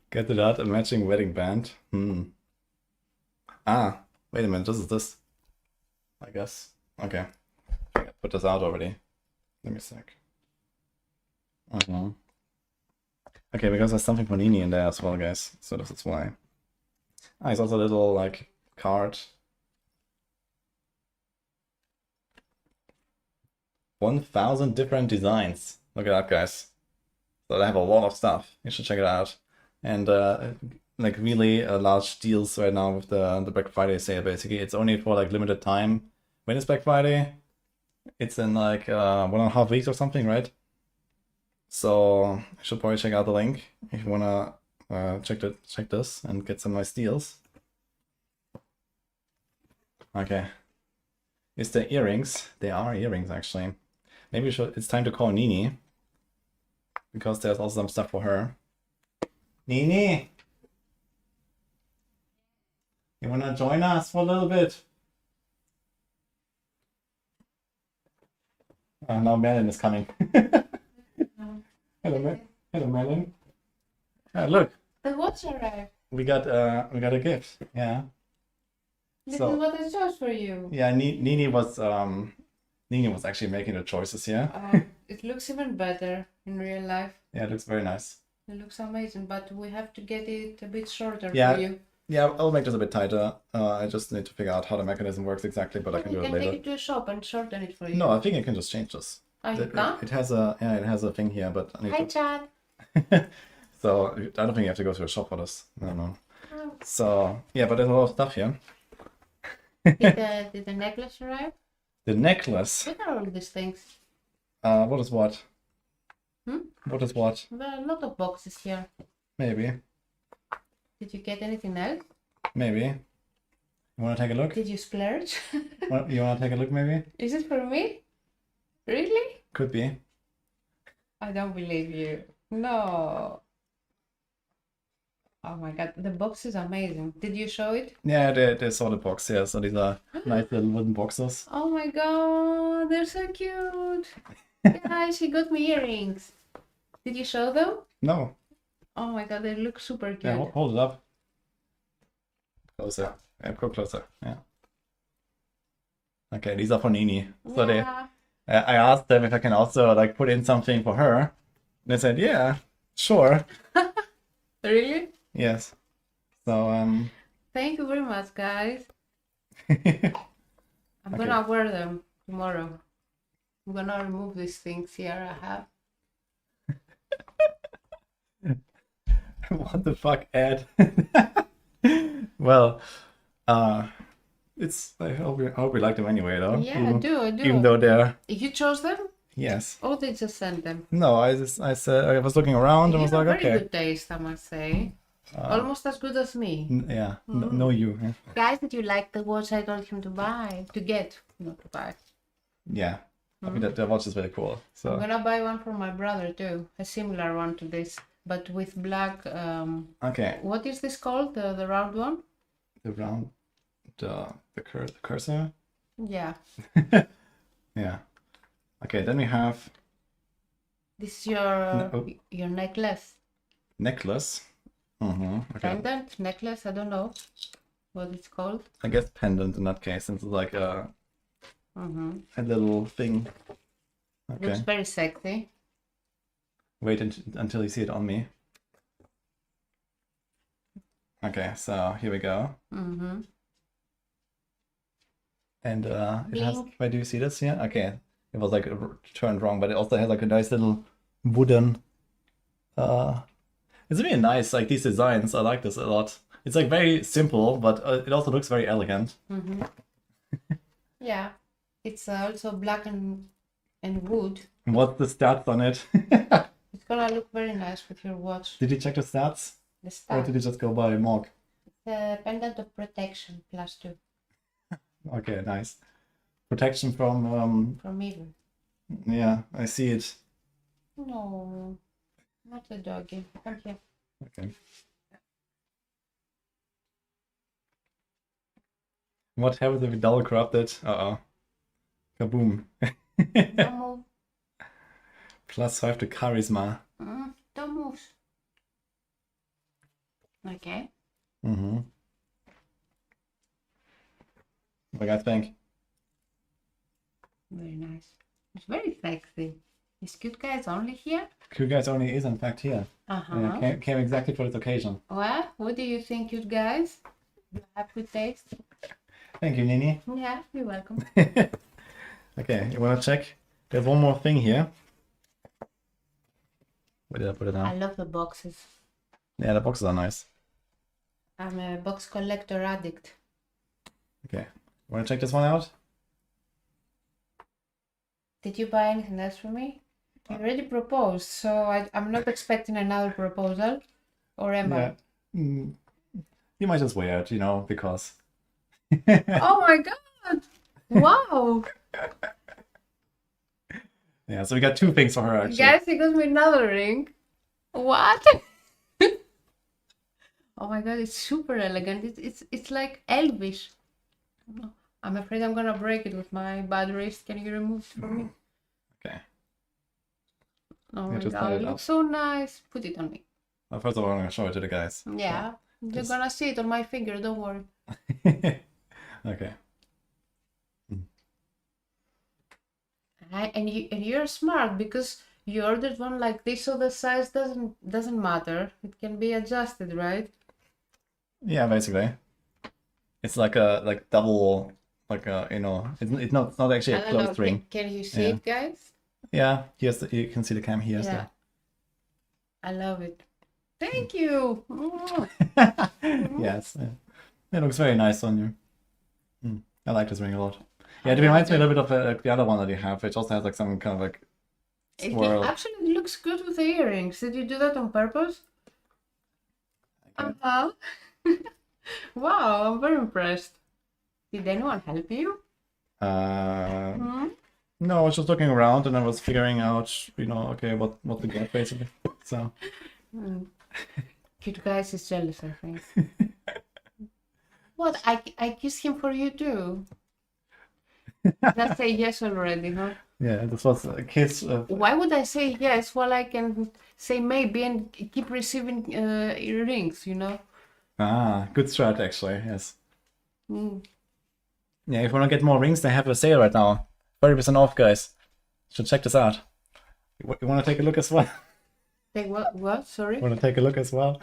Get to that, a matching wedding band. Ah, wait a minute, this is this. I guess. Okay. I think I put this out already. Let me a sec. Okay, because there's something for Nini in there as well, guys. So this is why. Ah, it's also a little like card. 1,000 different designs. Look at that, guys. So they have a lot of stuff. You should check it out. And like really large deals right now with the Black Friday sale. Basically, it's only for like limited time. When is Black Friday? It's in like 1.5 weeks or something, right? So you should probably check out the link if you wanna check this and get some nice deals. Okay. Is the earrings? They are earrings actually. Maybe it's time to call Nini. Because there's also some stuff for her. Nini! You wanna join us for a little bit? Now Merlin is coming. Hello, Merlin. Look, The watch arrived. we got a gift. Yeah. This So- is what I chose for you. Yeah, Nini was actually making the choices here. It looks even better in real life. Yeah, it looks very nice. It looks amazing, but we have to get it a bit shorter Yeah. for you. Yeah, I'll make this a bit tighter. I just need to figure out how the mechanism works exactly, but I can do it You can later. take it to a shop and shorten it for you. No, I think I can just change this. Oh, you can't? It has a thing here, but I need Hi, to. Chad. So I don't think you have to go to a shop for this. No. Oh. So yeah, but there's a lot of stuff here. Did the necklace arrive? The necklace. What are all these things? What is what? What is what? There are a lot of boxes here. Maybe. Did you get anything else? Maybe. You want to take a look? Did you splurge? You want to take a look, maybe? Is it for me? Really? Could be. I don't believe you. No. Oh my god, the box is amazing. Did you show it? Yeah, they saw the box here. So these are nice little wooden boxes. Oh my god, they're so cute. Guys, she got me earrings. Did you show them? No. Oh my god, they look super cute. Yeah, hold it up. Closer. Yeah, go closer. Yeah. Okay, these are for Nini. So Yeah. I asked them if I can also like put in something for her. And they said, yeah, sure. Really? Yes. So Thank you very much, guys. okay. I'm gonna wear them tomorrow. I'm gonna remove these things here I have. What the fuck, Ed? Well, it's I hope we like them anyway, though. Yeah, I do. Even though they're You chose them? yes. Or they just sent them? No, I said I was looking around and You was have like, very okay. good taste, I must say. Almost as good as me. Yeah, no you. Yeah. Guys, did you like the watch I told him to buy? To get, not to buy. Yeah. I mean that watch is very cool. I'm So gonna buy one for my brother too. A similar one to this, but with black. okay, What is this called? The round one? the round, the cursor. Yeah. Yeah. Okay, then we have This is your No. your necklace. necklace. Okay. Pendant, necklace, I don't know what it's called. I guess pendant in that case, since it's like a little thing. Okay. Looks very sexy. Wait until you see it on me. Okay, so here we go. And it has. Bing. Wait, do you see this here? Okay, it was like turned wrong, but it also has like a nice little wooden. It's really nice. Like these designs, I like this a lot. It's like very simple, but it also looks very elegant. Yeah, it's also black and wood. What's the stats on it? It's gonna look very nice with your watch. Did you check the stats? The Or stuff. did you just go by Morg? The pendant of protection +2 Okay, nice. Protection from, from evil. yeah, I see it. No, not the doggy. Come here. Okay. What happens if we double corrupted? Uh-oh. Kaboom. Don't move. +5 to charisma. Don't move. Okay. What do you guys think? Very nice. It's very sexy. Is cute guys only here? Cute Guys only is in fact here. Uh-huh. Yeah, came exactly for this occasion. Well, what do you think, cute guys? Do you have good taste? Thank you, Nini. Yeah, you're welcome. Okay, you wanna check? There's one more thing here. Where did I put it I now? love the boxes. Yeah, the boxes are nice. I'm a box collector addict. Okay, wanna check this one out? Did you buy anything else for me? You already proposed, so I'm not expecting another proposal. Or am Yeah. You might just wear it, because. I? Oh my god! Wow! Yeah, so we got two things for her actually. Guys, he got me another ring. What? Oh my god, it's super elegant. It's like elvish. I'm afraid I'm gonna break it with my bad wrist. Can you remove it for me? Okay. Oh Yeah, my just god, tie it it looks so nice. Put it on me. First of all, I'm gonna show it to the guys. Yeah, you're gonna see it on my finger, don't worry. Okay. And you're smart because you ordered one like this, so the size doesn't matter. It can be adjusted, right? Yeah, basically. It's like a double, like a, you know, it's not actually a closed ring. Can you see it, guys? Yeah, you can see the cam here. Yeah. I love it. Thank you. Yes, it looks very nice on you. I like this ring a lot. Yeah, it reminds me a little bit of like the other one that you have, which also has like some kind of like swirl. It actually looks good with the earrings. Did you do that on purpose? Uh-huh. Wow, I'm very impressed. Did anyone help you? No, I was just looking around and I was figuring out, you know, okay, what to get basically. So. Cute guys is jealous, I think. What? I kiss him for you too. Let's say yes already, huh? Yeah, this was a kiss. Why would I say yes while I can say maybe and keep receiving rings, you know? Ah, good strat actually, yes. Yeah, if you want to get more rings, they have a sale right now. 30% off, guys. Should check this out. You want to take a look as well? Take what? Sorry? Want to take a look as well?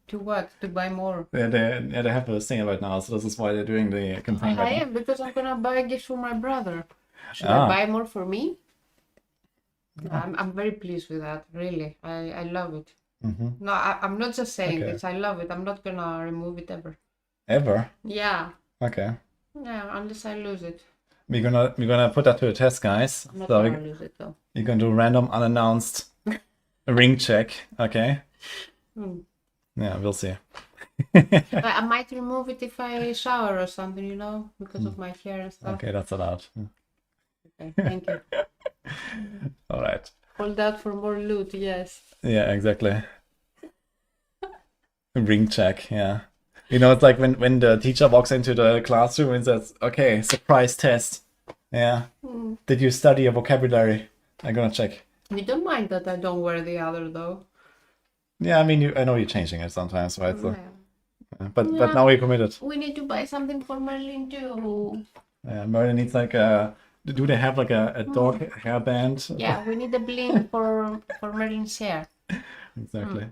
To what? To buy more? Yeah, they have a sale right now, so this is why they're doing the campaign I right am, because I'm gonna buy a gift for my brother. Should Ah. I buy more for me? I'm very pleased with that, really. I love it. No, I'm not just saying Okay. this. I love it. I'm not gonna remove it ever. Ever? Yeah. Okay. Yeah, unless I lose it. We're gonna put that to the test, guys. I'm not So gonna lose it though. you're gonna do random unannounced ring check, okay? Yeah, we'll see. I might remove it if I shower or something, you know, because of my hair and stuff. Okay, that's allowed. Okay, thank you. All right. Hold out for more loot, yes. Yeah, exactly. Ring check, yeah. You know, it's like when the teacher walks into the classroom and says, okay, surprise test. Yeah. Did you study your vocabulary? I'm gonna check. You don't mind that I don't wear the other though. Yeah, I mean, I know you're changing it sometimes, right? So, Yeah. but now we're committed. We need to buy something for Merlin too. Merlin needs like a... Do they have like a dog hairband? Yeah, we need a bling for Merlin's hair. Exactly.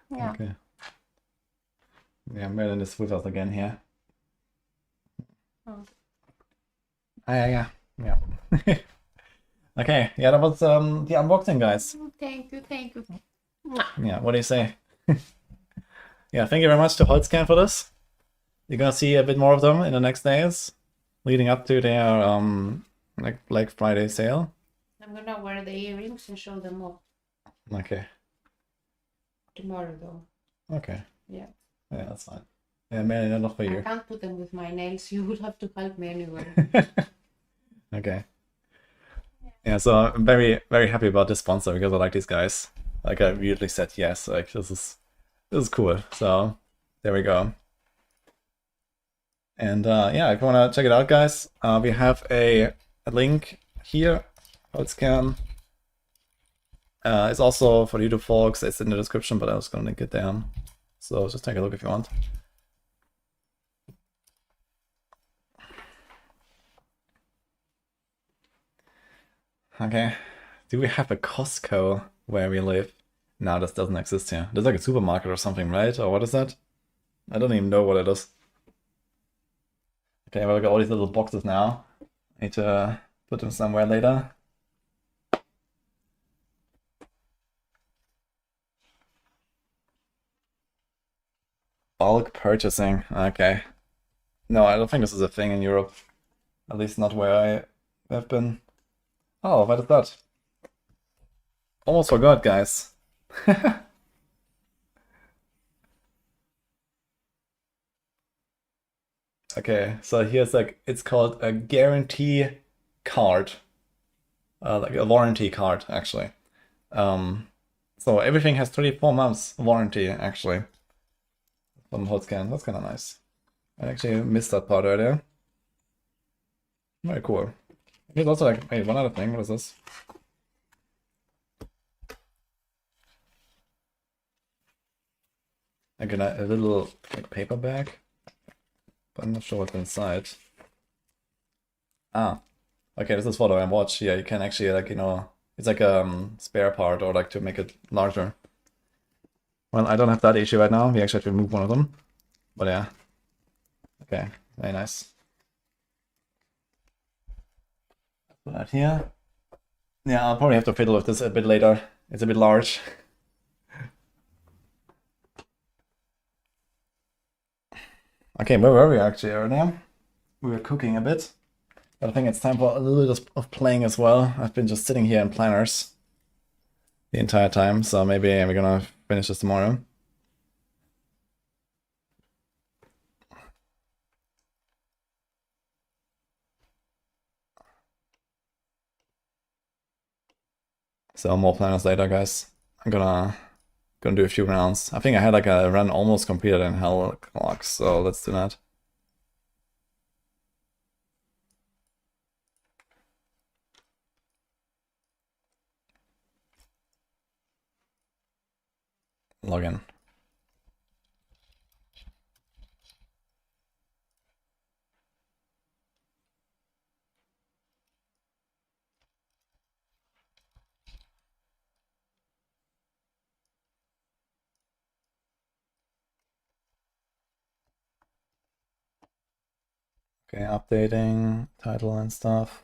Yeah. Okay. Yeah, Merlin is with us again here. Oh. Yeah. Okay, yeah, that was the unboxing, guys. Thank you. Yeah, what do you say? Yeah, thank you very much to Holzkern for this. You're gonna see a bit more of them in the next days, leading up to their like Black Friday sale. I'm gonna wear the earrings and show them off Okay. tomorrow though. Okay. Yeah. Yeah, that's fine. Yeah, Merlin, not for I you. can't put them with my nails. You would have to help me anyway. Okay. Yeah, so I'm very, very happy about this sponsor because I like these guys. Like I immediately said yes. Like this is cool. So there we go. And yeah, if you wanna check it out, guys, we have a link here. Holzkern. It's also for YouTube folks. It's in the description, but I was gonna link it down. So just take a look if you want. Okay. Do we have a Costco where we live? No, this doesn't exist here. There's like a supermarket or something, right? Or what is that? I don't even know what it is. Okay, well, I got all these little boxes now. I need to put them somewhere later. Bulk purchasing. Okay. No, I don't think this is a thing in Europe. At least not where I have been. Oh, what is that? Almost forgot, guys. Okay, so here's like, it's called a guarantee card. Like a warranty card, actually. So everything has 24 months warranty, actually. From Holzkern. That's kind of nice. I actually missed that part earlier. Very cool. There's also like, wait, one other thing. What is this? like a little like paper bag, but I'm not sure what's inside. Ah, okay, this is for the watch. Yeah, you can actually like, you know, it's like a spare part or like to make it larger. Well, I don't have that issue right now. We actually have to remove one of them, but yeah. Okay, very nice. Put that here. Yeah, I'll probably have to fiddle with this a bit later. It's a bit large. Okay, where were we actually earlier? We were cooking a bit. But I think it's time for a little bit of playing as well. I've been just sitting here in planners the entire time, so maybe we're gonna finish this tomorrow. So more planners later, guys. I'm gonna do a few rounds. I think I had like a run almost completed in Hell Clock, so let's do that. Log in. Okay, updating title and stuff.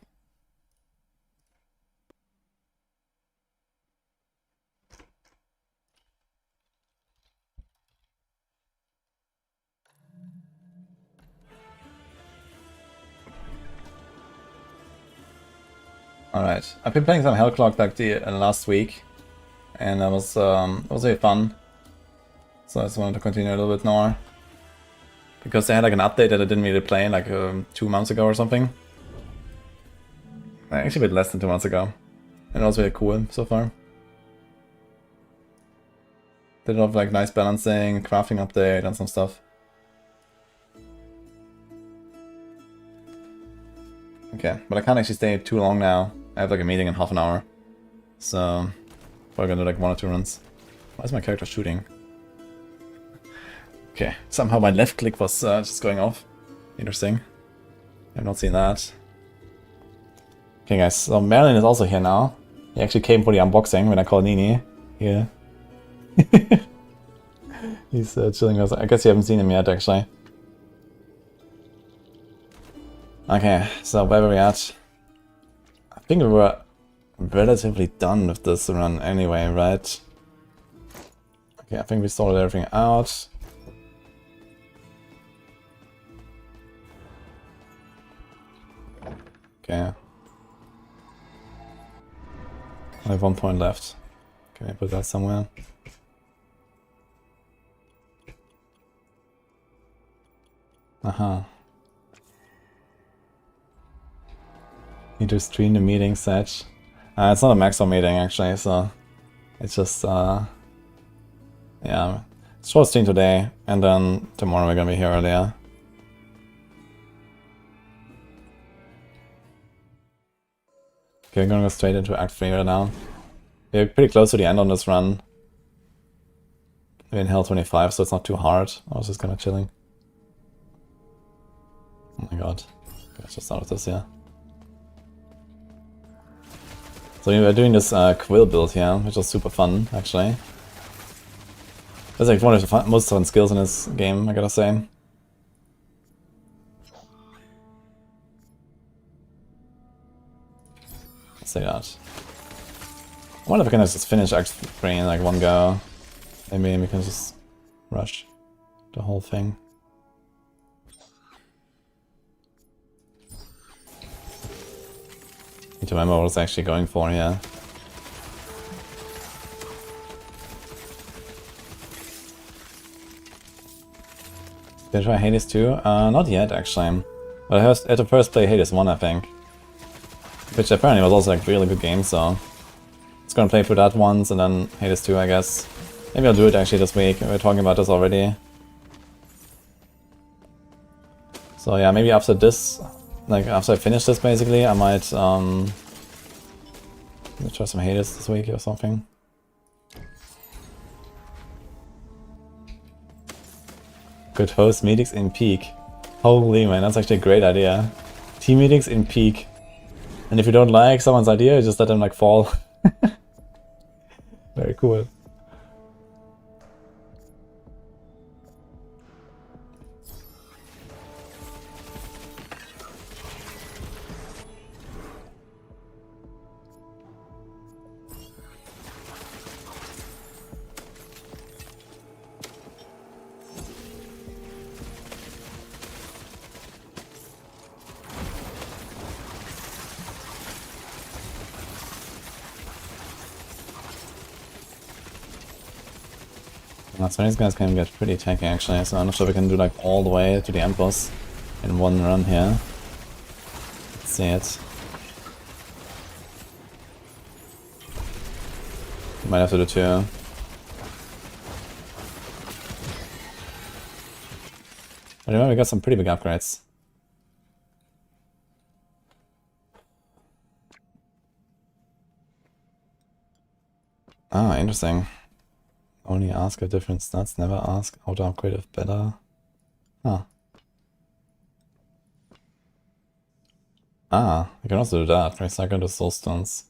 Alright, I've been playing some Hell Clock like the last week, and it was really fun. So I just wanted to continue a little bit more. Because they had like an update that I didn't really play like 2 months ago or something. Actually a bit less than 2 months ago. And it was really cool so far. Did a lot of like nice balancing, crafting update and some stuff. Okay, but I can't actually stay too long now. I have like a meeting in half an hour. So, probably gonna do like 1 or 2 runs. Why is my character shooting? Okay, somehow my left click was just going off. Interesting. I've not seen that. Okay guys, so Merlin is also here now. He actually came for the unboxing when I called Nini. Here. He's chilling us. I guess you haven't seen him yet actually. Okay, so where were we at? I think we were relatively done with this run anyway, right? Okay, I think we sorted everything out. Okay. I have 1 point left. Can I put that somewhere? Aha. Need to stream the meeting, Satch. It's not a maximum meeting actually, so it's just yeah. Short stream today, and then tomorrow we're gonna be here earlier. Okay, we're gonna go straight into Act 3 right now. We're pretty close to the end on this run. We're in Hell 25, so it's not too hard. I was just kinda chilling. Oh my god. Let's just start with this, yeah. So we're doing this Quill build here, which was super fun, actually. That's like one of the most fun skills in this game, I gotta say. Let's say that. I wonder if I can just finish Act 3 in like one go. Maybe we can just rush the whole thing. Need to remember what I was actually going for here. Did I try Hades 2? Not yet actually. But I had to first play Hades 1 I think. Which apparently was also like a really good game, so... It's gonna play through that once and then Hades 2 I guess. Maybe I'll do it actually this week, we were talking about this already. So yeah, maybe after this, like after I finish this basically, I might try some Hades this week or something. Could host meetings in peak. Holy man, that's actually a great idea. Team meetings in peak. And if you don't like someone's idea, you just let them like fall. Very cool. So these guys can get pretty tanky actually, so I'm not sure we can do like all the way to the end boss in one run here. Let's see it. Might have to do two. But anyway, we got some pretty big upgrades. Ah, interesting. Only ask if different stats, never ask auto upgrade if better. Huh. Ah, you can also do that. Recycle the soul stones.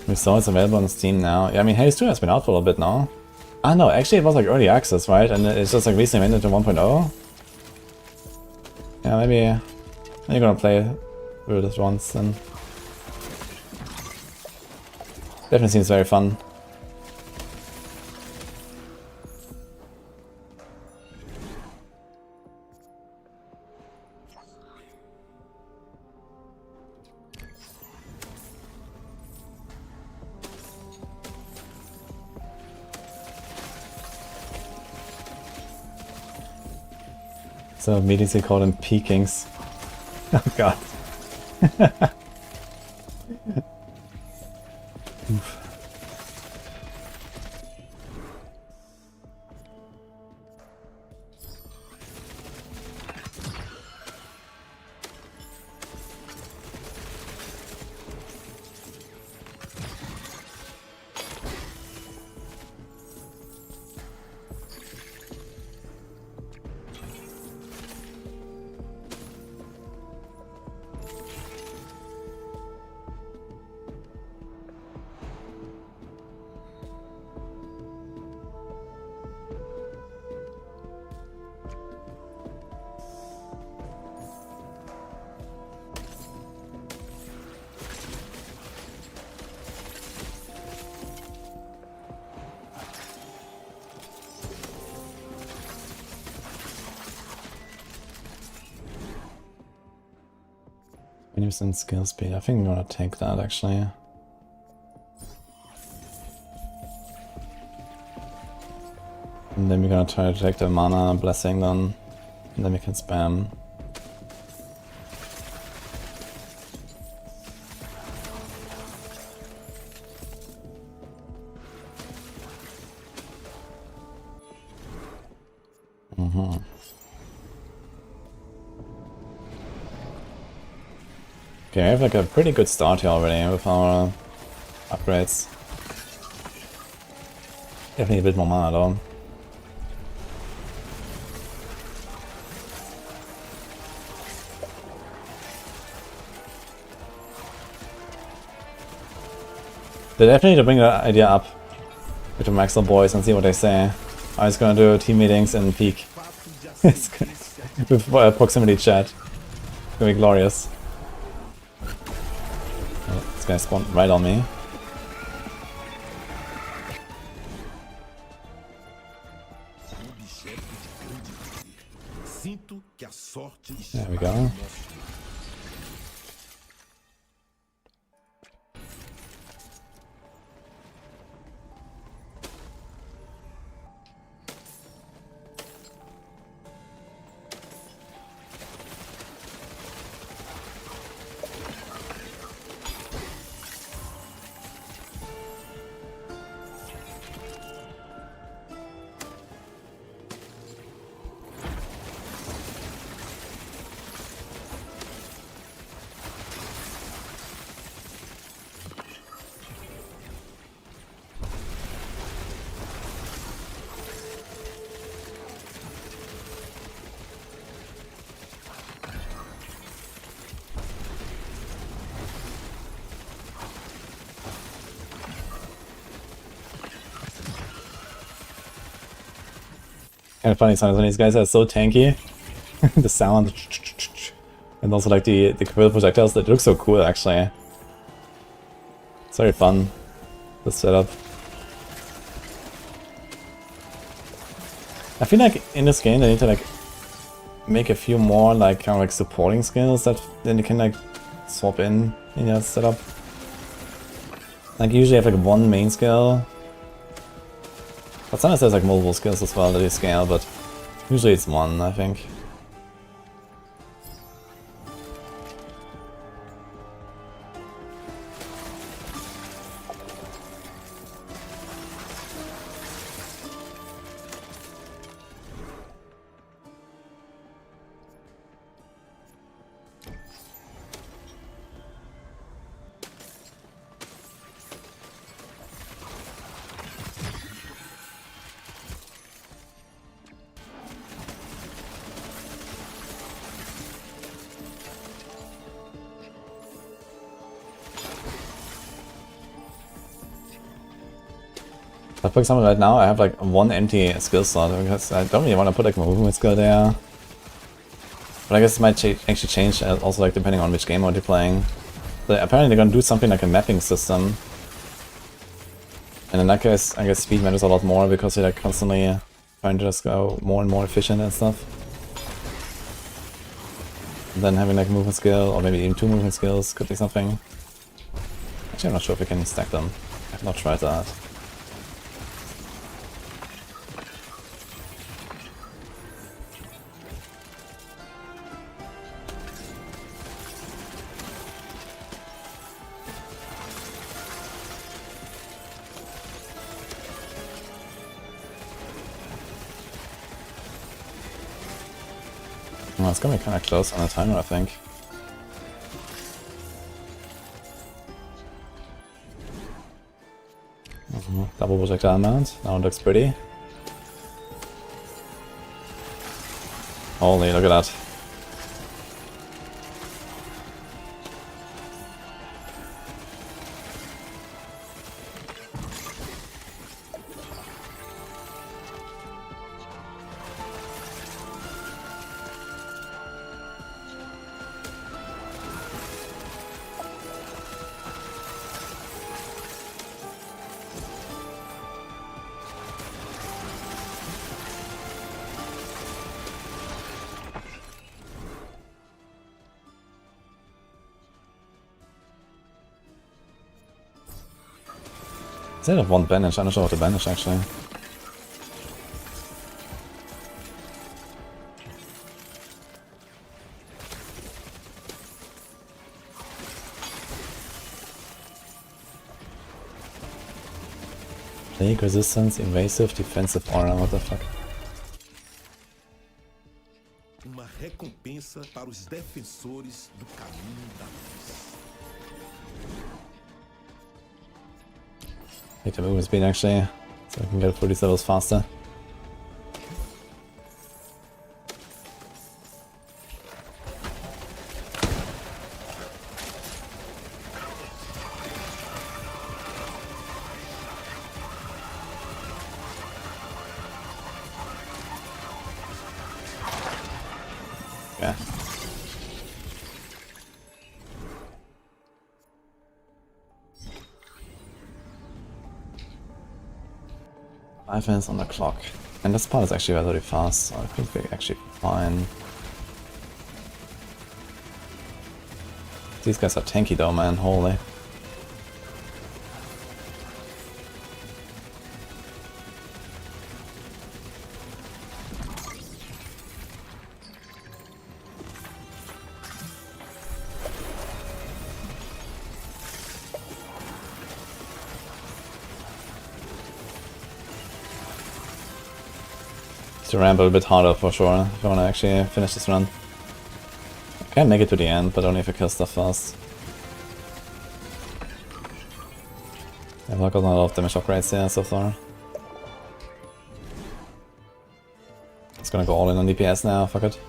We saw it's available on Steam now. Yeah, I mean, Hades 2 has been out for a little bit now. Ah, no, actually it was like early access, right? And it's just like recently went into 1.0. Yeah, maybe you're gonna play through this once then. Definitely seems very fun. So meetings they call them peakings. Oh god. Oof. Percent skill speed. I think I'm gonna take that actually. And then we're gonna try to take the mana blessing then. And then we can spam. Okay, I have like a pretty good start here already with our upgrades. Definitely a bit more mana though. They definitely need to bring that idea up with the Maxwell boys and see what they say. I was gonna do team meetings in peak. With proximity chat. It's gonna be glorious. This guy spawned right on me. There we go. Kind of funny sometimes when these guys are so tanky. The sound. And also like the quill projectiles, that look so cool actually. It's very fun, this setup. I feel like in this game they need to like make a few more like kind of like supporting skills that then you can like swap in your setup. Like usually have like one main skill. But sometimes there's like multiple skills as well that you scale, but usually it's one, I think. But for example, right now I have like one empty skill slot because I don't really want to put like a movement skill there. But I guess it might actually change also like depending on which game mode you're playing. But apparently they're gonna do something like a mapping system. And in that case, I guess speed matters a lot more because you're like constantly trying to just go more and more efficient and stuff. And then having like a movement skill, or maybe even two movement skills, could be something. Actually, I'm not sure if we can stack them. I've not tried that. Well, it's gonna be kinda close on the timer, I think. Double projectile mount, now it looks pretty. Holy, look at that. Instead of one banish, I'm not sure what to banish actually. Plague resistance, invasive, defensive aura, what the fuck? Uma recompensa para os defensores do caminho da luz. Need to move speed actually, so I can get through these levels faster. Yeah. Five minutes on the clock. And this part is actually relatively fast, so I think we're actually fine. These guys are tanky though, man, holy. To ramble a bit harder for sure if I want to actually finish this run. I can make it to the end, but only if I kill stuff fast. I've not gotten a lot of damage upgrades here so far. It's gonna go all in on DPS now, fuck it.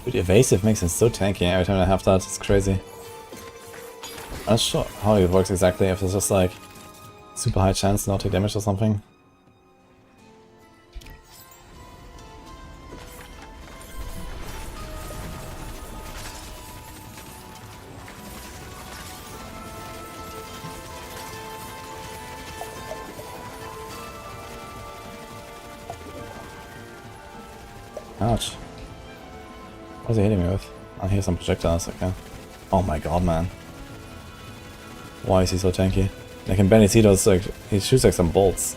Dude, evasive makes him so tanky every time I have that, it's crazy. I'm not sure how it works exactly, if it's just like super high chance not to take damage or something. Ouch. What is he hitting me with? I hear some projectiles, okay. Oh my god, man. Why is he so tanky? I can barely see those, like, he shoots like some bolts.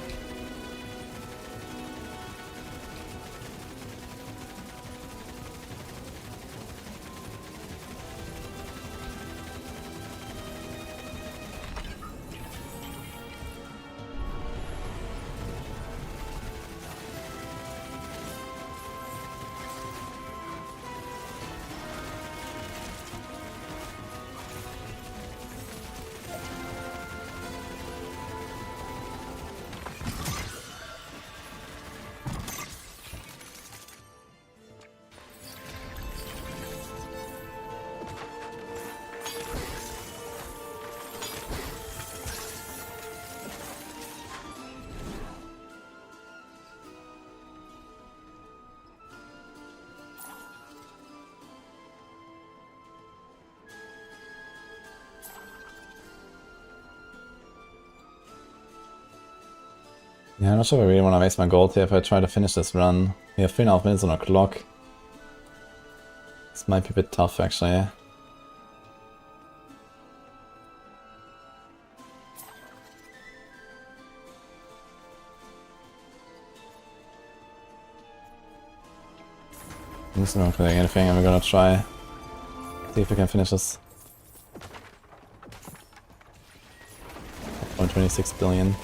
Yeah, I'm not sure if I really want to waste my gold here if I try to finish this run. We have 3.5 minutes on our clock. This might be a bit tough, actually. I'm just not doing anything, and we're gonna try see if we can finish this. 1.26 billion.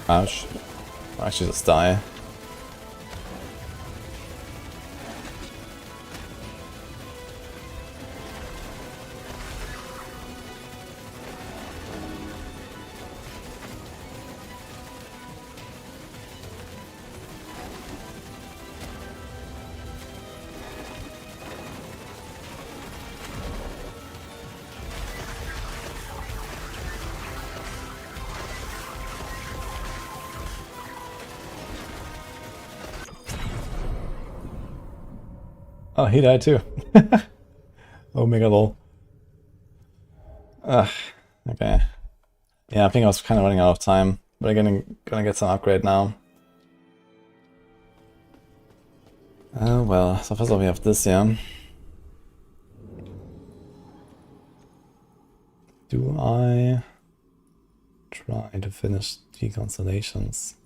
Ouch. Or actually just die. Oh, he died too. Oh, mega lol. Ugh. Okay. Yeah, I think I was kind of running out of time, but I'm gonna get some upgrade now. Oh well, so first of all we have this, yeah. Do I try to finish 3 constellations?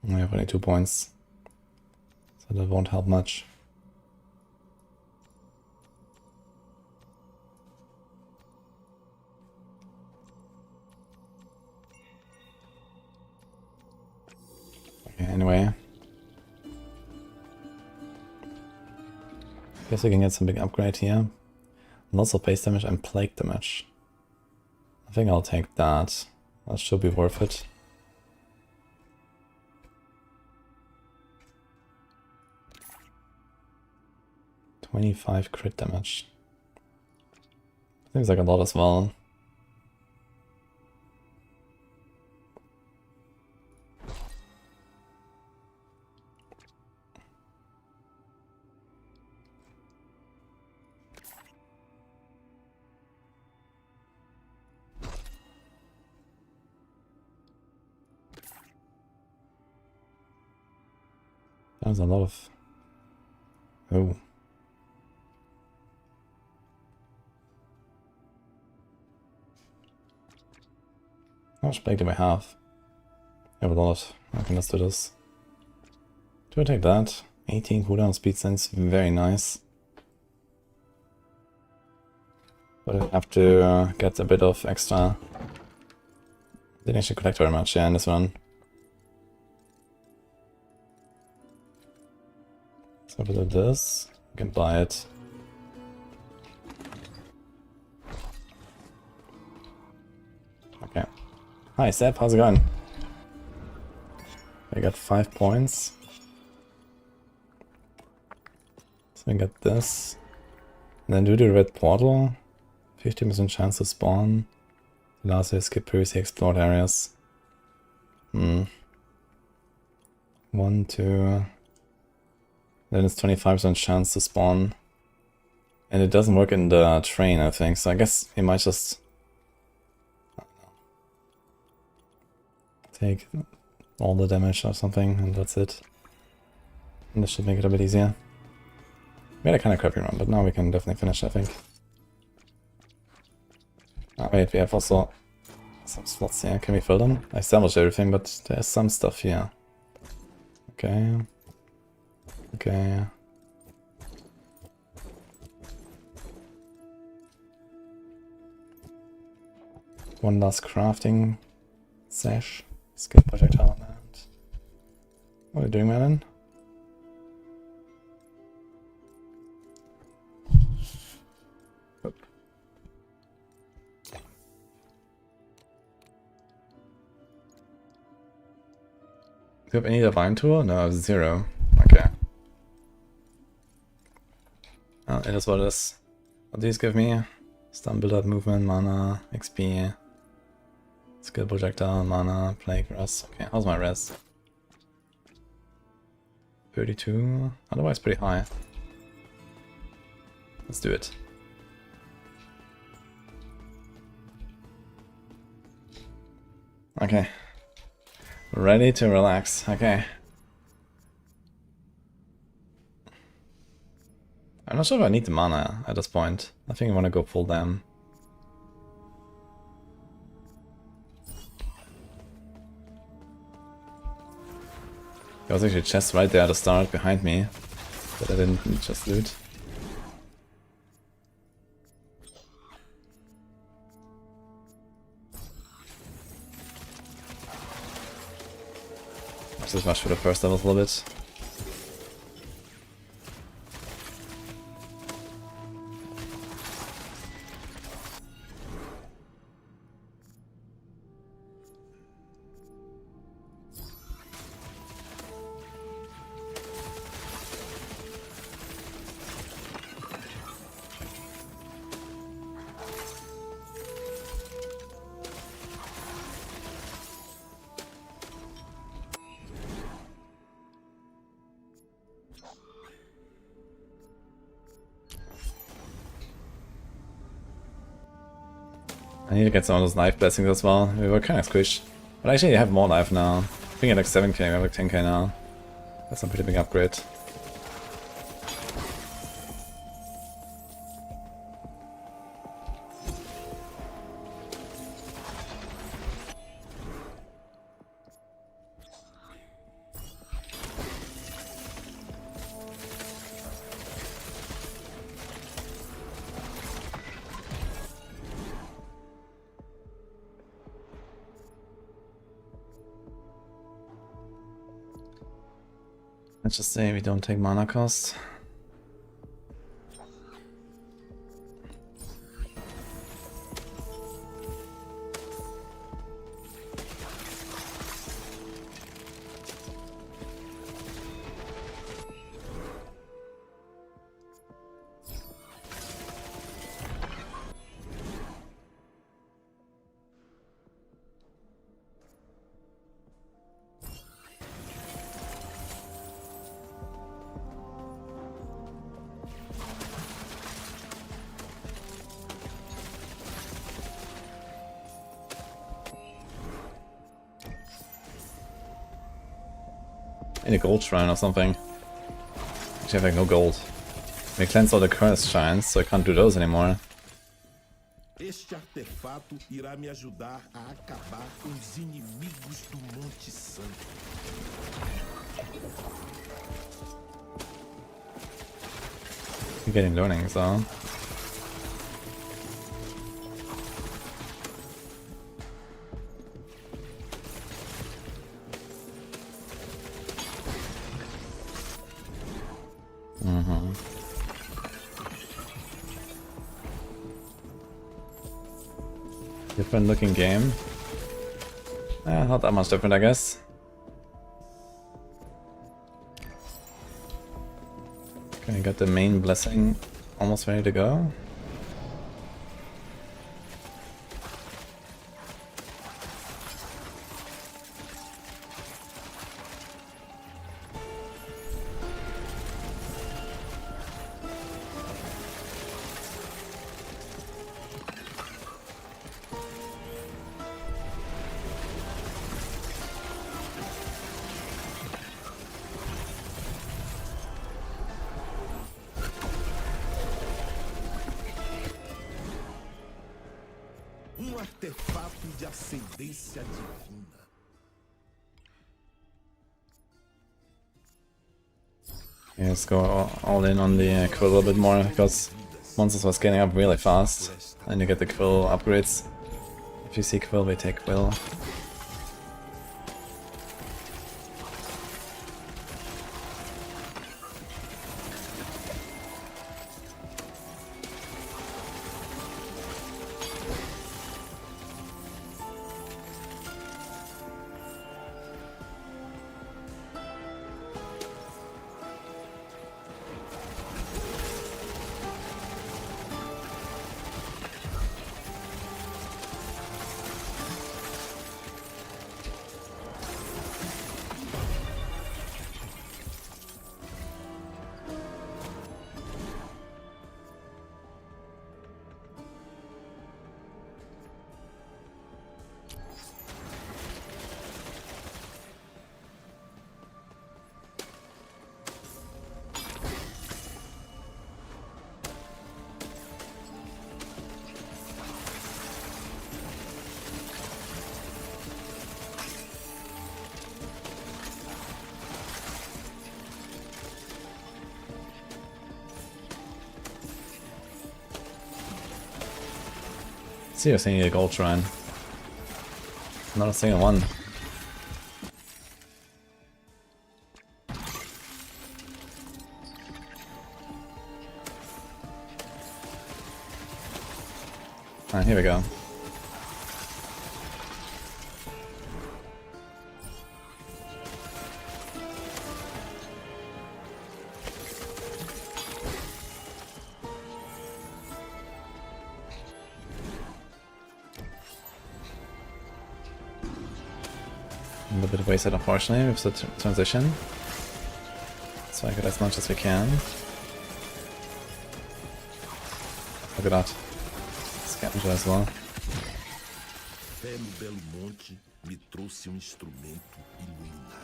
I have only 2 points, so that won't help much. Okay, anyway. Guess we can get some big upgrade here. Lots of base damage and plague damage. I think I'll take that. That should be worth it. $25 crit damage. Seems like a lot as well. That was a lot of... Oh. How much plague do I have? I have a lot. Okay, let's do this. Do I take that? 18 cooldown speed sense, very nice. But I have to get a bit of extra. Didn't actually collect very much, yeah, in this one. So if I do this, I can buy it. Okay. Hi Seb, how's it going? I got 5 points. So I got this. And then do the red portal. 50% chance to spawn. Allows you to skip previously explored areas. 1, 2. Then it's 25% chance to spawn. And it doesn't work in the train, I think. So I guess he might just take all the damage or something, and that's it. And this should make it a bit easier. We had a kind of crappy run, but now we can definitely finish, I think. Ah, wait, we have also some slots here. Can we fill them? I salvaged everything, but there's some stuff here. Okay. Okay. One last crafting sesh. Skip projectile on that. What are you doing, Melon? Do you have any divine tool? No, I have 0. Okay. Oh, it is what it is. What do these give me? Stun build up, movement, mana, XP, skill projectile, mana, plague, res. Okay, how's my res? 32. Otherwise pretty high. Let's do it. Okay. Ready to relax. Okay. I'm not sure if I need the mana at this point. I think I want to go full dam. There was actually a chest right there at the start behind me that I didn't just loot. Let's just rush for the first level a little bit. I need to get some of those life blessings as well. We were kind of squished. But actually I have more life now. I think I have like 7k, I have like 10k now. That's a pretty big upgrade. Let's just say we don't take mana cost. In a gold shrine or something. Actually, I have like no gold. We cleansed all the cursed shrines, so I can't do those anymore. Este artefato irá me ajudar a acabar com os inimigos do Monte Santo. I'm getting learning, so. Different looking game. Not that much different, I guess. Okay, got the main blessing almost ready to go. Artefato de ascendência divina. Yeah, let's go all in on the quill a little bit more, because monsters were scaling up really fast, and you get the quill upgrades. If you see quill, we take quill. Seriously, need a gold shrine. Not a single one. Ah, here we go. A little bit wasted, unfortunately, with the transition. So I get as much as we can. Look at that. Scavenger as well. Fé no belo monte me trouxe instrumento iluminado.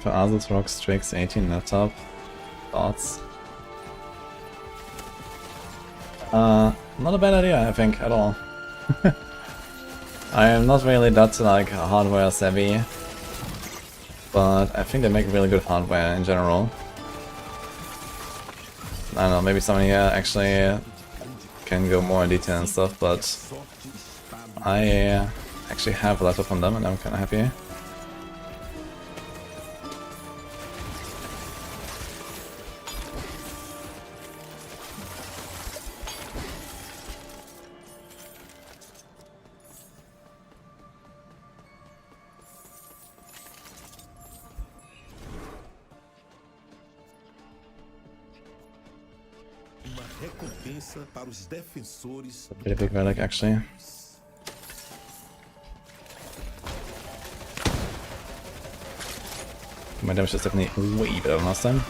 For Azel's Rock Strix 18 laptop. Thoughts? Not a bad idea, I think, at all. I am not really that like hardware savvy, but I think they make really good hardware in general. I don't know, maybe somebody here actually can go more in detail and stuff, but I actually have a laptop from them and I'm kinda happy. Recompensa para os defensores. A pretty big relic, actually. My damage is definitely way better than last time.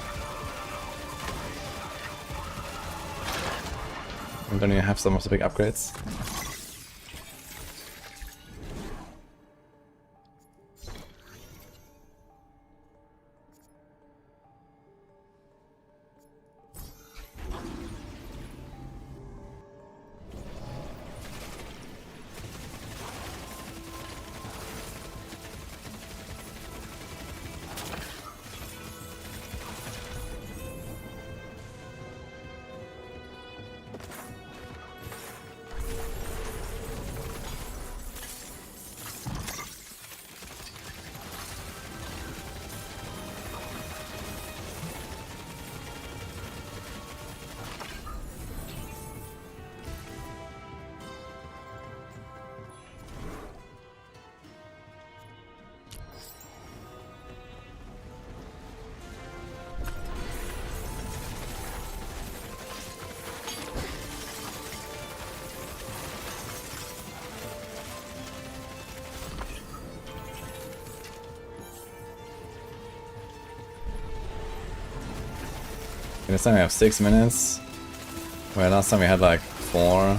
I don't even have some of the big upgrades. This time we have 6 minutes. Where last time we had like 4.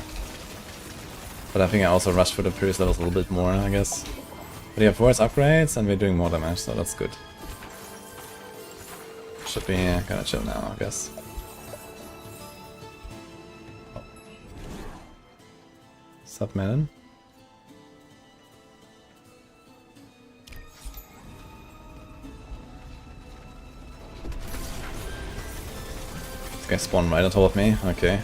But I think I also rushed for the previous levels a little bit more, I guess. But we have worse upgrades and we're doing more damage, so that's good. Should be kinda chill now, I guess. Sup, Melon? This guy spawned right on top of me, okay.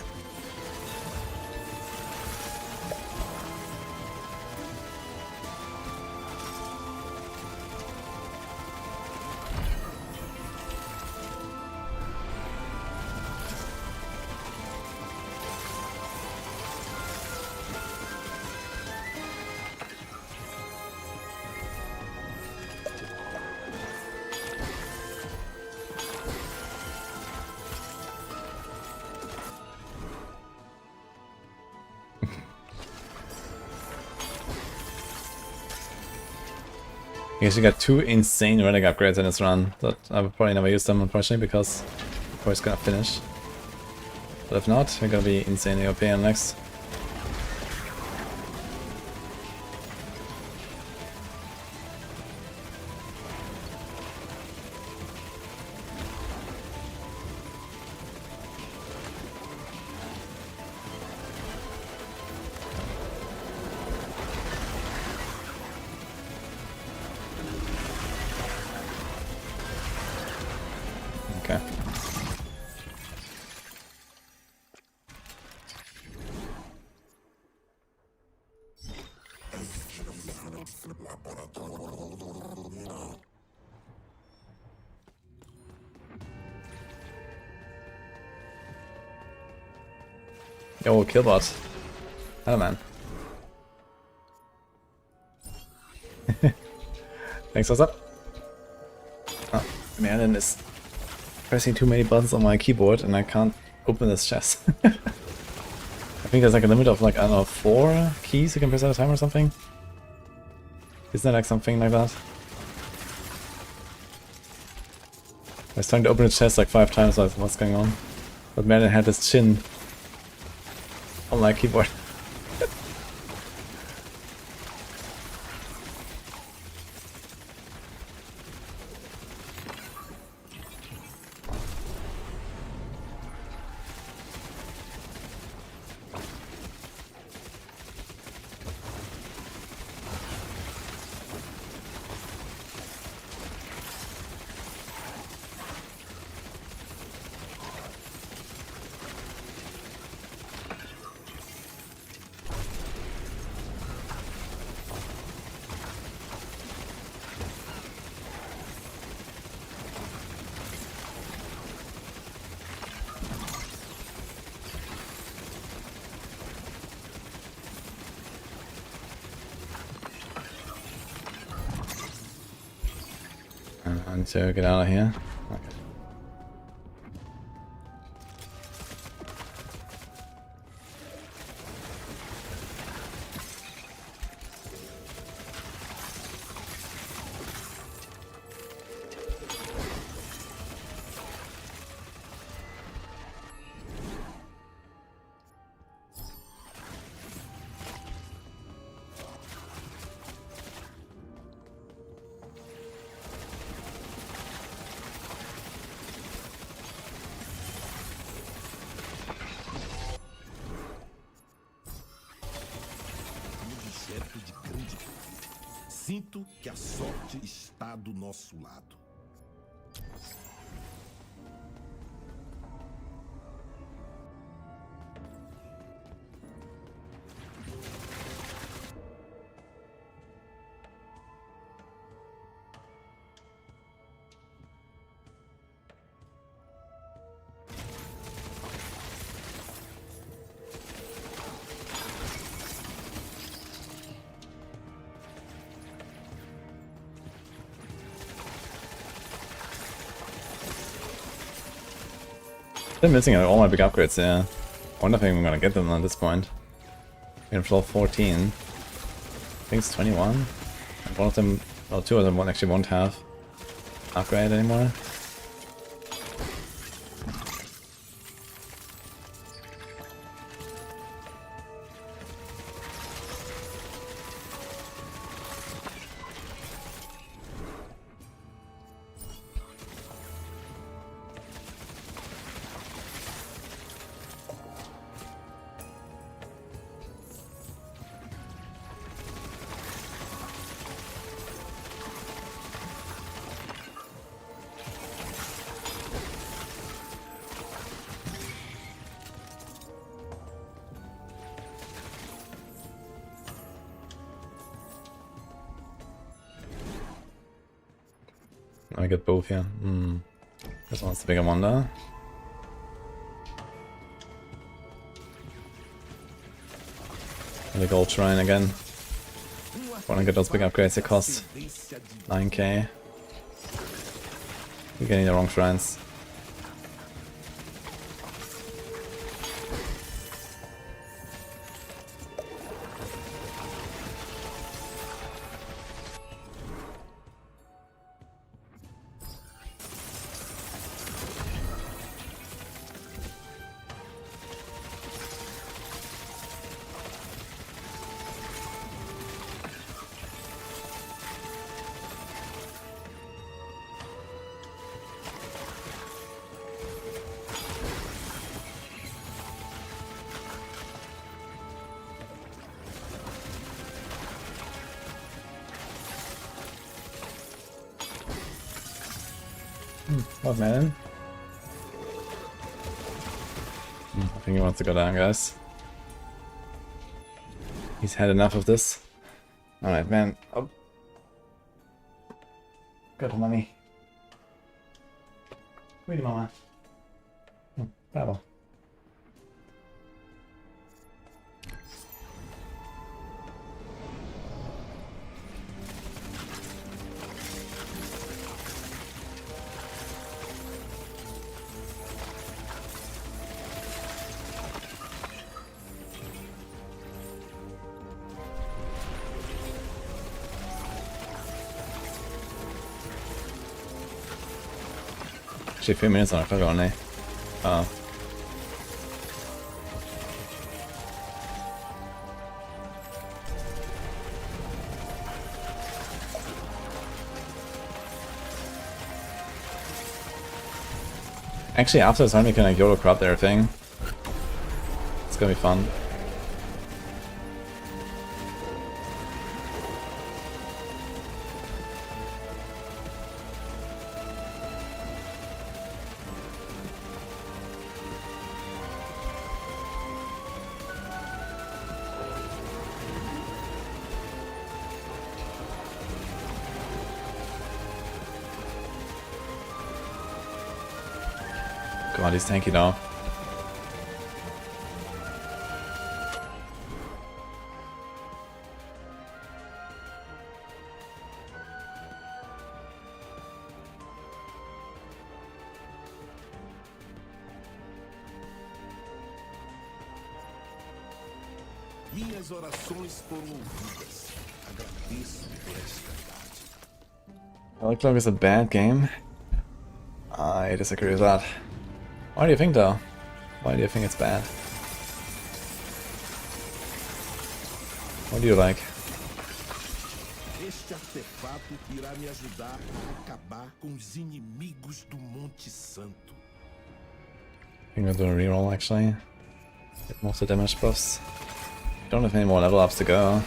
I guess you got 2 insane relic upgrades in this run, but I will probably never use them unfortunately because before it's gonna finish. But if not, we're gonna be insanely OP on next. Okay. Yo, Killbot. Hello, man. Thanks, what's up? Oh, Merlin is pressing too many buttons on my keyboard and I can't open this chest. I think there's like a limit of like, I don't know, 4 keys you can press at a time or something? Isn't there like something like that? I was trying to open the chest like 5 times, so I was like, what's going on? But Merlin had his chin on my keyboard. I need to get out of here. Okay. Sinto que a sorte está do nosso lado. Been missing all my big upgrades, yeah. I wonder if I'm gonna get them at this point. In floor 14. I think it's 21. And one of them, well, 2 of them actually won't have upgrade anymore. I get both here. This one's the bigger one though. And the gold shrine again. Wanna get those big upgrades, it costs 9k. We're getting the wrong shrines. What, man? I think he wants to go down, guys. He's had enough of this. Alright, man. Oh. Got the money. Wait a moment. Bravo. Actually, a few minutes on a clock only. Oh. Actually, after this time, we can like YOLO corrupt everything. It's gonna be fun. God, he's tanky though. Minhas orações foram ouvidas. Agradeço por esta tarde. Clock is a bad game. I disagree with that. Why do you think though? Why do you think it's bad? What do you like? Este artefato irá me ajudar a acabar com os inimigos do Monte Santo. I think we'll do a reroll actually. Get most of the damage buffs. Don't have any more level ups to go.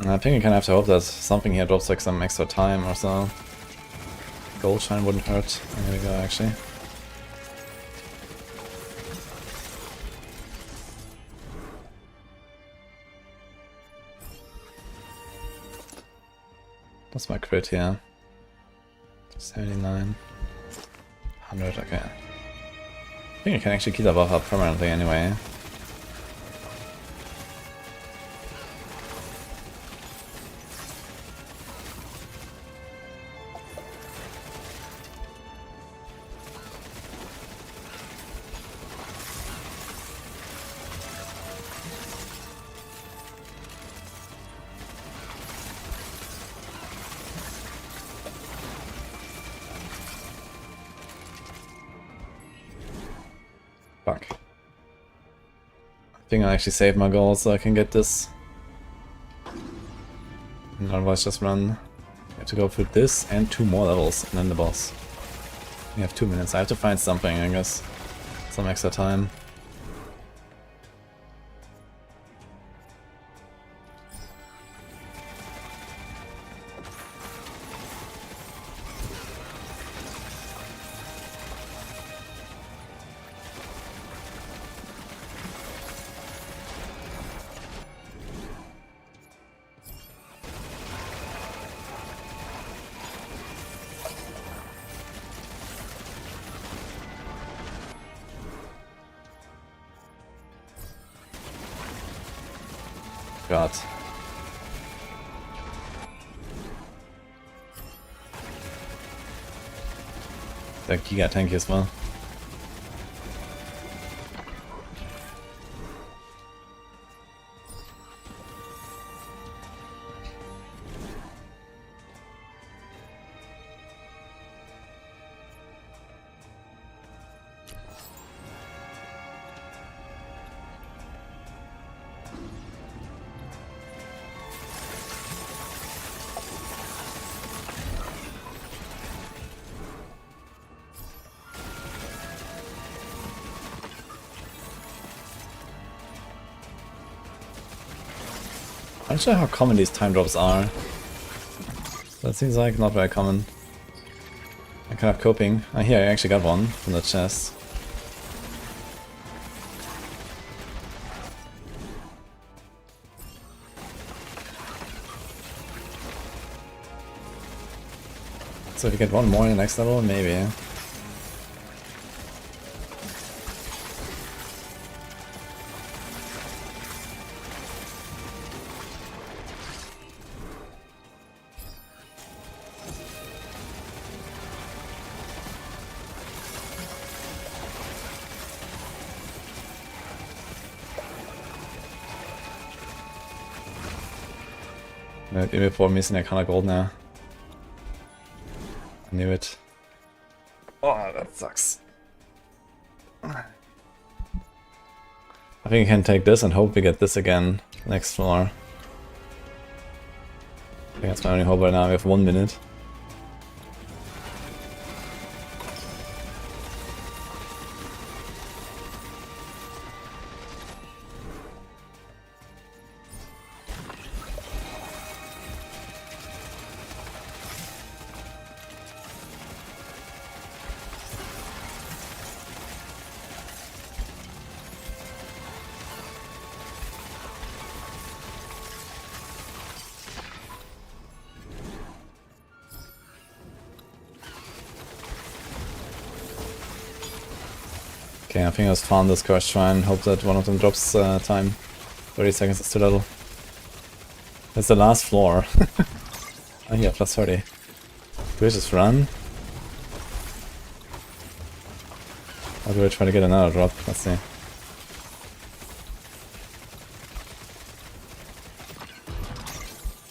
I think you kind of have to hope that something here drops like some extra time or so. Gold shine wouldn't hurt. I'm gonna go actually. That's my crit here. 79. 100, okay. I think I can actually keep that buff up permanently anyway. Fuck. I think I actually saved my gold so I can get this. And otherwise just run. I have to go through this and 2 more levels and then the boss. We have 2 minutes. I have to find something, I guess. Some extra time. god. Der Giga tanky as well. I'm not sure how common these time drops are. That seems like not very common. I'm kind of coping. Oh, here I actually got one from the chest. So if you get one more in the next level, maybe. Mit Epoch missing der kann Gold now. I knew it. Oh, that sucks. I think I can take this and hope we get this again next floor. I think that's my only hope right now. We have 1 minute. Okay, I think I just farm this Curse Shrine, hope that one of them drops time. 30 seconds is too little. That's the last floor. Oh yeah, plus 30. Do I just run? Or do I try to get another drop? Let's see.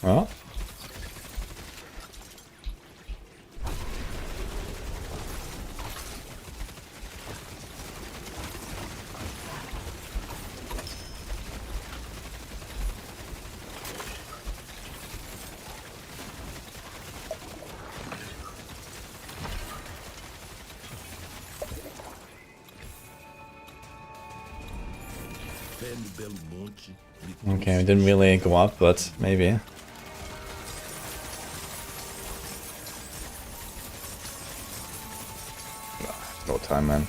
Well. Okay, we didn't really go up, but maybe. No time, man.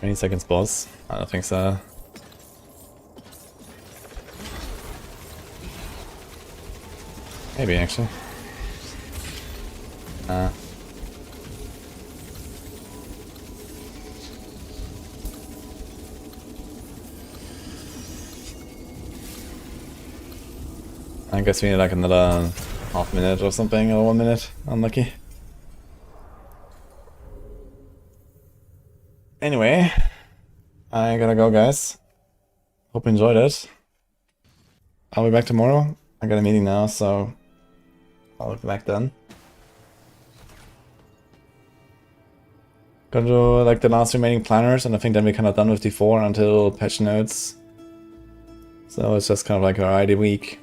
Any seconds, boss? I don't think so. Maybe, actually. I guess we need like another half minute or something, or 1 minute. Unlucky. Anyway, I gotta go, guys. Hope you enjoyed it. I'll be back tomorrow. I got a meeting now, so I'll be back then. Gonna do like the last remaining planners, and I think then we're kind of done with D4 until patch notes. So it's just kind of like a ID week.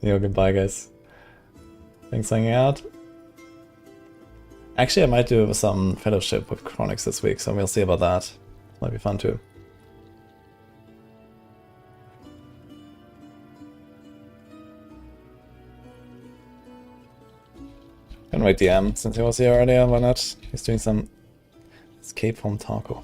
Yo, goodbye, guys. Thanks for hanging out. Actually, I might do some fellowship with Chronics this week, so we'll see about that. Might be fun too. Can wait DM since he was here earlier, why not? He's doing some escape from Taco.